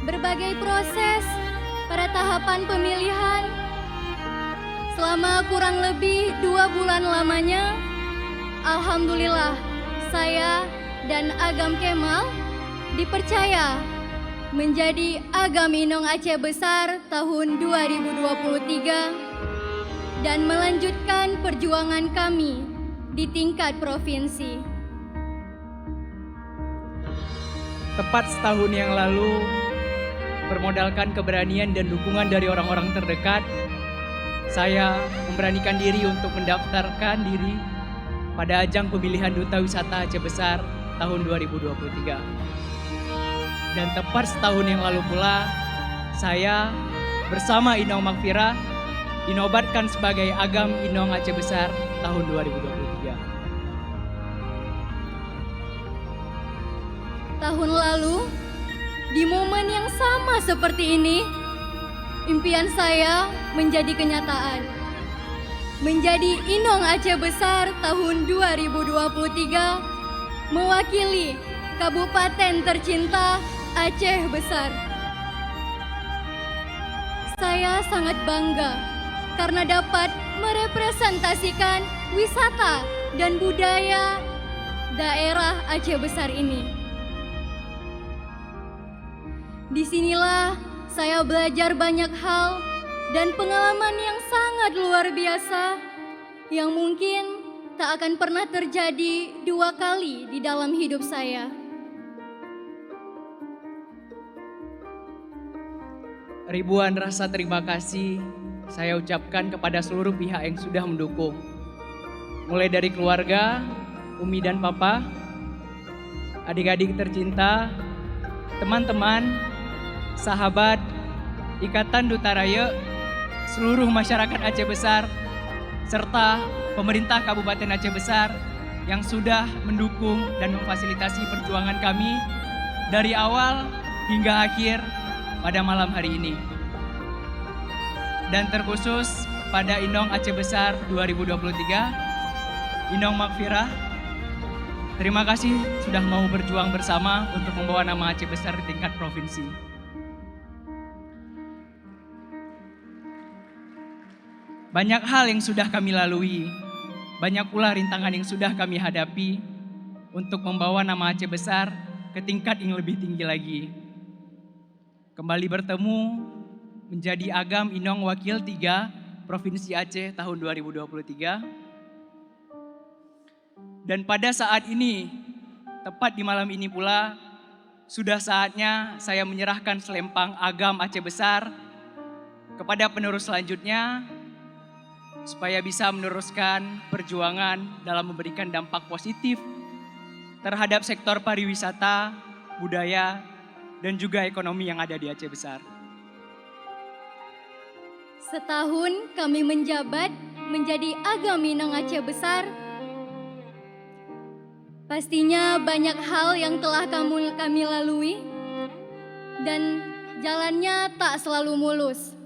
berbagai proses pada tahapan pemilihan, selama kurang lebih 2 bulan lamanya, alhamdulillah saya dan Agam Kemal dipercaya menjadi Agam Inong Aceh Besar tahun 2023 dan melanjutkan perjuangan kami di tingkat provinsi. Tepat setahun yang lalu, bermodalkan keberanian dan dukungan dari orang-orang terdekat, saya memberanikan diri untuk mendaftarkan diri pada ajang pemilihan Duta Wisata Aceh Besar tahun 2023. Dan tepat setahun yang lalu pula, saya bersama Inong Makfira dinobatkan sebagai Agam Inong Aceh Besar tahun 2023. Tahun lalu, di momen yang sama seperti ini, impian saya menjadi kenyataan. Menjadi Inong Aceh Besar tahun 2023 mewakili Kabupaten tercinta Aceh Besar. Saya sangat bangga karena dapat merepresentasikan wisata dan budaya daerah Aceh Besar ini. Disinilah saya belajar banyak hal dan pengalaman yang sangat luar biasa yang mungkin tak akan pernah terjadi 2 kali di dalam hidup saya. Ribuan rasa terima kasih saya ucapkan kepada seluruh pihak yang sudah mendukung. Mulai dari keluarga, Umi dan Papa, adik-adik tercinta, teman-teman, sahabat, Ikatan Duta Raya, seluruh masyarakat Aceh Besar, serta pemerintah Kabupaten Aceh Besar yang sudah mendukung dan memfasilitasi perjuangan kami dari awal hingga akhir pada malam hari ini. Dan terkhusus pada Inong Aceh Besar 2023, Inong Makfira, terima kasih sudah mau berjuang bersama untuk membawa nama Aceh Besar di tingkat provinsi. Banyak hal yang sudah kami lalui, banyak pula rintangan yang sudah kami hadapi untuk membawa nama Aceh Besar ke tingkat yang lebih tinggi lagi. Kembali bertemu menjadi Agam Inong Wakil 3 Provinsi Aceh tahun 2023. Dan pada saat ini, tepat di malam ini pula, sudah saatnya saya menyerahkan selempang agam Aceh Besar kepada penerus selanjutnya supaya bisa meneruskan perjuangan dalam memberikan dampak positif terhadap sektor pariwisata, budaya, dan juga ekonomi yang ada di Aceh Besar. Setahun kami menjabat menjadi agam Minang Aceh Besar. Pastinya banyak hal yang telah kami lalui dan jalannya tak selalu mulus.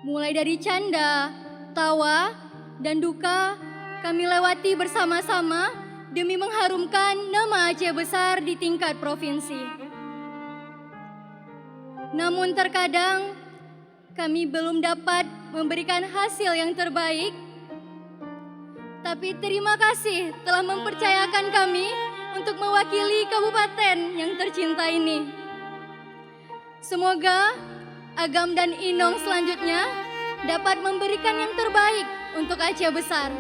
Mulai dari canda, tawa, dan duka kami lewati bersama-sama demi mengharumkan nama Aceh Besar di tingkat provinsi. Namun terkadang kami belum dapat memberikan hasil yang terbaik. Tapi terima kasih telah mempercayakan kami untuk mewakili kabupaten yang tercinta ini. Semoga Agam dan Inong selanjutnya dapat memberikan yang terbaik untuk Aceh Besar.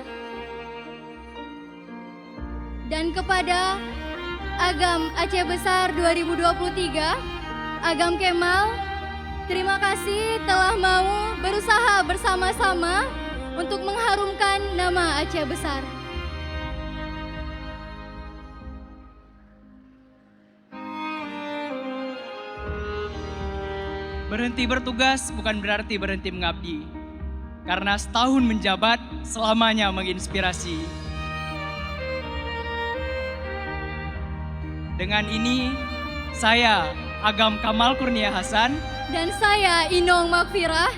Dan kepada Agam Aceh Besar 2023, Agam Kemal, terima kasih telah mau berusaha bersama-sama untuk mengharumkan nama Aceh Besar. Berhenti bertugas bukan berarti berhenti mengabdi. Karena setahun menjabat selamanya menginspirasi. Dengan ini, saya Agam Kamal Kurnia Hasan dan saya Inong Makfirah.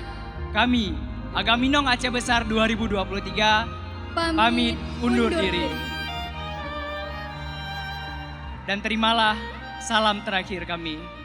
Kami Agam Inong Aceh Besar 2023 pamit undur diri. Dan terimalah salam terakhir kami.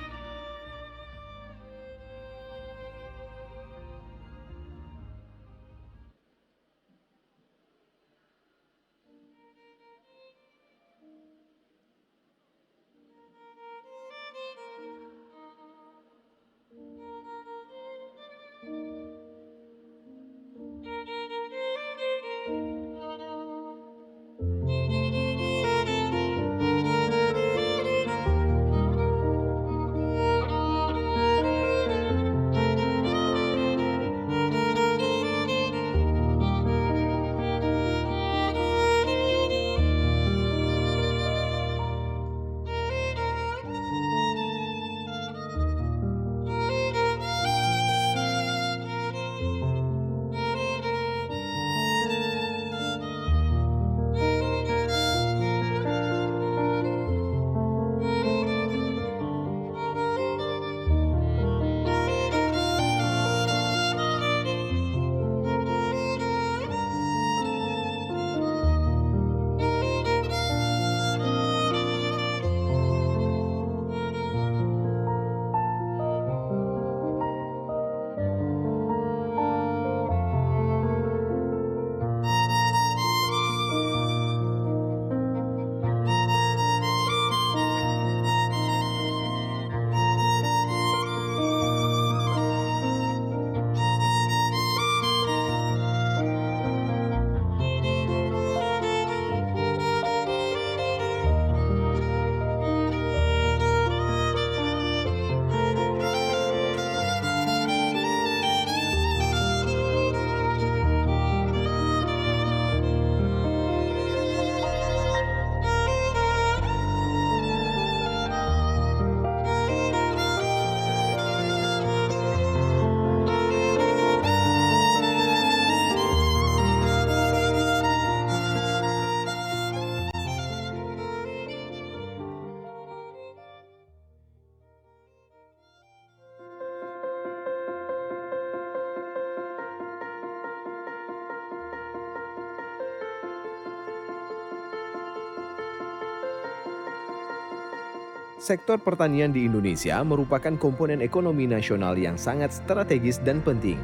Sektor pertanian di Indonesia merupakan komponen ekonomi nasional yang sangat strategis dan penting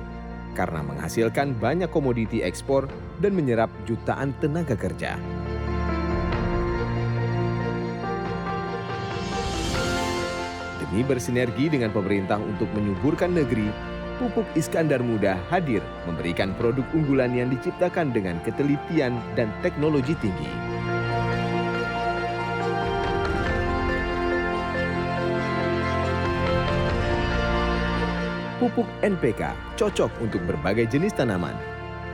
karena menghasilkan banyak komoditi ekspor dan menyerap jutaan tenaga kerja. Demi bersinergi dengan pemerintah untuk menyuburkan negeri, Pupuk Iskandar Muda hadir memberikan produk unggulan yang diciptakan dengan ketelitian dan teknologi tinggi. Pupuk NPK cocok untuk berbagai jenis tanaman.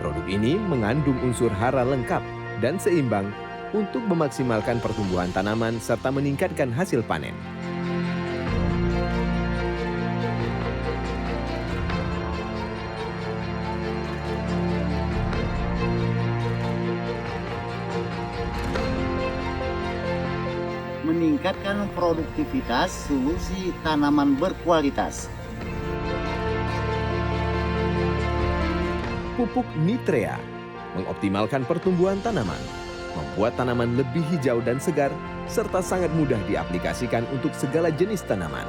Produk ini mengandung unsur hara lengkap dan seimbang untuk memaksimalkan pertumbuhan tanaman serta meningkatkan hasil panen. Meningkatkan produktivitas solusi tanaman berkualitas. Pupuk Nitrea mengoptimalkan pertumbuhan tanaman, membuat tanaman lebih hijau dan segar, serta sangat mudah diaplikasikan untuk segala jenis tanaman.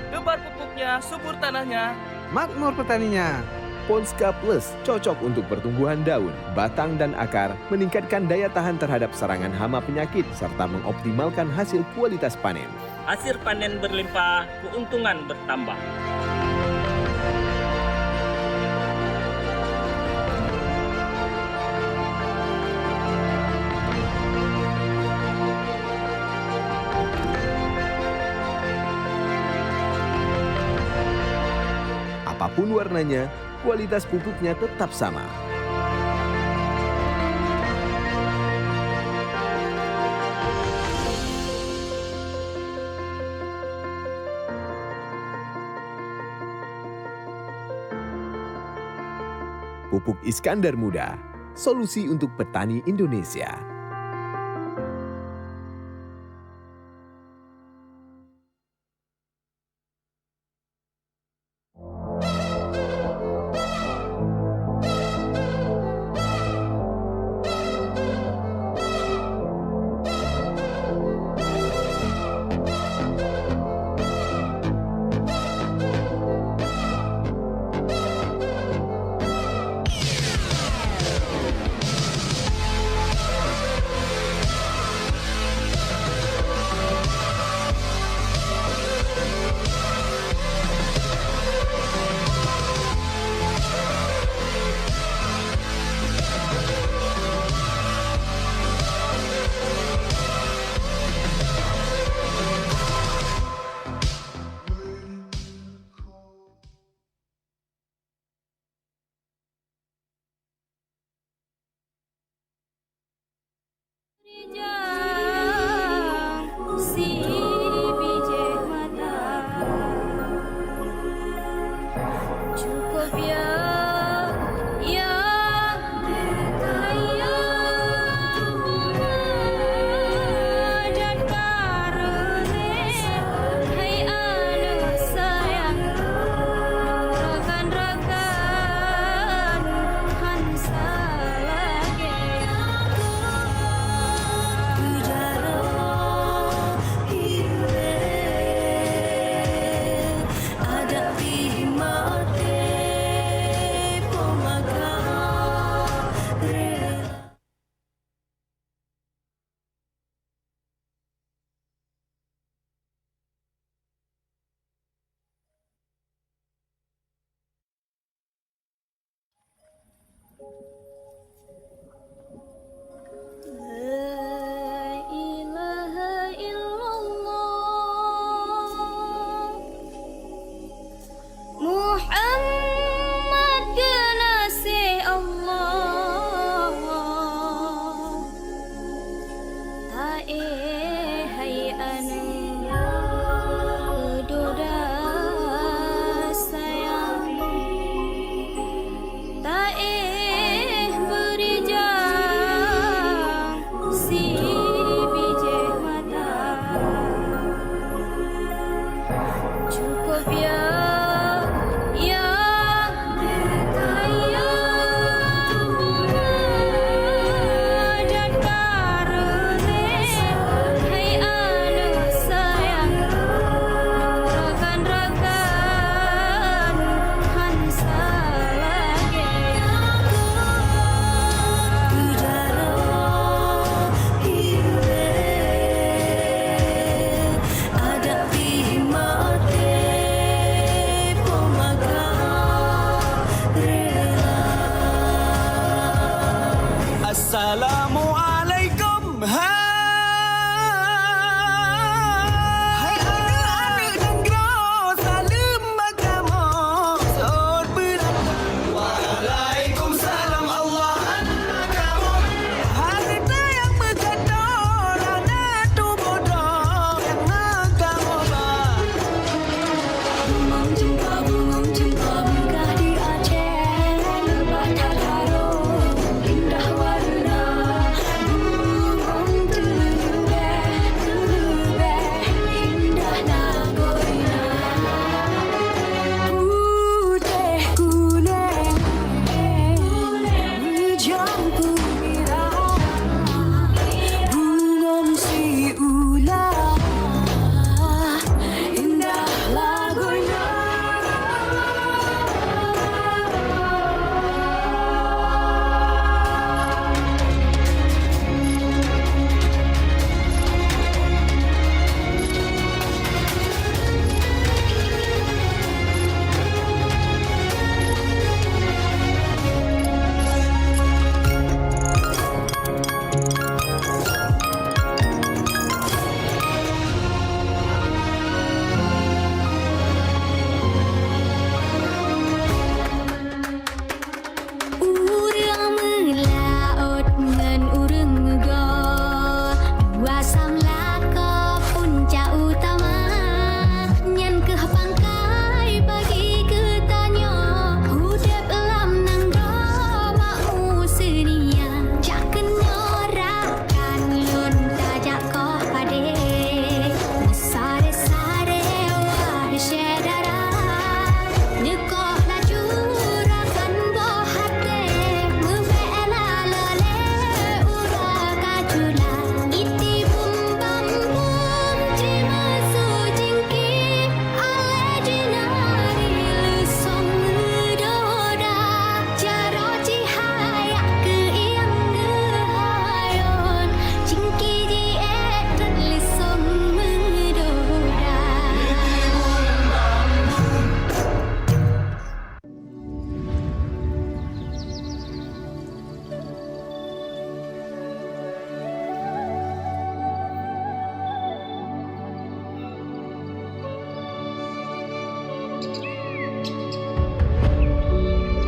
Debar pupuknya, subur tanahnya, makmur petaninya. Ponska Plus cocok untuk pertumbuhan daun, batang, dan akar, meningkatkan daya tahan terhadap serangan hama penyakit, serta mengoptimalkan hasil kualitas panen. hasil panen berlimpah, keuntungan bertambah. Apapun warnanya, kualitas pupuknya tetap sama. Pupuk Iskandar Muda, solusi untuk petani Indonesia.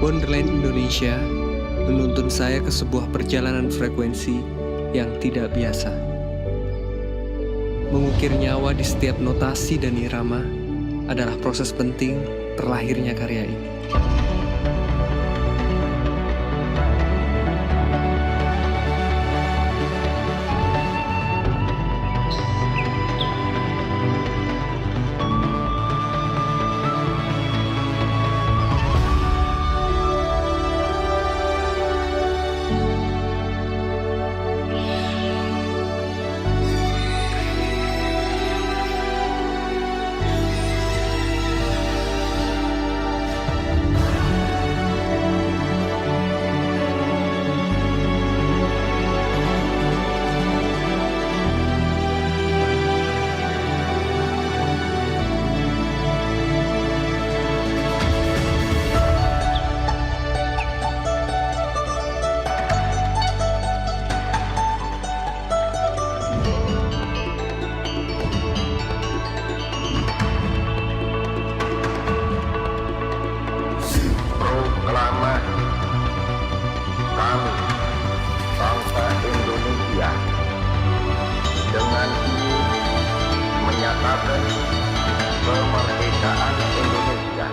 Wonderland Indonesia menuntun saya ke sebuah perjalanan frekuensi yang tidak biasa. Mengukir nyawa di setiap notasi dan irama adalah proses penting terlahirnya karya ini. Kemerdekaan Indonesia.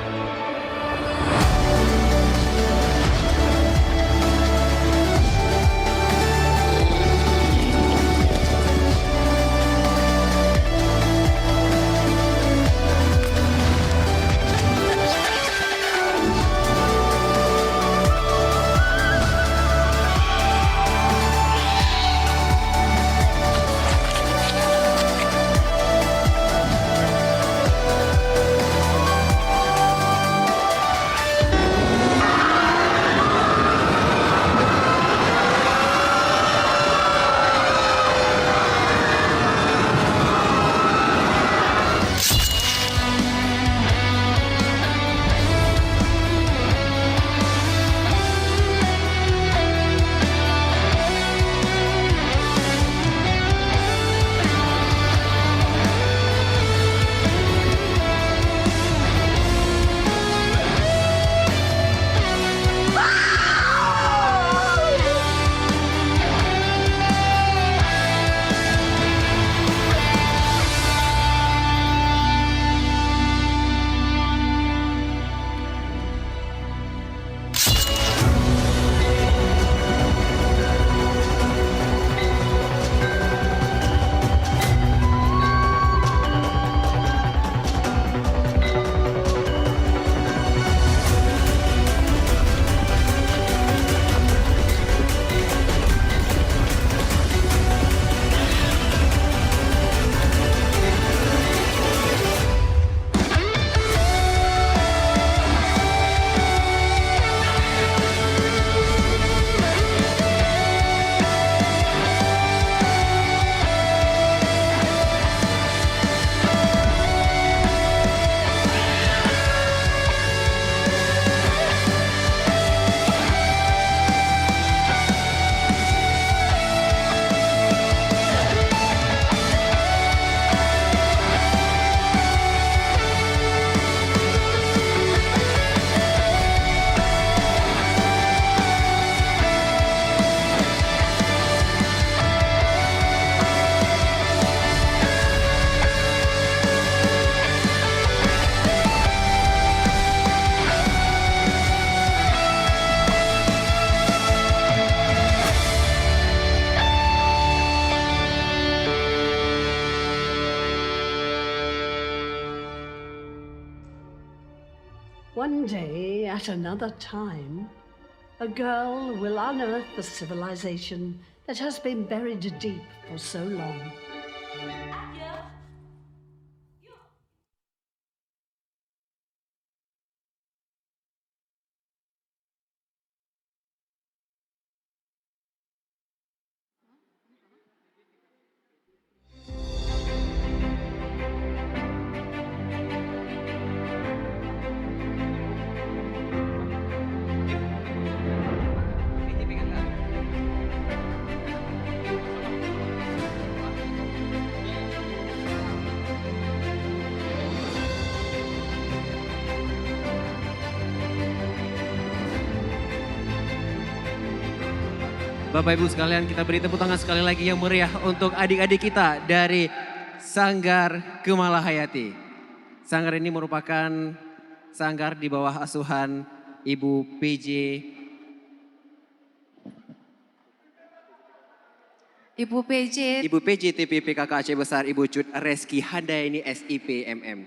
One day, at another time, a girl will unearth the civilization that has been buried deep for so long. Bapak Ibu sekalian, kita beri tepuk tangan sekali lagi yang meriah untuk adik-adik kita dari Sanggar Kemala Hayati. Sanggar ini merupakan sanggar di bawah asuhan Ibu PJ TP PKK Aceh Besar, Ibu Cut Reski Handayani SIP MM.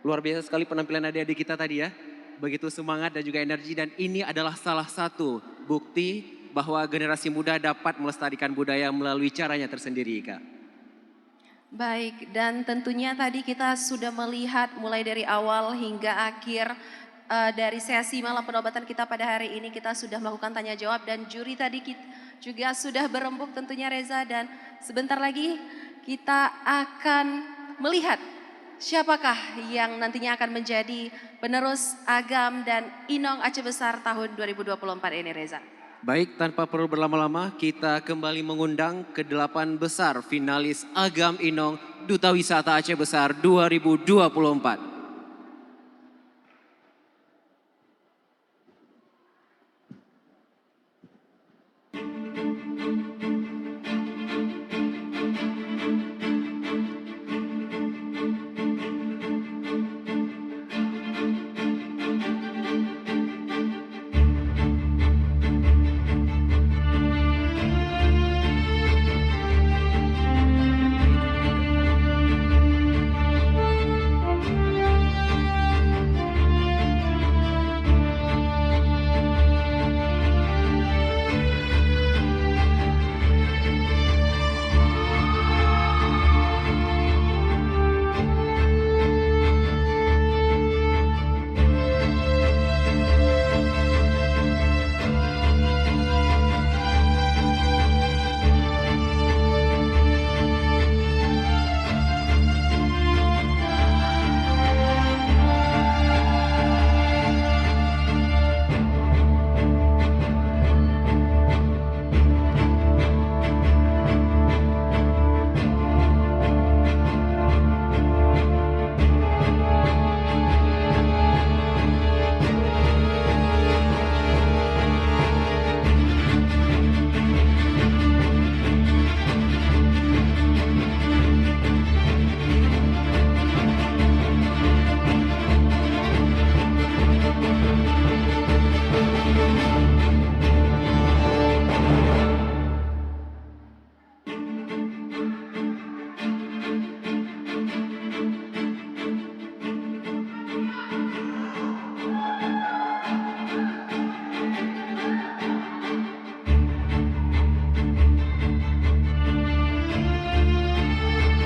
Luar biasa sekali penampilan adik-adik kita tadi ya. Begitu semangat dan juga energi, dan ini adalah salah satu bukti bahwa generasi muda dapat melestarikan budaya melalui caranya tersendiri, Kak. Baik, dan tentunya tadi kita sudah melihat mulai dari awal hingga akhir dari sesi malam penobatan kita pada hari ini. Kita sudah melakukan tanya jawab dan juri tadi juga sudah berembuk tentunya Reza, dan sebentar lagi kita akan melihat siapakah yang nantinya akan menjadi penerus Agam dan Inong Aceh Besar tahun 2024 ini, Reza. Baik, tanpa perlu berlama-lama kita kembali mengundang ke-8 besar finalis Agam Inong Duta Wisata Aceh Besar 2024.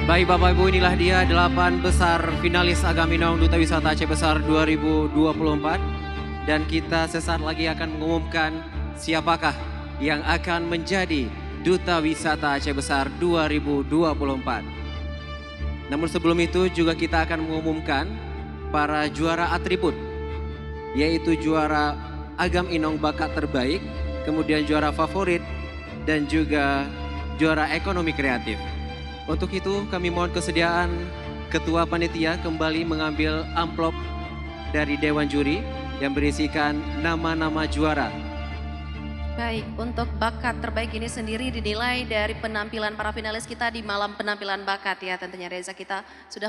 Baik Bapak Ibu, inilah dia 8 besar finalis Agam Inong Duta Wisata Aceh Besar 2024. Dan kita sesaat lagi akan mengumumkan siapakah yang akan menjadi Duta Wisata Aceh Besar 2024. Namun sebelum itu juga kita akan mengumumkan para juara atribut, yaitu juara Agam Inong Bakat Terbaik, kemudian juara favorit, dan juga juara ekonomi kreatif. Untuk itu kami mohon kesediaan Ketua Panitia kembali mengambil amplop dari Dewan Juri yang berisikan nama-nama juara. Baik, untuk bakat terbaik ini sendiri dinilai dari penampilan para finalis kita di malam penampilan bakat ya tentunya Reza. Kita sudah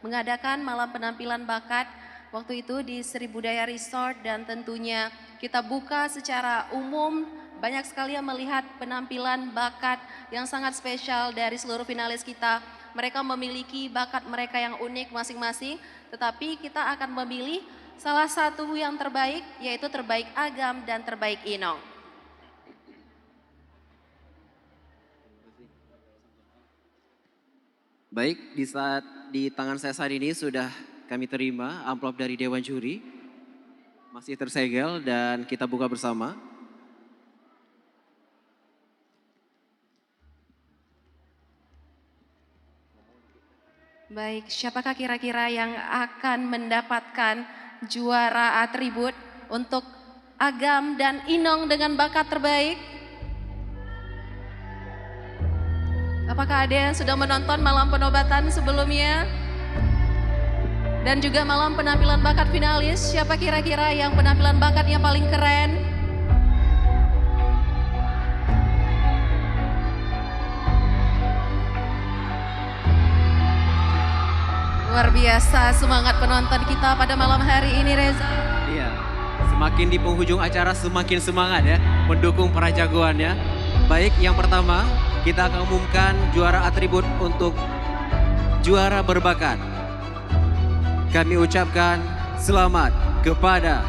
mengadakan malam penampilan bakat waktu itu di Sri Budaya Resort, dan tentunya kita buka secara umum. Banyak sekali yang melihat penampilan bakat yang sangat spesial dari seluruh finalis kita. Mereka memiliki bakat mereka yang unik masing-masing, tetapi kita akan memilih salah satu yang terbaik, yaitu terbaik Agam dan terbaik Inong. Baik, di tangan saya saat ini sudah kami terima amplop dari Dewan Juri. Masih tersegel dan kita buka bersama. Baik, siapakah kira-kira yang akan mendapatkan juara atribut untuk Agam dan Inong dengan bakat terbaik? Apakah ada yang sudah menonton malam penobatan sebelumnya? Dan juga malam penampilan bakat finalis, siapa kira-kira yang penampilan bakatnya paling keren? Luar biasa semangat penonton kita pada malam hari ini, Reza. Iya, semakin di penghujung acara semakin semangat ya mendukung para jagoannya. Baik, yang pertama kita akan umumkan juara atribut untuk juara berbakat. Kami ucapkan selamat kepada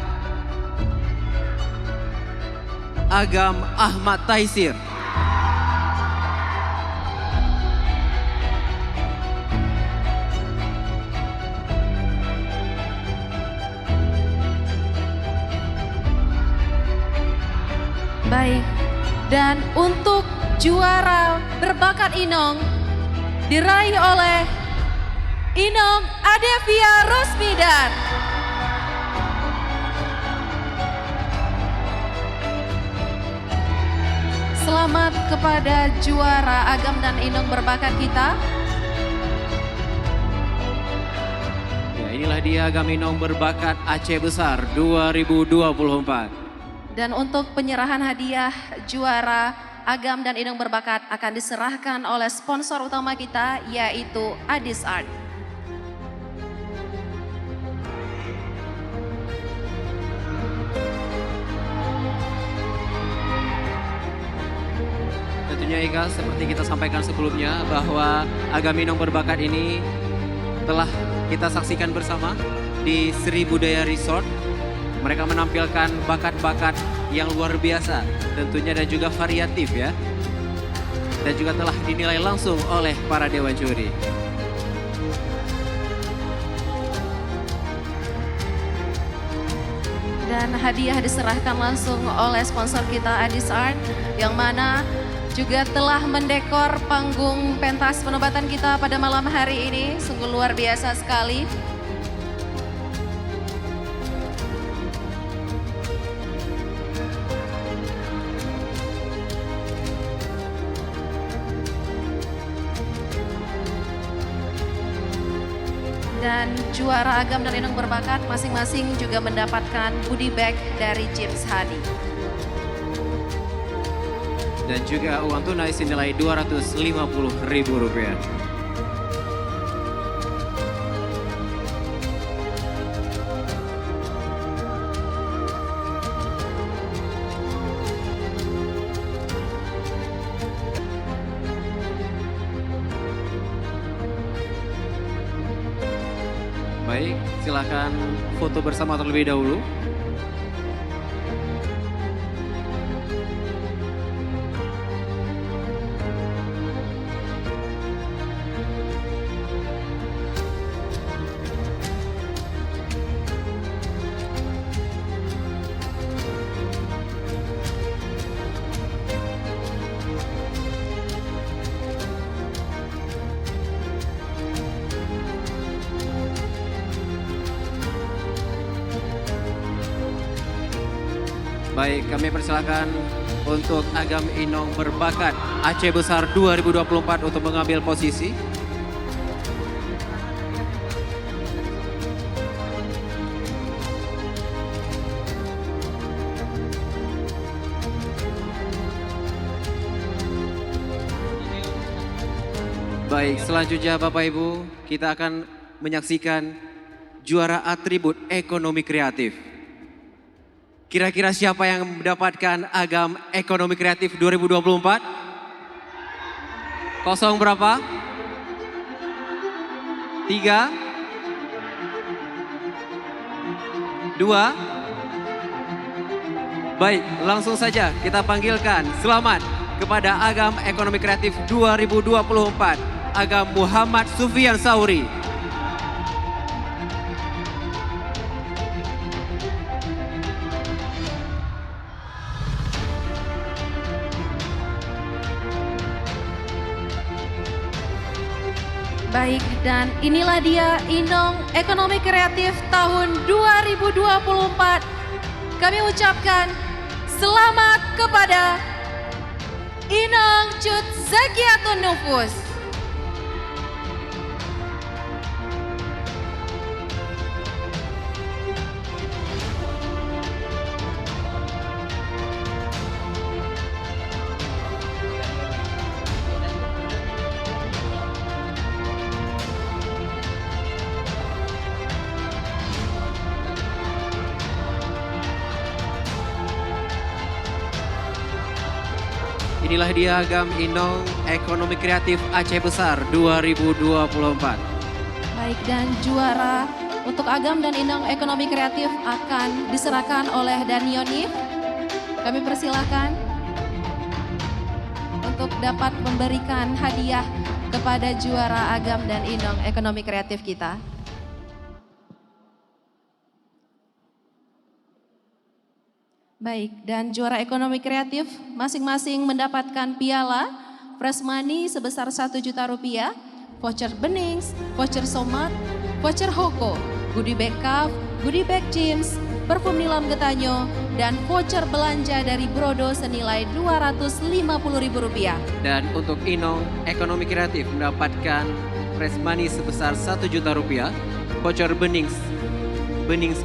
Agam Ahmad Taisir. Baik, dan untuk juara berbakat Inong diraih oleh Inong Adevia Rusmidan. Selamat kepada juara Agam dan Inong berbakat kita. Ya, inilah dia Agam Inong berbakat Aceh Besar 2024. Dan untuk penyerahan hadiah juara Agam dan Inong berbakat akan diserahkan oleh sponsor utama kita yaitu Adis Art. Tentunya Ika, seperti kita sampaikan sebelumnya bahwa Agam Inong berbakat ini telah kita saksikan bersama di Sri Budaya Resort. Mereka menampilkan bakat-bakat yang luar biasa tentunya dan juga variatif ya. Dan juga telah dinilai langsung oleh para dewan juri. Dan hadiah diserahkan langsung oleh sponsor kita Adis Art yang mana juga telah mendekor panggung pentas penobatan kita pada malam hari ini. Sungguh luar biasa sekali. Dan juara Agam dan Inong berbakat masing-masing juga mendapatkan goodie bag dari James Hadi. Dan juga uang tunai senilai Rp250.000. Baik, silakan foto bersama terlebih dahulu. Baik, kami persilakan untuk Agam Inong berbakat Aceh Besar 2024 untuk mengambil posisi. Baik, selanjutnya Bapak Ibu, kita akan menyaksikan juara atribut ekonomi kreatif. Kira-kira siapa yang mendapatkan Agam Ekonomi Kreatif 2024? Kosong berapa? 3? 2? Baik, langsung saja kita panggilkan selamat kepada Agam Ekonomi Kreatif 2024, Agam Muhammad Sufian Sauri. Baik, dan inilah dia Inong Ekonomi Kreatif tahun 2024. Kami ucapkan selamat kepada Inong Cut Zakiatun Nufus. Inilah dia Agam Inong Ekonomi Kreatif Aceh Besar 2024. Baik, dan juara untuk Agam dan Inong Ekonomi Kreatif akan diserahkan oleh Danioni. Kami persilahkan untuk dapat memberikan hadiah kepada juara Agam dan Inong Ekonomi Kreatif kita. Baik, dan juara ekonomi kreatif masing-masing mendapatkan piala, fresh money sebesar Rp1.000.000, voucher Benings, voucher Somat, voucher Hoko, goodie bag Cup, goodie bag Jeans, parfum Nilam Getanyo, dan voucher belanja dari Brodo senilai Rp250.000. Dan untuk Inong Ekonomi Kreatif mendapatkan fresh money sebesar Rp1.000.000, voucher Benings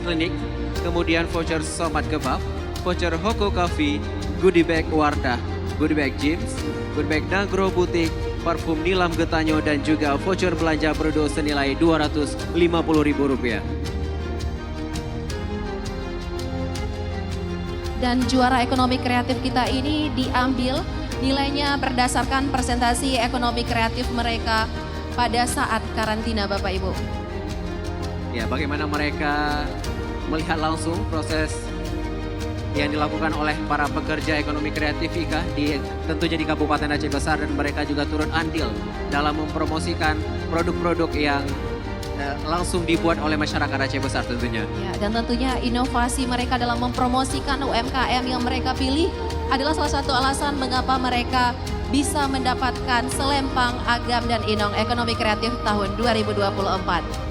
Klinik, kemudian voucher Somat Kebab, voucher Hoko Coffee, goodie bag Wardah, goodie bag Jeans, goodie bag Nagro Butik, parfum Nilam Getanyo, dan juga voucher belanja Brodo senilai Rp250.000. Dan juara ekonomi kreatif kita ini diambil nilainya berdasarkan presentasi ekonomi kreatif mereka pada saat karantina, Bapak Ibu. Ya, bagaimana mereka melihat langsung proses yang dilakukan oleh para pekerja ekonomi kreatif IKA tentunya di Kabupaten Aceh Besar, dan mereka juga turut andil dalam mempromosikan produk-produk yang langsung dibuat oleh masyarakat Aceh Besar tentunya. Ya, dan tentunya inovasi mereka dalam mempromosikan UMKM yang mereka pilih adalah salah satu alasan mengapa mereka bisa mendapatkan selempang Agam dan Inong Ekonomi Kreatif tahun 2024.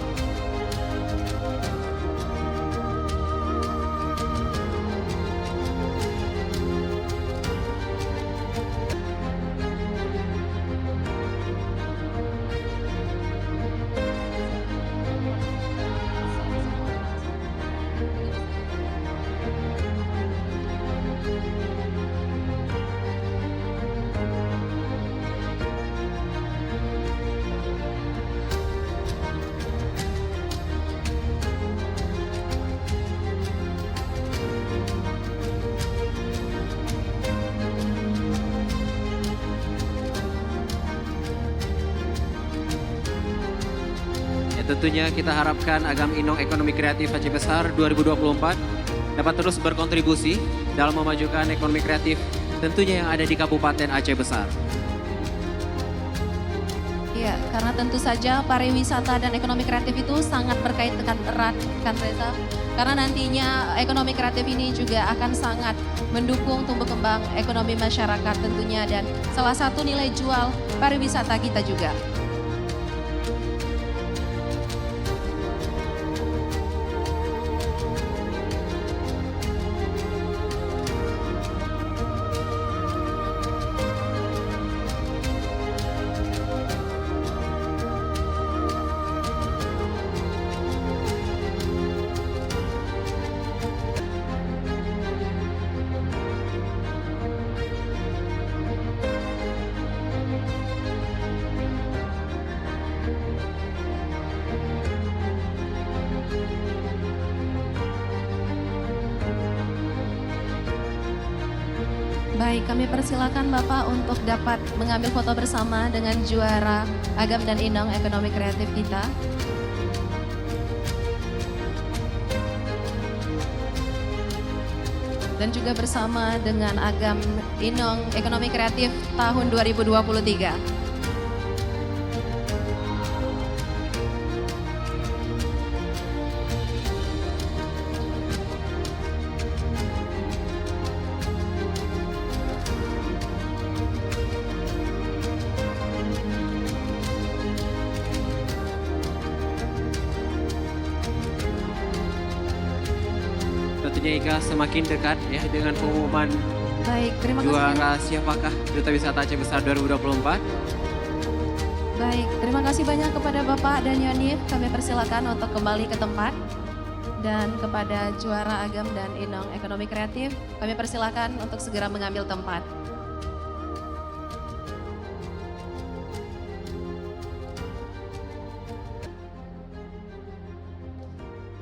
Tentunya kita harapkan Agam Inong Ekonomi Kreatif Aceh Besar 2024 dapat terus berkontribusi dalam memajukan ekonomi kreatif tentunya yang ada di Kabupaten Aceh Besar. Ya, karena tentu saja pariwisata dan ekonomi kreatif itu sangat berkaitan erat, kan Reza? Karena nantinya ekonomi kreatif ini juga akan sangat mendukung tumbuh kembang ekonomi masyarakat tentunya, dan salah satu nilai jual pariwisata kita juga. Baik, kami persilakan Bapak untuk dapat mengambil foto bersama dengan juara Agam dan Inong Ekonomi Kreatif kita. Dan juga bersama dengan Agam Inong Ekonomi Kreatif tahun 2023. Tentunya Ika semakin dekat ya dengan pengumuman Baik, terima kasih. juara siapakah Duta Wisata Aceh Besar 2024. Baik, terima kasih banyak kepada Bapak dan Yonif. Kami persilakan untuk kembali ke tempat. Dan kepada juara Agam dan Inong Ekonomi Kreatif, kami persilakan untuk segera mengambil tempat.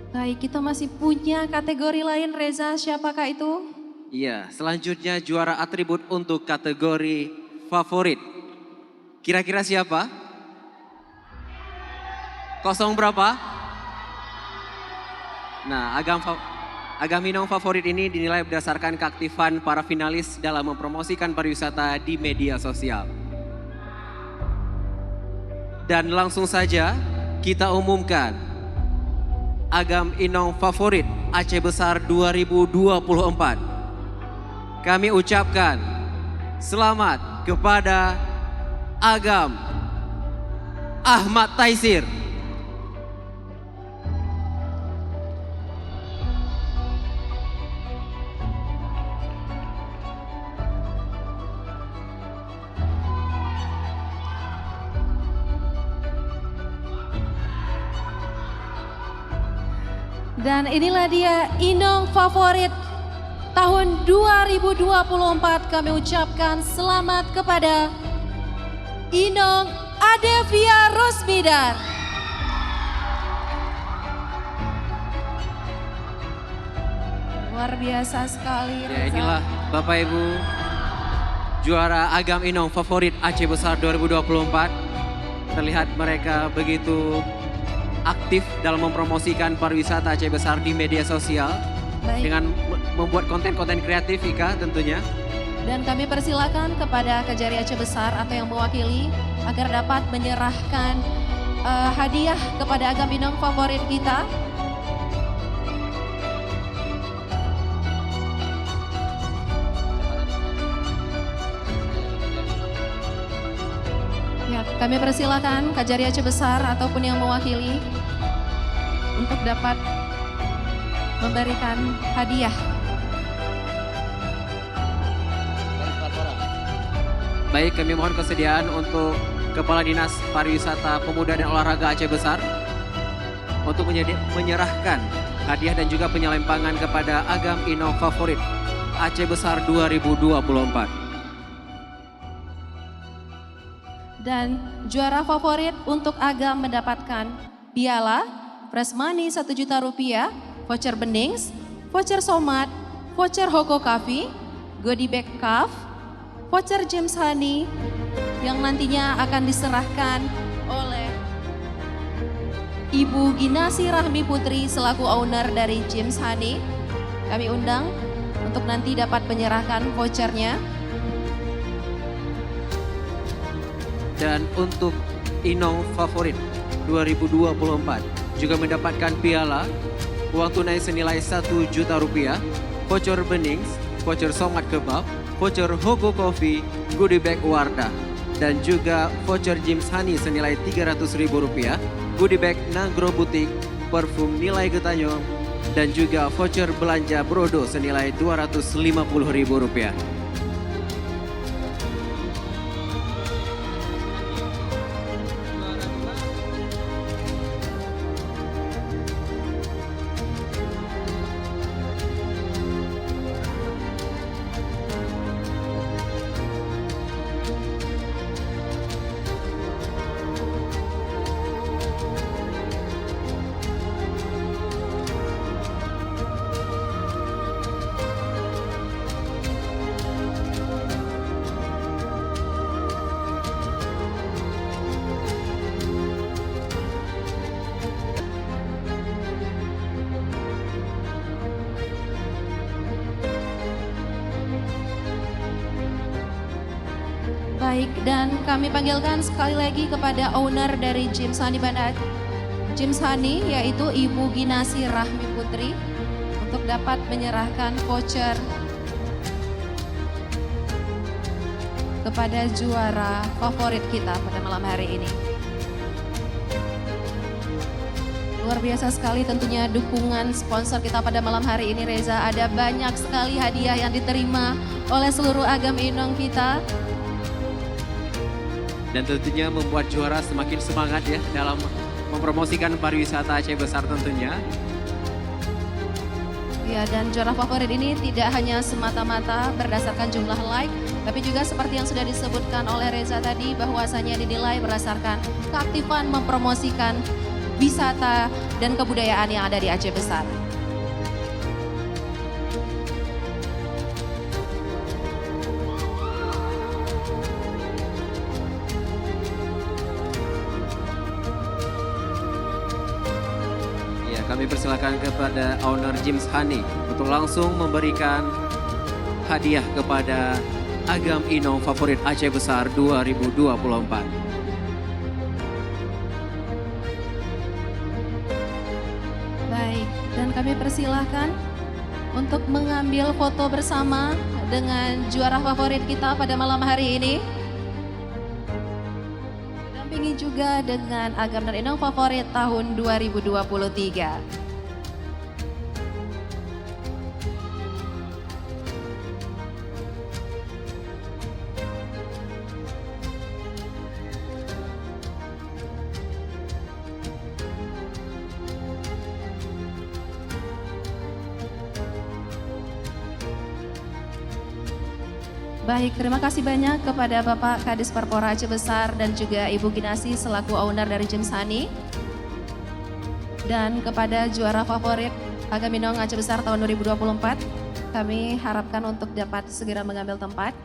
Baik, kita masih punya kategori lain, Reza, siapakah itu? Iya, selanjutnya juara atribut untuk kategori favorit. Kira-kira siapa? Kosong berapa? Nah, agam Inong favorit ini dinilai berdasarkan keaktifan para finalis dalam mempromosikan pariwisata di media sosial. Dan langsung saja kita umumkan agam Inong favorit Aceh Besar 2024. Kami ucapkan selamat kepada Agam Ahmad Taisir. Dan inilah dia Inong favorit tahun 2024. Kami ucapkan selamat kepada Inong Adevia Rosmidar. Luar biasa sekali. Ya, inilah Bapak Ibu juara Agam Inong favorit Aceh Besar 2024. Terlihat mereka begitu aktif dalam mempromosikan pariwisata Aceh Besar di media sosial. Baik. Dengan membuat konten-konten kreatif, Ika, tentunya. Dan kami persilakan kepada Kejari Aceh Besar atau yang mewakili agar dapat menyerahkan hadiah kepada Agam Inong favorit kita. Ya, kami persilakan Kejari Aceh Besar ataupun yang mewakili untuk dapat memberikan hadiah. Baik, kami mohon kesediaan untuk Kepala Dinas Pariwisata Pemuda dan Olahraga Aceh Besar untuk menyerahkan hadiah dan juga penyelempangan kepada Agam Inong favorit Aceh Besar 2024. Dan juara favorit untuk Agam mendapatkan piala, prize money 1 juta rupiah, voucher Benings, voucher Somat, voucher Hoko Coffee, goodie bag Kaf, voucher James Honey yang nantinya akan diserahkan oleh Ibu Ginasi Rahmi Putri selaku owner dari James Honey. Kami undang untuk nanti dapat menyerahkan vouchernya. Dan untuk Inong favorit 2024 juga mendapatkan piala, uang tunai senilai 1 juta rupiah, voucher Benings, voucher Somat Kebab, voucher Hoko Coffee, goodie bag Wardah, dan juga voucher James Honey senilai Rp300.000, goodie bag Nagro Butik, parfum nilai Getanyong, dan juga voucher belanja Brodo senilai Rp250.000. Baik, dan kami panggilkan sekali lagi kepada owner dari James Honey Bandar James Honey, yaitu Ibu Ginasi Rahmi Putri, untuk dapat menyerahkan voucher kepada juara favorit kita pada malam hari ini. Luar biasa sekali tentunya dukungan sponsor kita pada malam hari ini, Reza. Ada banyak sekali hadiah yang diterima oleh seluruh Agam Inong kita. Dan tentunya membuat juara semakin semangat ya dalam mempromosikan pariwisata Aceh Besar tentunya. Ya, dan juara favorit ini tidak hanya semata-mata berdasarkan jumlah like, tapi juga seperti yang sudah disebutkan oleh Reza tadi, bahwasanya dinilai berdasarkan keaktifan mempromosikan wisata dan kebudayaan yang ada di Aceh Besar. kami persilakan kepada owner James Hani untuk langsung memberikan hadiah kepada Agam Inong Favorit Aceh Besar 2024. Baik, dan kami persilahkan untuk mengambil foto bersama dengan juara favorit kita pada malam hari ini. Dampingi juga dengan Agam dan Inong Favorit tahun 2023. Baik, terima kasih banyak kepada Bapak Kadis Parpora Aceh Besar dan juga Ibu Kinasi selaku owner dari James Hani. Dan kepada juara favorit Agam Inong Aceh Besar tahun 2024, kami harapkan untuk dapat segera mengambil tempat.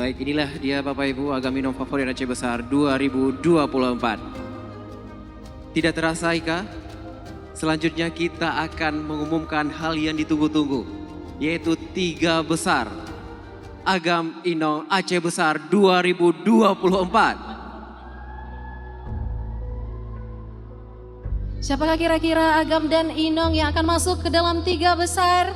Baik, inilah dia Bapak Ibu Agam Inong Favorit Aceh Besar 2024. Tidak terasa Ika, selanjutnya kita akan mengumumkan hal yang ditunggu-tunggu, yaitu 3 besar Agam Inong Aceh Besar 2024. Siapakah kira-kira Agam dan Inong yang akan masuk ke dalam 3 besar?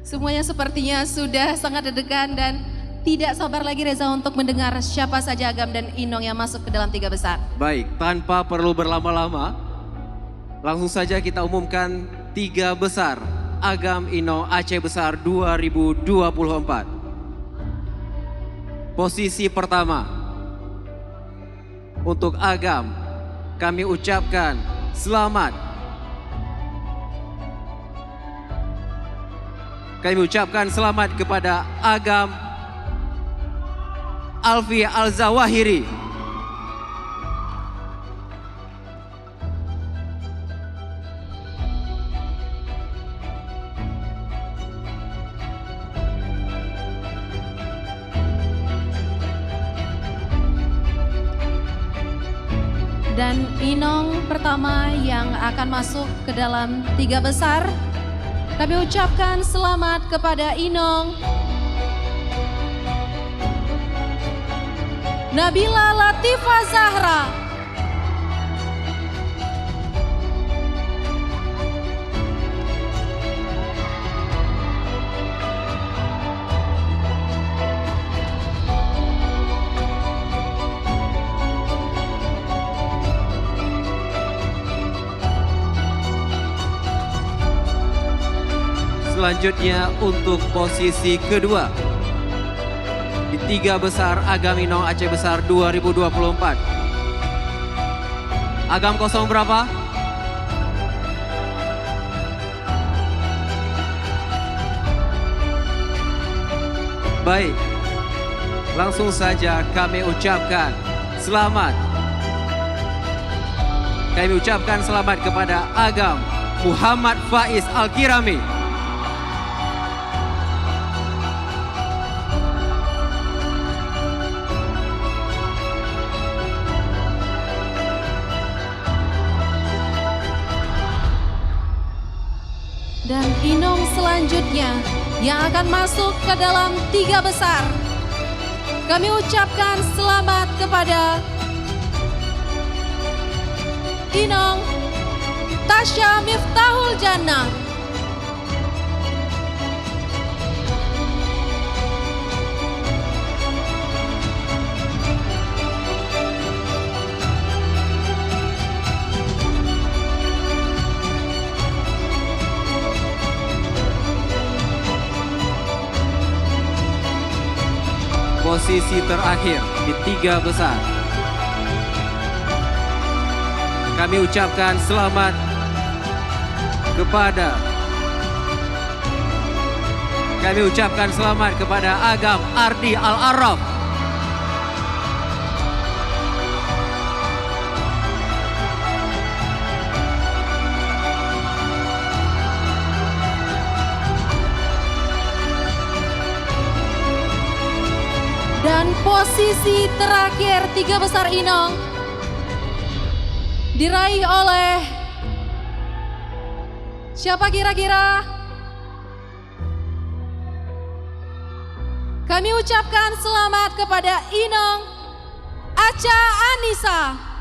Semuanya sepertinya sudah sangat deg-degan dan tidak sabar lagi Reza untuk mendengar siapa saja Agam dan Inong yang masuk ke dalam 3 besar. Baik, tanpa perlu berlama-lama, langsung saja kita umumkan 3 besar Agam Inong Aceh Besar 2024. Posisi pertama untuk Agam, kami ucapkan selamat. Kami ucapkan selamat kepada Agam Alfi Al-Zawahiri. Dan Inong pertama yang akan masuk ke dalam 3 besar. Kami ucapkan selamat kepada Inong Nabila Latifah Zahra. Selanjutnya untuk posisi kedua di 3 besar Agam Inong Aceh Besar 2024. Agam kosong berapa? Baik, langsung saja kami ucapkan selamat. Kami ucapkan selamat kepada Agam Muhammad Faiz Al-Kirami. Dan Inong selanjutnya yang akan masuk ke dalam 3 besar. Kami ucapkan selamat kepada Inong Tasya Miftahul Jannah. Posisi terakhir di 3 besar. Kami ucapkan selamat kepada Agam Ardi Al-Araf. Posisi terakhir 3 besar Inong diraih oleh siapa kira-kira? Kami ucapkan selamat kepada Inong Acha Anissa.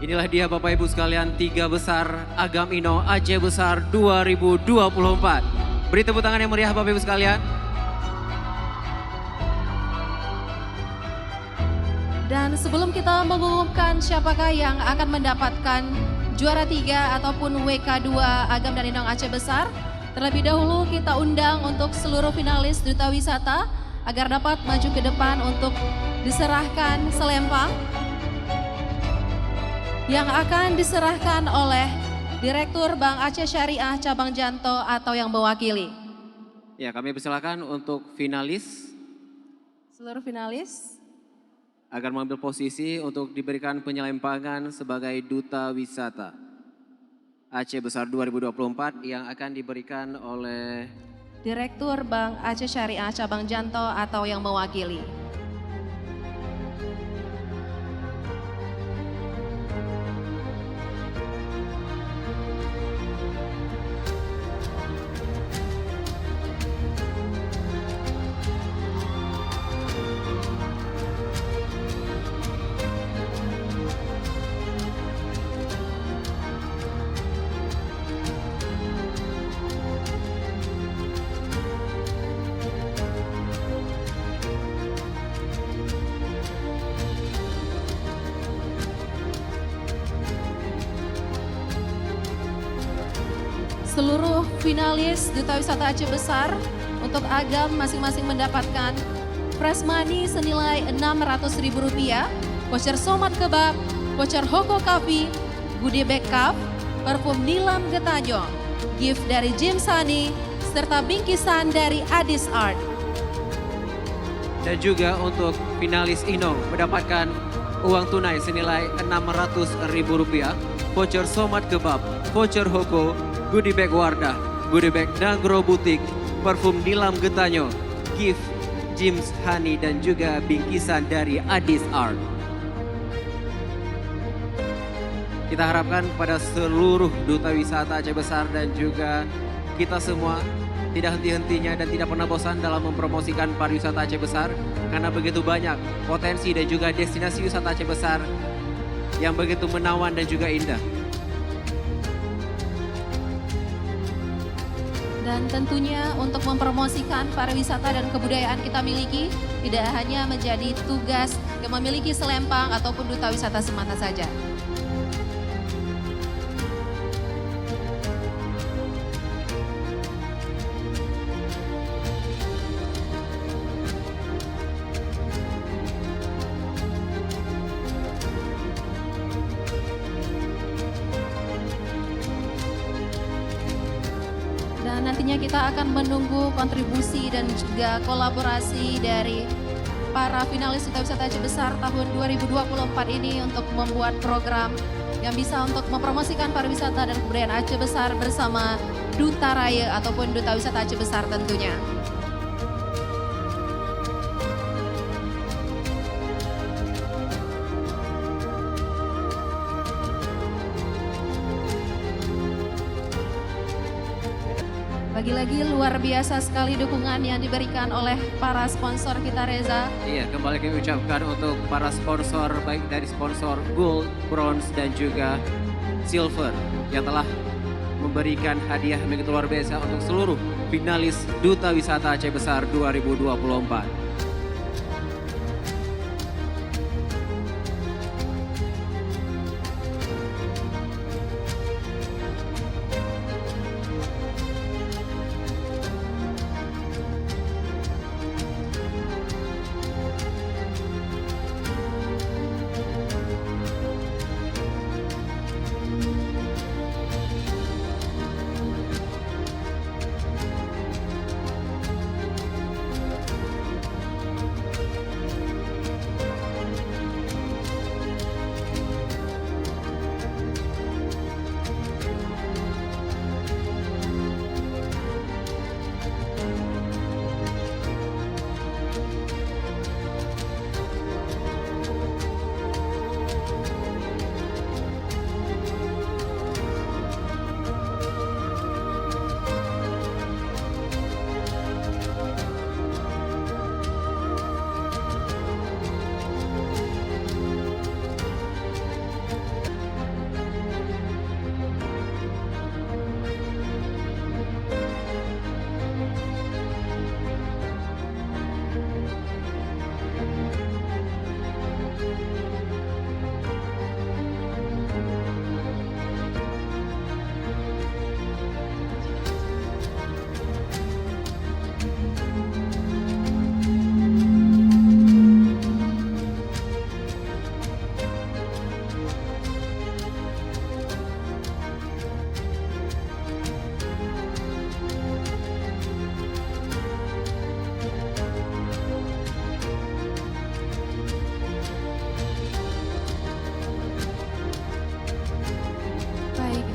Inilah dia Bapak Ibu sekalian 3 besar Agam Inong Aceh Besar 2024. Beri tepuk tangan yang meriah Bapak Ibu sekalian. Dan sebelum kita mengumumkan siapakah yang akan mendapatkan juara 3 ataupun WK2 Agam dan Inong Aceh Besar, terlebih dahulu kita undang untuk seluruh finalis Duta Wisata agar dapat maju ke depan untuk diserahkan selempang yang akan diserahkan oleh Direktur Bank Aceh Syariah Cabang Janto atau yang mewakili. Ya, kami persilakan untuk finalis. Seluruh finalis Agar mengambil posisi untuk diberikan penyelempangan sebagai Duta Wisata Aceh Besar 2024 yang akan diberikan oleh Direktur Bank Aceh Syariah Cabang Janto atau yang mewakili. Seluruh finalis Duta Wisata Aceh Besar untuk Agam masing-masing mendapatkan prize money senilai Rp600.000, voucher Somat Kebab, voucher Hoko Coffee, goodie bag cup, parfum Nilam Getanyo, gift dari Jim Sani, serta bingkisan dari Adis Art. dan juga untuk finalis Inong mendapatkan uang tunai senilai Rp600.000, voucher Somat Kebab, voucher Hoko, goodie bag Wardah, goodie bag Nagro Butik, parfum Nilam Getanyo, gift James Honey dan juga bingkisan dari Adis Art. Kita harapkan pada seluruh Duta Wisata Aceh Besar dan juga kita semua tidak henti-hentinya dan tidak pernah bosan dalam mempromosikan pariwisata Aceh Besar karena begitu banyak potensi dan juga destinasi wisata Aceh Besar yang begitu menawan dan juga indah. Dan tentunya untuk mempromosikan pariwisata dan kebudayaan kita miliki tidak hanya menjadi tugas yang memiliki selempang ataupun duta wisata semata saja. Dan nantinya kita akan menunggu kontribusi dan juga kolaborasi dari para finalis Duta Wisata Aceh Besar tahun 2024 ini untuk membuat program yang bisa untuk mempromosikan pariwisata dan kebudayaan Aceh Besar bersama Duta Raya ataupun Duta Wisata Aceh Besar tentunya. Lagi-lagi luar biasa sekali dukungan yang diberikan oleh para sponsor kita, Reza. Iya, kembali kami ucapkan untuk para sponsor baik dari sponsor Gold, Bronze dan juga Silver yang telah memberikan hadiah begitu luar biasa untuk seluruh finalis Duta Wisata Aceh Besar 2024.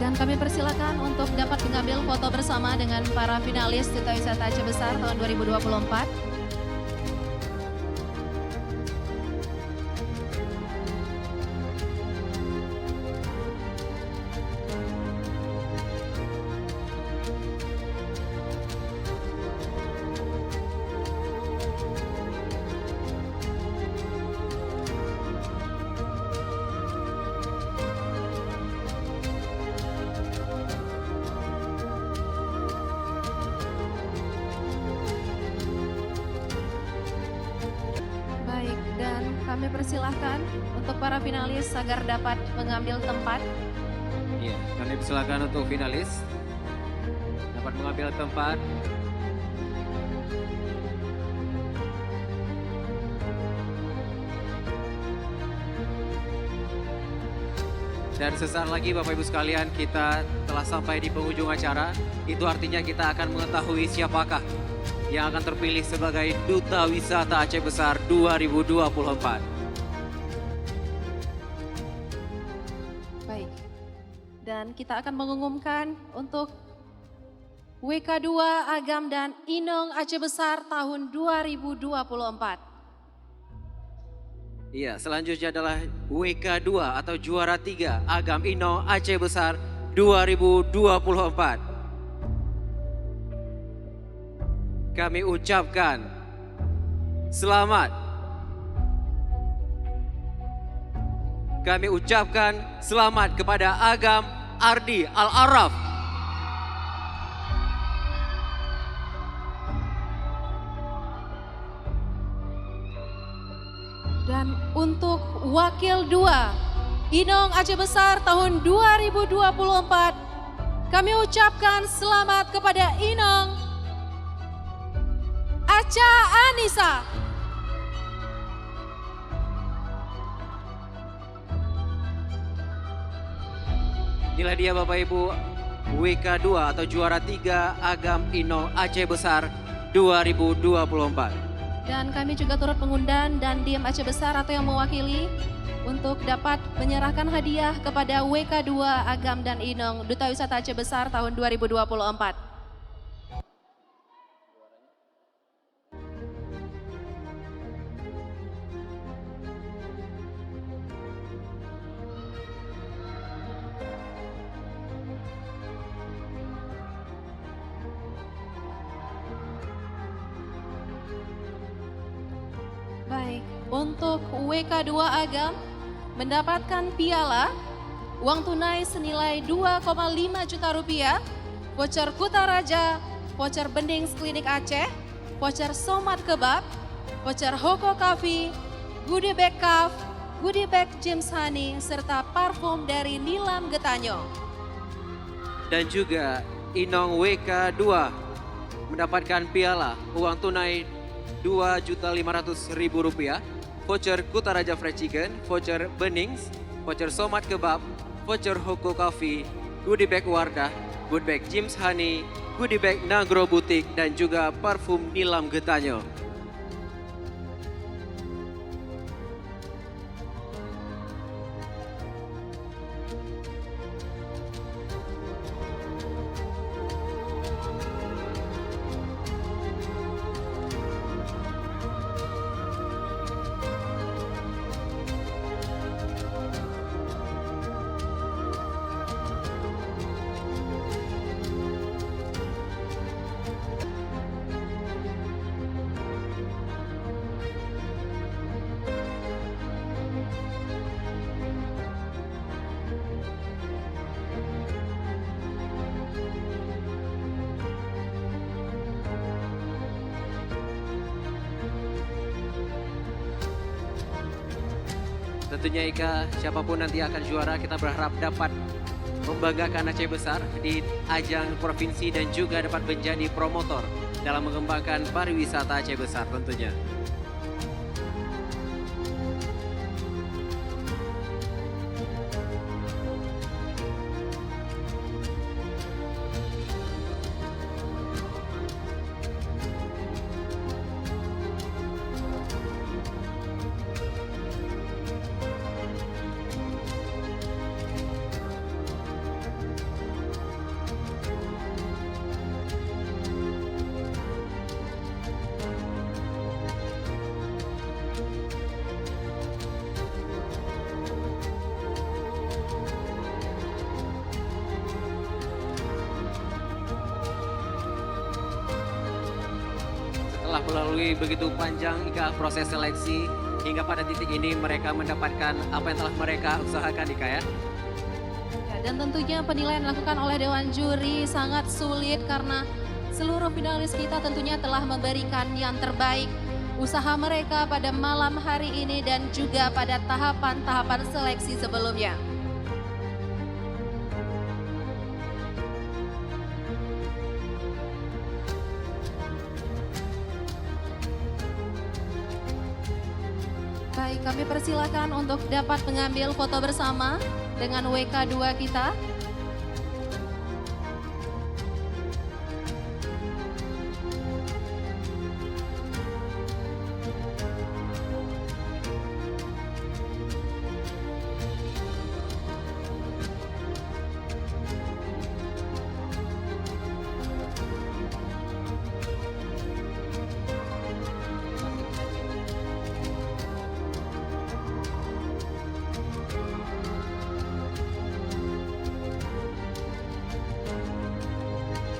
Dan kami persilakan untuk dapat mengambil foto bersama dengan para finalis Duta Wisata Aceh Besar tahun 2024. Baik, dan kami persilahkan untuk para finalis agar dapat mengambil tempat. Iya, kami persilakan untuk finalis dapat mengambil tempat. Dan sesaat lagi Bapak Ibu sekalian kita telah sampai di penghujung acara. Itu artinya kita akan mengetahui siapakah yang akan terpilih sebagai Duta Wisata Aceh Besar 2024. Baik, dan kita akan mengumumkan untuk WK2 Agam dan Inong Aceh Besar tahun 2024. Iya, selanjutnya adalah WK2 atau juara 3 Agam Inong Aceh Besar 2024. Kami ucapkan selamat. Kami ucapkan selamat kepada Agam Ardi Al-Araf. Dan untuk Wakil 2 Inong Aceh Besar tahun 2024, kami ucapkan selamat kepada Inong Acha Anissa. Inilah dia Bapak Ibu WK2 atau juara 3 Agam Inong Aceh Besar 2024. Dan kami juga turut mengundang dan Dandim Aceh Besar atau yang mewakili untuk dapat menyerahkan hadiah kepada WK2 Agam dan Inong Duta Wisata Aceh Besar tahun 2024. Baik, untuk WK2 Agam mendapatkan piala, uang tunai senilai 2,5 juta rupiah, voucher Kutaraja, voucher Bendings Klinik Aceh, voucher Somat Kebab, voucher Hoko Coffee, goodie bag Kaf, goodie bag James Honey, serta parfum dari Nilam Getanyo. Dan juga Inong WK2 mendapatkan piala, uang tunai Rp2.500.000, voucher Kutaraja Fried Chicken, voucher Benings, voucher Somat Kebab, voucher Hoko Coffee, goodie bag Wardah, goodie bag James Honey, goodie bag Nagro Butik, dan juga parfum Nilam Getanyo. Tentunya Ika, siapapun nanti akan juara, kita berharap dapat membanggakan Aceh Besar di ajang provinsi dan juga dapat menjadi promotor dalam mengembangkan pariwisata Aceh Besar tentunya. telah melalui begitu panjang Ika proses seleksi hingga pada titik ini mereka mendapatkan apa yang telah mereka usahakan Ika ya. Dan tentunya penilaian dilakukan oleh Dewan Juri sangat sulit karena seluruh finalis kita tentunya telah memberikan yang terbaik usaha mereka pada malam hari ini dan juga pada tahapan-tahapan seleksi sebelumnya. Baik, kami persilakan untuk dapat mengambil foto bersama dengan WK2 kita.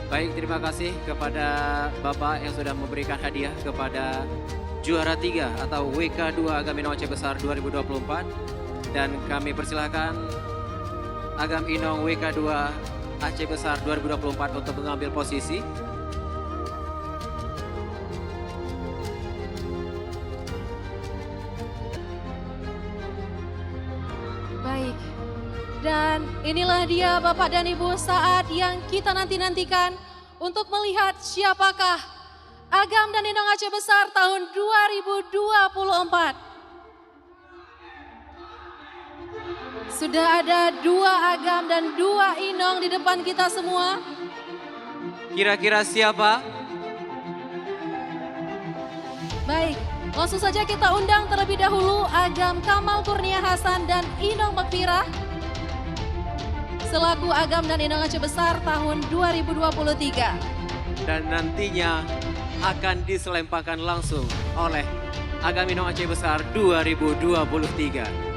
Baik, terima kasih kepada Bapak yang sudah memberikan hadiah kepada juara 3 atau WK2 Agam Inong Aceh Besar 2024. Dan kami persilahkan Agam Inong WK2 Aceh Besar 2024 untuk mengambil posisi. Baik, dan inilah dia Bapak dan Ibu saat yang kita nanti-nantikan untuk melihat siapakah Agam dan Inong Aceh Besar tahun 2024. Sudah ada 2 Agam dan 2 Inong di depan kita semua. Kira-kira siapa? Baik, langsung saja kita undang terlebih dahulu Agam Kamal Kurnia Hasan dan Inong Makfirah selaku Agam dan Inong Aceh Besar tahun 2023. Dan nantinya akan diselempangkan langsung oleh Agam Inong Aceh Besar 2023.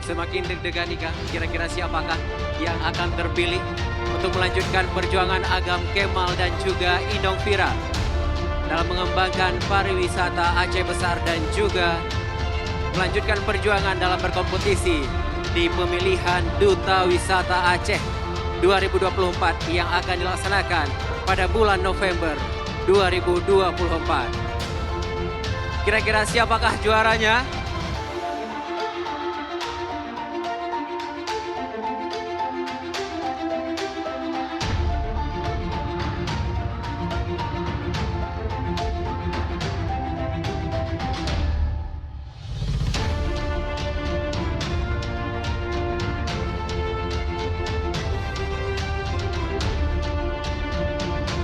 Semakin deg-degan Ika, kira-kira siapakah yang akan terpilih untuk melanjutkan perjuangan Agam Kemal dan juga Inong Fira dalam mengembangkan pariwisata Aceh Besar dan juga melanjutkan perjuangan dalam berkompetisi di pemilihan Duta Wisata Aceh 2024 yang akan dilaksanakan pada bulan November 2024. Kira-kira siapakah juaranya?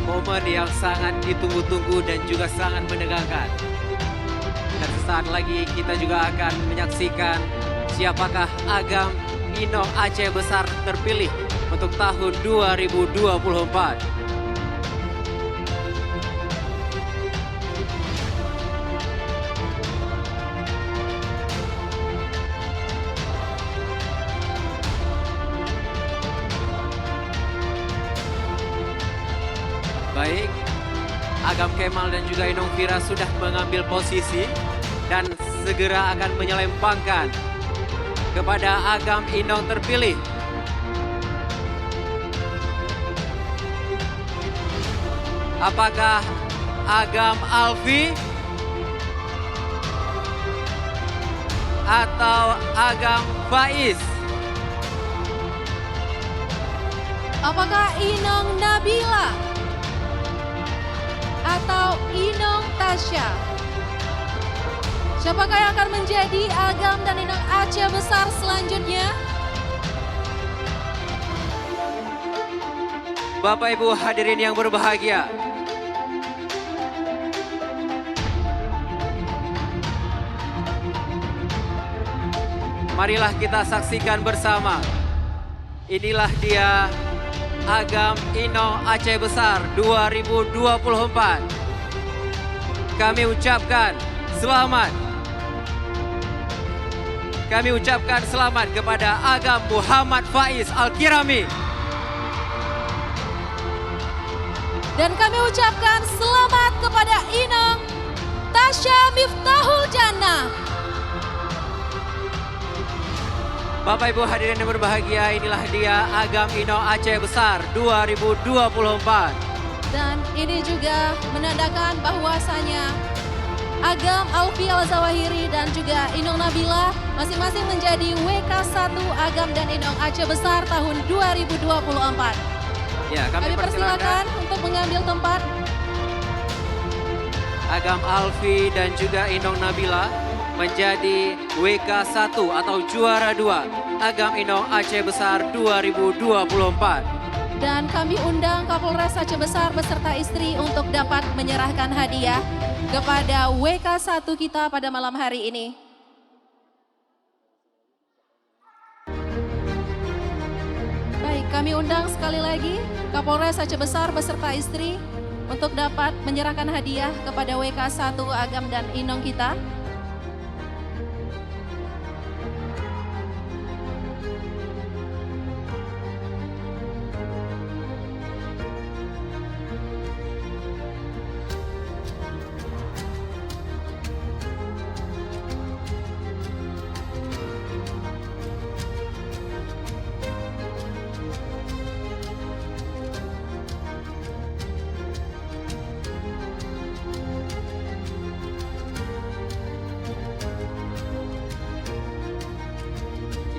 Momen yang sangat ditunggu-tunggu dan juga sangat menegangkan. Dan sesaat lagi kita juga akan menyaksikan siapakah Agam Inong Aceh Besar terpilih untuk tahun 2024. Baik, Agam Kemal dan juga Inong Fira sudah mengambil posisi dan segera akan menyelempangkan kepada Agam Inong terpilih. Apakah Agam Alfi atau Agam Faiz? Apakah Inong Nabila atau Inong Tasya? Siapakah yang akan menjadi Agam dan Inong Aceh Besar selanjutnya? Bapak Ibu hadirin yang berbahagia, marilah kita saksikan bersama. Inilah dia Agam Inong Aceh Besar 2024. Kami ucapkan selamat. Kami ucapkan selamat kepada Agam Muhammad Faiz Al-Kirami. Dan kami ucapkan selamat kepada Inong Tasya Miftahul Jannah. Bapak Ibu hadirin yang berbahagia, inilah dia Agam Inong Aceh Besar 2024. Dan ini juga menandakan bahwasanya Agam Alfi Al-Zawahiri dan juga Inong Nabila masing-masing menjadi WK1 Agam dan Inong Aceh Besar tahun 2024. Ya, Kami persilakan untuk mengambil tempat. Agam Alfi dan juga Inong Nabila menjadi WK1 atau juara 2 Agam Inong Aceh Besar 2024. Dan kami undang Kapolres Aceh Besar beserta istri untuk dapat menyerahkan hadiah kepada WK1 kita pada malam hari ini. Baik, kami undang sekali lagi Kapolres Aceh Besar beserta istri untuk dapat menyerahkan hadiah kepada WK1 Agam dan Inong kita.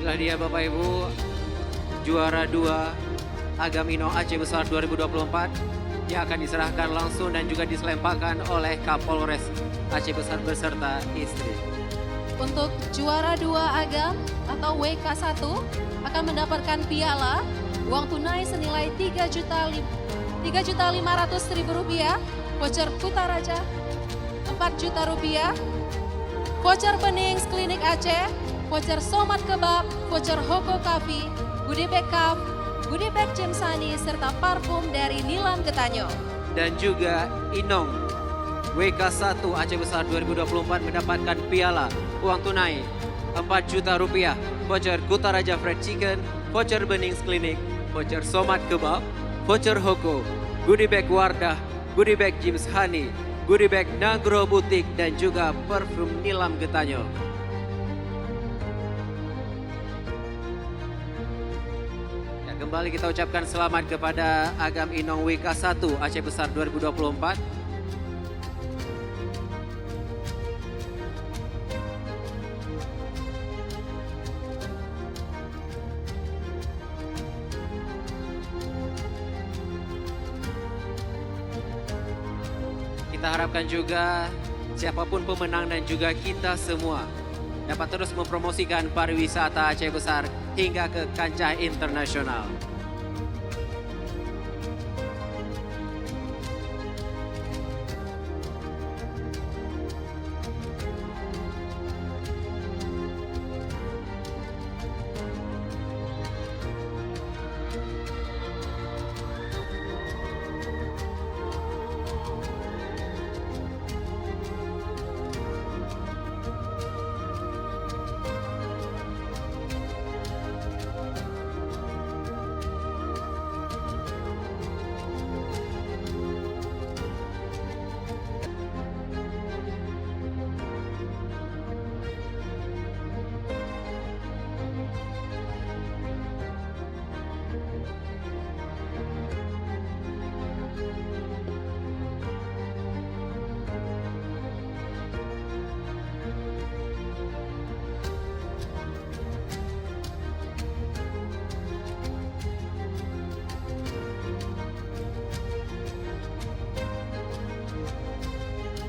Inilah dia Bapak Ibu, juara 2 Agam Inong Aceh Besar 2024 yang akan diserahkan langsung dan juga diselempakkan oleh Kapolres Aceh Besar beserta istri. Untuk juara 2 Agam atau WK1 akan mendapatkan piala, uang tunai senilai Rp3.500.000, voucher Kutaraja Rp4.000.000, voucher Benings Klinik Aceh, voucher Somat Kebab, voucher Hoko Coffee, goodie bag cup, goodie bag Cimsani, serta parfum dari Nilam Getanyo. Dan juga Inong WK1 Aceh Besar 2024 mendapatkan piala, uang tunai Rp4 juta, voucher Kutaraja Fried Chicken, voucher Benings Klinik, voucher Somat Kebab, voucher Hoko, goodie bag Wardah, goodie bag Jims Honey, goodie bag Nagro Butik, dan juga parfum Nilam Getanyo. Kembali kita ucapkan selamat kepada Agam Inong WK1 Aceh Besar 2024. Kita harapkan juga siapapun pemenang dan juga kita semua dapat terus mempromosikan pariwisata Aceh Besar hingga ke kancah internasional.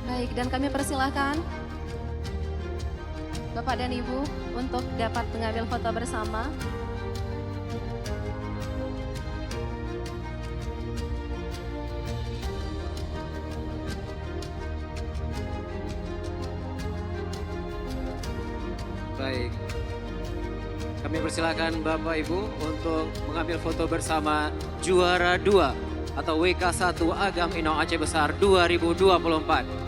Baik, dan kami persilahkan Bapak dan Ibu untuk dapat mengambil foto bersama. Baik, Kami persilakan Bapak Ibu untuk mengambil foto bersama juara 2 atau WK1 Agam Inong Aceh Besar 2024.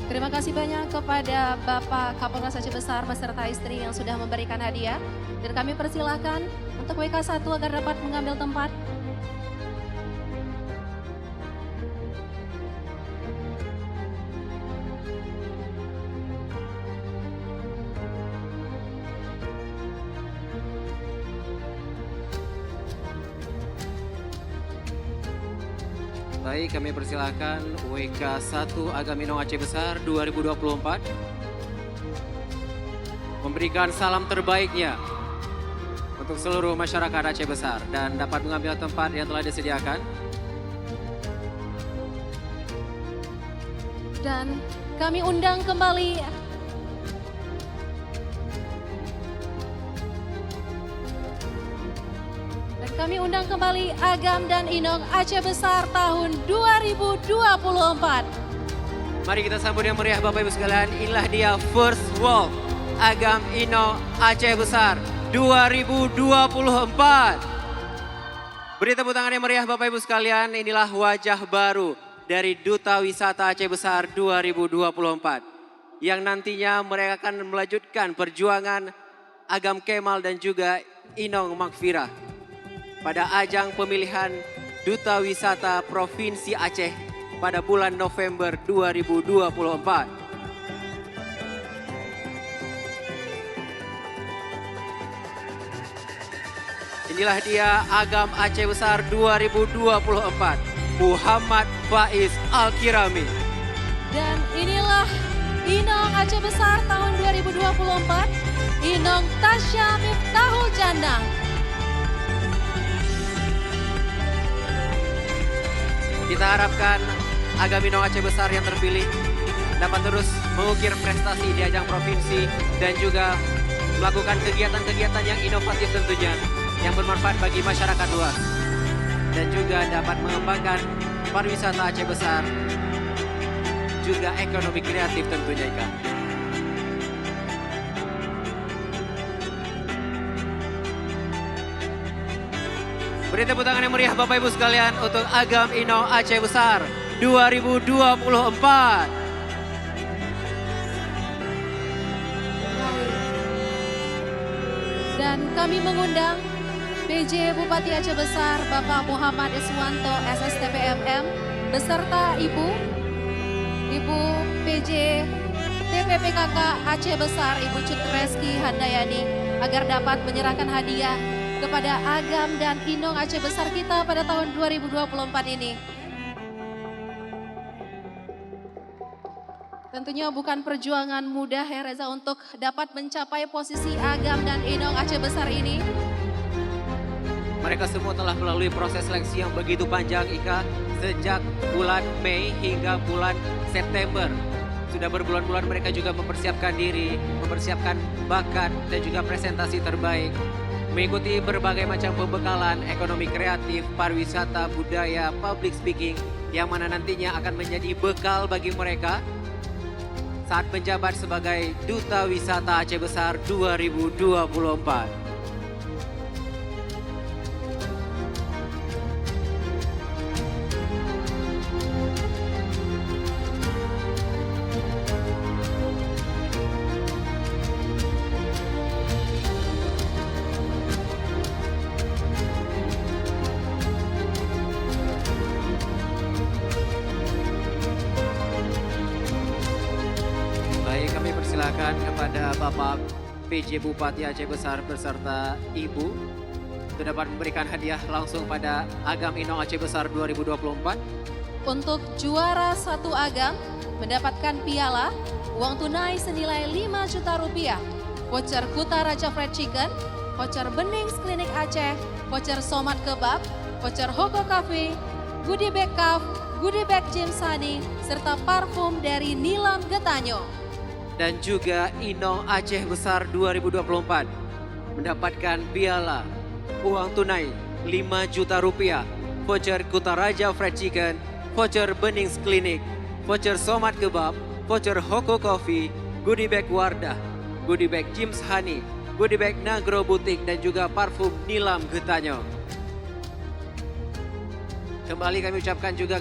Terima kasih banyak kepada Bapak Kapolres Aceh Besar beserta istri yang sudah memberikan hadiah. Dan kami persilahkan untuk WK1 agar dapat mengambil tempat. Baik, kami persilahkan WK1 Agam Inong Aceh Besar 2024 memberikan salam terbaiknya untuk seluruh masyarakat Aceh Besar dan dapat mengambil tempat yang telah disediakan. Dan kami undang kembali Agam dan Inong Aceh Besar tahun 2024. Mari kita sambut yang meriah Bapak Ibu sekalian. Inilah dia First Walk Agam Inong Aceh Besar 2024. Beri tepuk tangan yang meriah Bapak Ibu sekalian. Inilah wajah baru dari Duta Wisata Aceh Besar 2024. Yang nantinya mereka akan melanjutkan perjuangan Agam Kemal dan juga Inong Makfirah pada ajang pemilihan Duta Wisata Provinsi Aceh pada bulan November 2024. Inilah dia Agam Aceh Besar 2024, Muhammad Faiz Al-Kirami. Dan inilah Inong Aceh Besar tahun 2024, Inong Tasya Miftahul Jannah. Kita harapkan Agam Inong Aceh Besar yang terpilih dapat terus mengukir prestasi di ajang provinsi dan juga melakukan kegiatan-kegiatan yang inovatif tentunya yang bermanfaat bagi masyarakat luas dan juga dapat mengembangkan pariwisata Aceh Besar juga ekonomi kreatif tentunya Ika. Beri tepuk tangan yang meriah Bapak Ibu sekalian untuk Agam Inong Aceh Besar 2024. Dan kami mengundang PJ Bupati Aceh Besar Bapak Muhammad Iswanto SSTPMM beserta Ibu PJ TPPKK Aceh Besar Ibu Cutreski Handayani agar dapat menyerahkan hadiah kepada Agam dan Inong Aceh Besar kita pada tahun 2024 ini. Tentunya bukan perjuangan mudah ya Reza untuk dapat mencapai posisi Agam dan Inong Aceh Besar ini. Mereka semua telah melalui proses seleksi yang begitu panjang Ika sejak bulan Mei hingga bulan September. Sudah berbulan-bulan mereka juga mempersiapkan diri, mempersiapkan bakat dan juga presentasi terbaik. Mengikuti berbagai macam pembekalan ekonomi kreatif, pariwisata, budaya, public speaking yang mana nantinya akan menjadi bekal bagi mereka saat menjabat sebagai Duta Wisata Aceh Besar 2024. Silakan kepada Bapak PJ Bupati Aceh Besar beserta Ibu untuk dapat memberikan hadiah langsung pada Agam Inong Aceh Besar 2024. Untuk juara 1 Agam mendapatkan piala, uang tunai senilai 5 juta rupiah, voucher Kuta Raja Fried Chicken, voucher Benings Klinik Aceh, voucher Somat Kebab, voucher Hoko Cafe, goodie bag cup, goodie bag James Honey, serta parfum dari Nilam Getanyo. Dan juga Inong Aceh Besar 2024 mendapatkan piala, uang tunai 5 juta rupiah, voucher Kutaraja Fried Chicken, voucher Benings Klinik, voucher Somat Kebab, voucher Hoko Coffee, goodie bag Wardah, goodie bag James Honey, goodie bag Nagro Butik, dan juga parfum Nilam Getanyo. Kembali kami ucapkan juga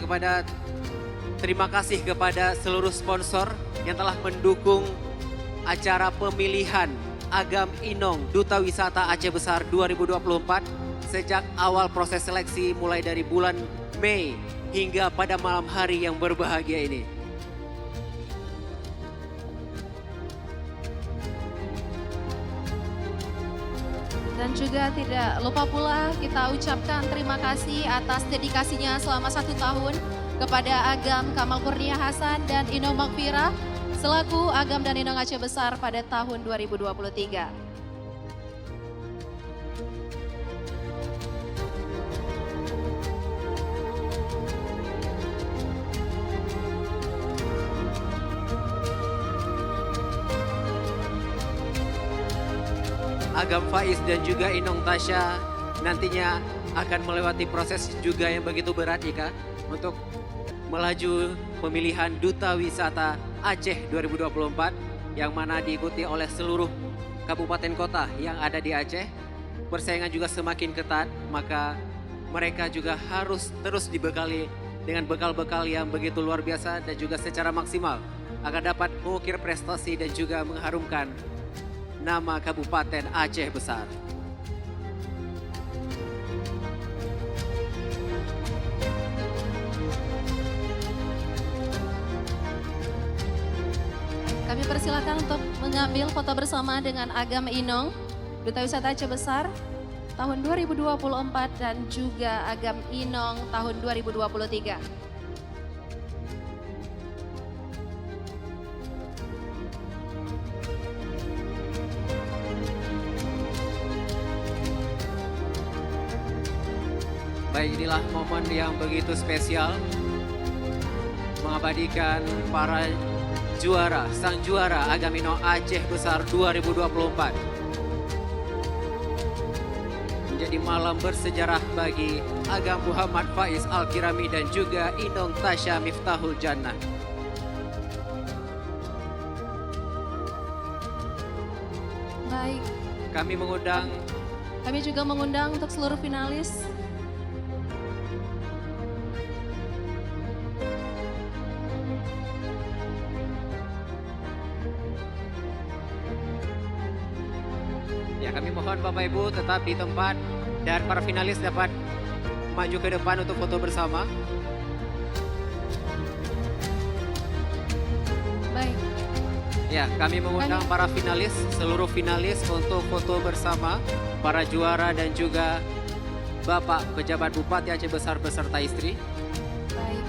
terima kasih kepada seluruh sponsor yang telah mendukung acara pemilihan Agam Inong Duta Wisata Aceh Besar 2024 sejak awal proses seleksi mulai dari bulan Mei hingga pada malam hari yang berbahagia ini. Dan juga tidak lupa pula kita ucapkan terima kasih atas dedikasinya selama 1 tahun kepada Agam Kamal Kurnia Hasan dan Inong Makfirah selaku Agam dan Inong Aceh Besar pada tahun 2023. Agam Faiz dan juga Inong Tasya nantinya akan melewati proses juga yang begitu berat Ika untuk melaju pemilihan Duta Wisata Aceh 2024 yang mana diikuti oleh seluruh kabupaten kota yang ada di Aceh. Persaingan juga semakin ketat, maka mereka juga harus terus dibekali dengan bekal-bekal yang begitu luar biasa dan juga secara maksimal agar dapat mengukir prestasi dan juga mengharumkan nama Kabupaten Aceh Besar. Kami persilakan untuk mengambil foto bersama dengan Agam Inong, Duta Wisata Aceh Besar tahun 2024 dan juga Agam Inong tahun 2023. Baik, inilah momen yang begitu spesial mengabadikan para juara, sang juara Agam Inong Aceh Besar 2024. Menjadi malam bersejarah bagi Agam Muhammad Faiz Al-Kirami dan juga Inong Tasya Miftahul Jannah. Baik. Kami juga mengundang untuk seluruh finalis. Ya, kami mohon Bapak Ibu tetap di tempat dan para finalis dapat maju ke depan untuk foto bersama. Baik. Ya, kami mengundang para finalis, seluruh finalis untuk foto bersama para juara dan juga Bapak Pejabat Bupati Aceh Besar beserta istri. Baik.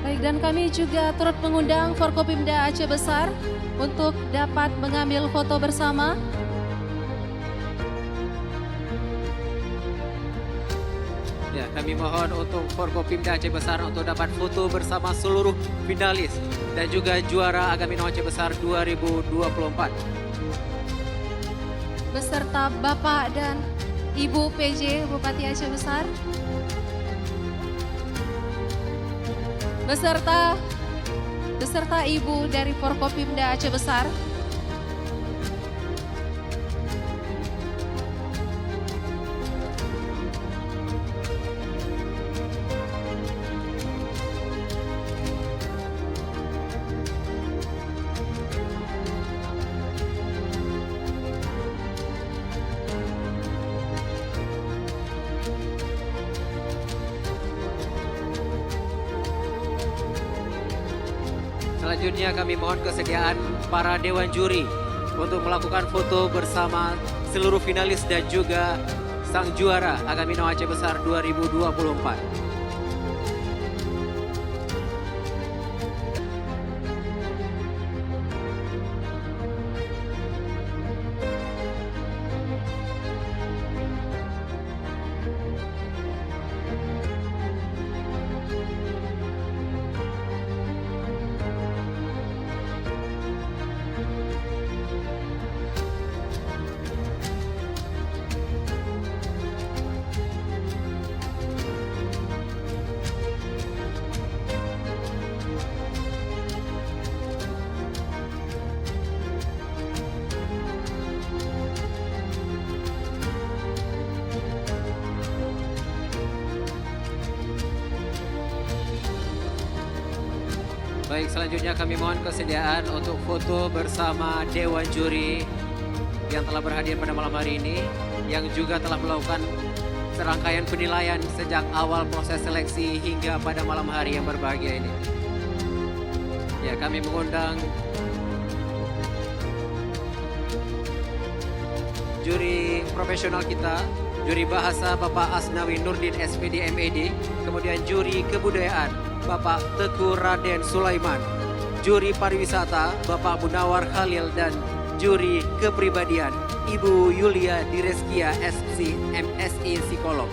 Baik, dan kami juga turut mengundang Forkopimda Aceh Besar untuk dapat mengambil foto bersama. Ya, kami mohon untuk Forkopimda Aceh Besar untuk dapat foto bersama seluruh finalis dan juga juara Agam Inong Aceh Besar 2024. Beserta Bapak dan Ibu PJ Bupati Aceh Besar. beserta Ibu dari Forkopimda Aceh Besar. Selanjutnya kami mohon kesediaan para dewan juri untuk melakukan foto bersama seluruh finalis dan juga sang juara Agam Inong Aceh Besar 2024. Baik, selanjutnya kami mohon kesediaan untuk foto bersama Dewan Juri yang telah berhadir pada malam hari ini, yang juga telah melakukan serangkaian penilaian sejak awal proses seleksi hingga pada malam hari yang berbahagia ini. Ya, kami mengundang juri profesional kita, juri bahasa Bapak Asnawi Nurdin SPD MED, kemudian juri kebudayaan Bapak Teguh Raden Sulaiman, juri pariwisata Bapak Munawar Khalil, dan juri kepribadian Ibu Yulia Direskia SC MSI Psikolog.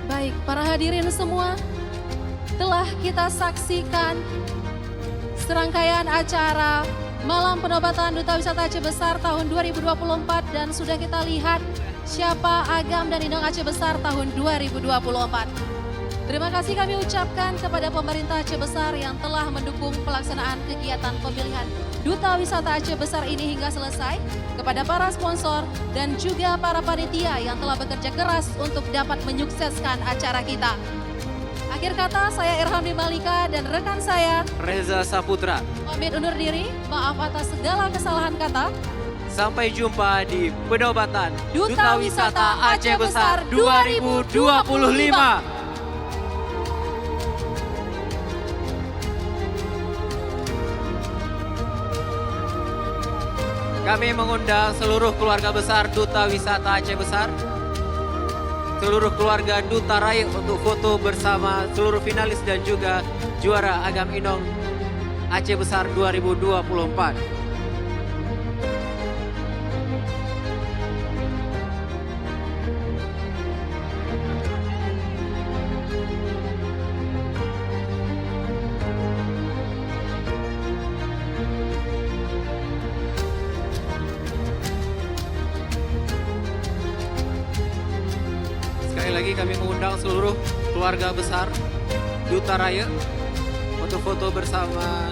Baik, para hadirin semua, telah kita saksikan serangkaian acara Malam Penobatan Duta Wisata Aceh Besar tahun 2024 dan sudah kita lihat siapa Agam dan Inong Aceh Besar tahun 2024. Terima kasih kami ucapkan kepada pemerintah Aceh Besar yang telah mendukung pelaksanaan kegiatan pemilihan Duta Wisata Aceh Besar ini hingga selesai, kepada para sponsor dan juga para panitia yang telah bekerja keras untuk dapat menyukseskan acara kita. Akhir kata, saya Irham Malika dan rekan saya Reza Saputra pamit undur diri, maaf atas segala kesalahan kata. Sampai jumpa di Penobatan Duta Wisata Aceh Besar 2025. Kami mengundang seluruh keluarga besar Duta Wisata Aceh Besar, seluruh keluarga Duta Raik untuk foto bersama seluruh finalis dan juga juara Agam Inong Aceh Besar 2024. Sekali lagi kami mengundang seluruh keluarga besar Duta Raya untuk foto bersama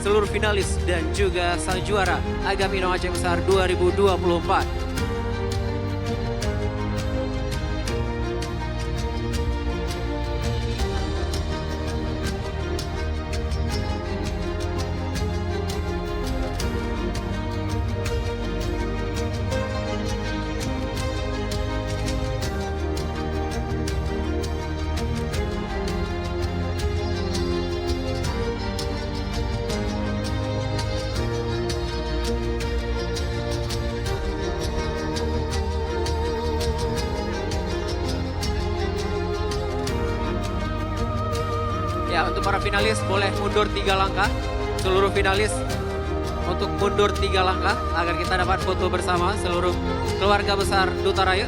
seluruh finalis dan juga sang juara Agam Inong Aceh Besar 2024. Ya, untuk para finalis boleh mundur 3 langkah. Seluruh finalis untuk mundur 3 langkah agar kita dapat foto bersama seluruh keluarga besar Duta Raya.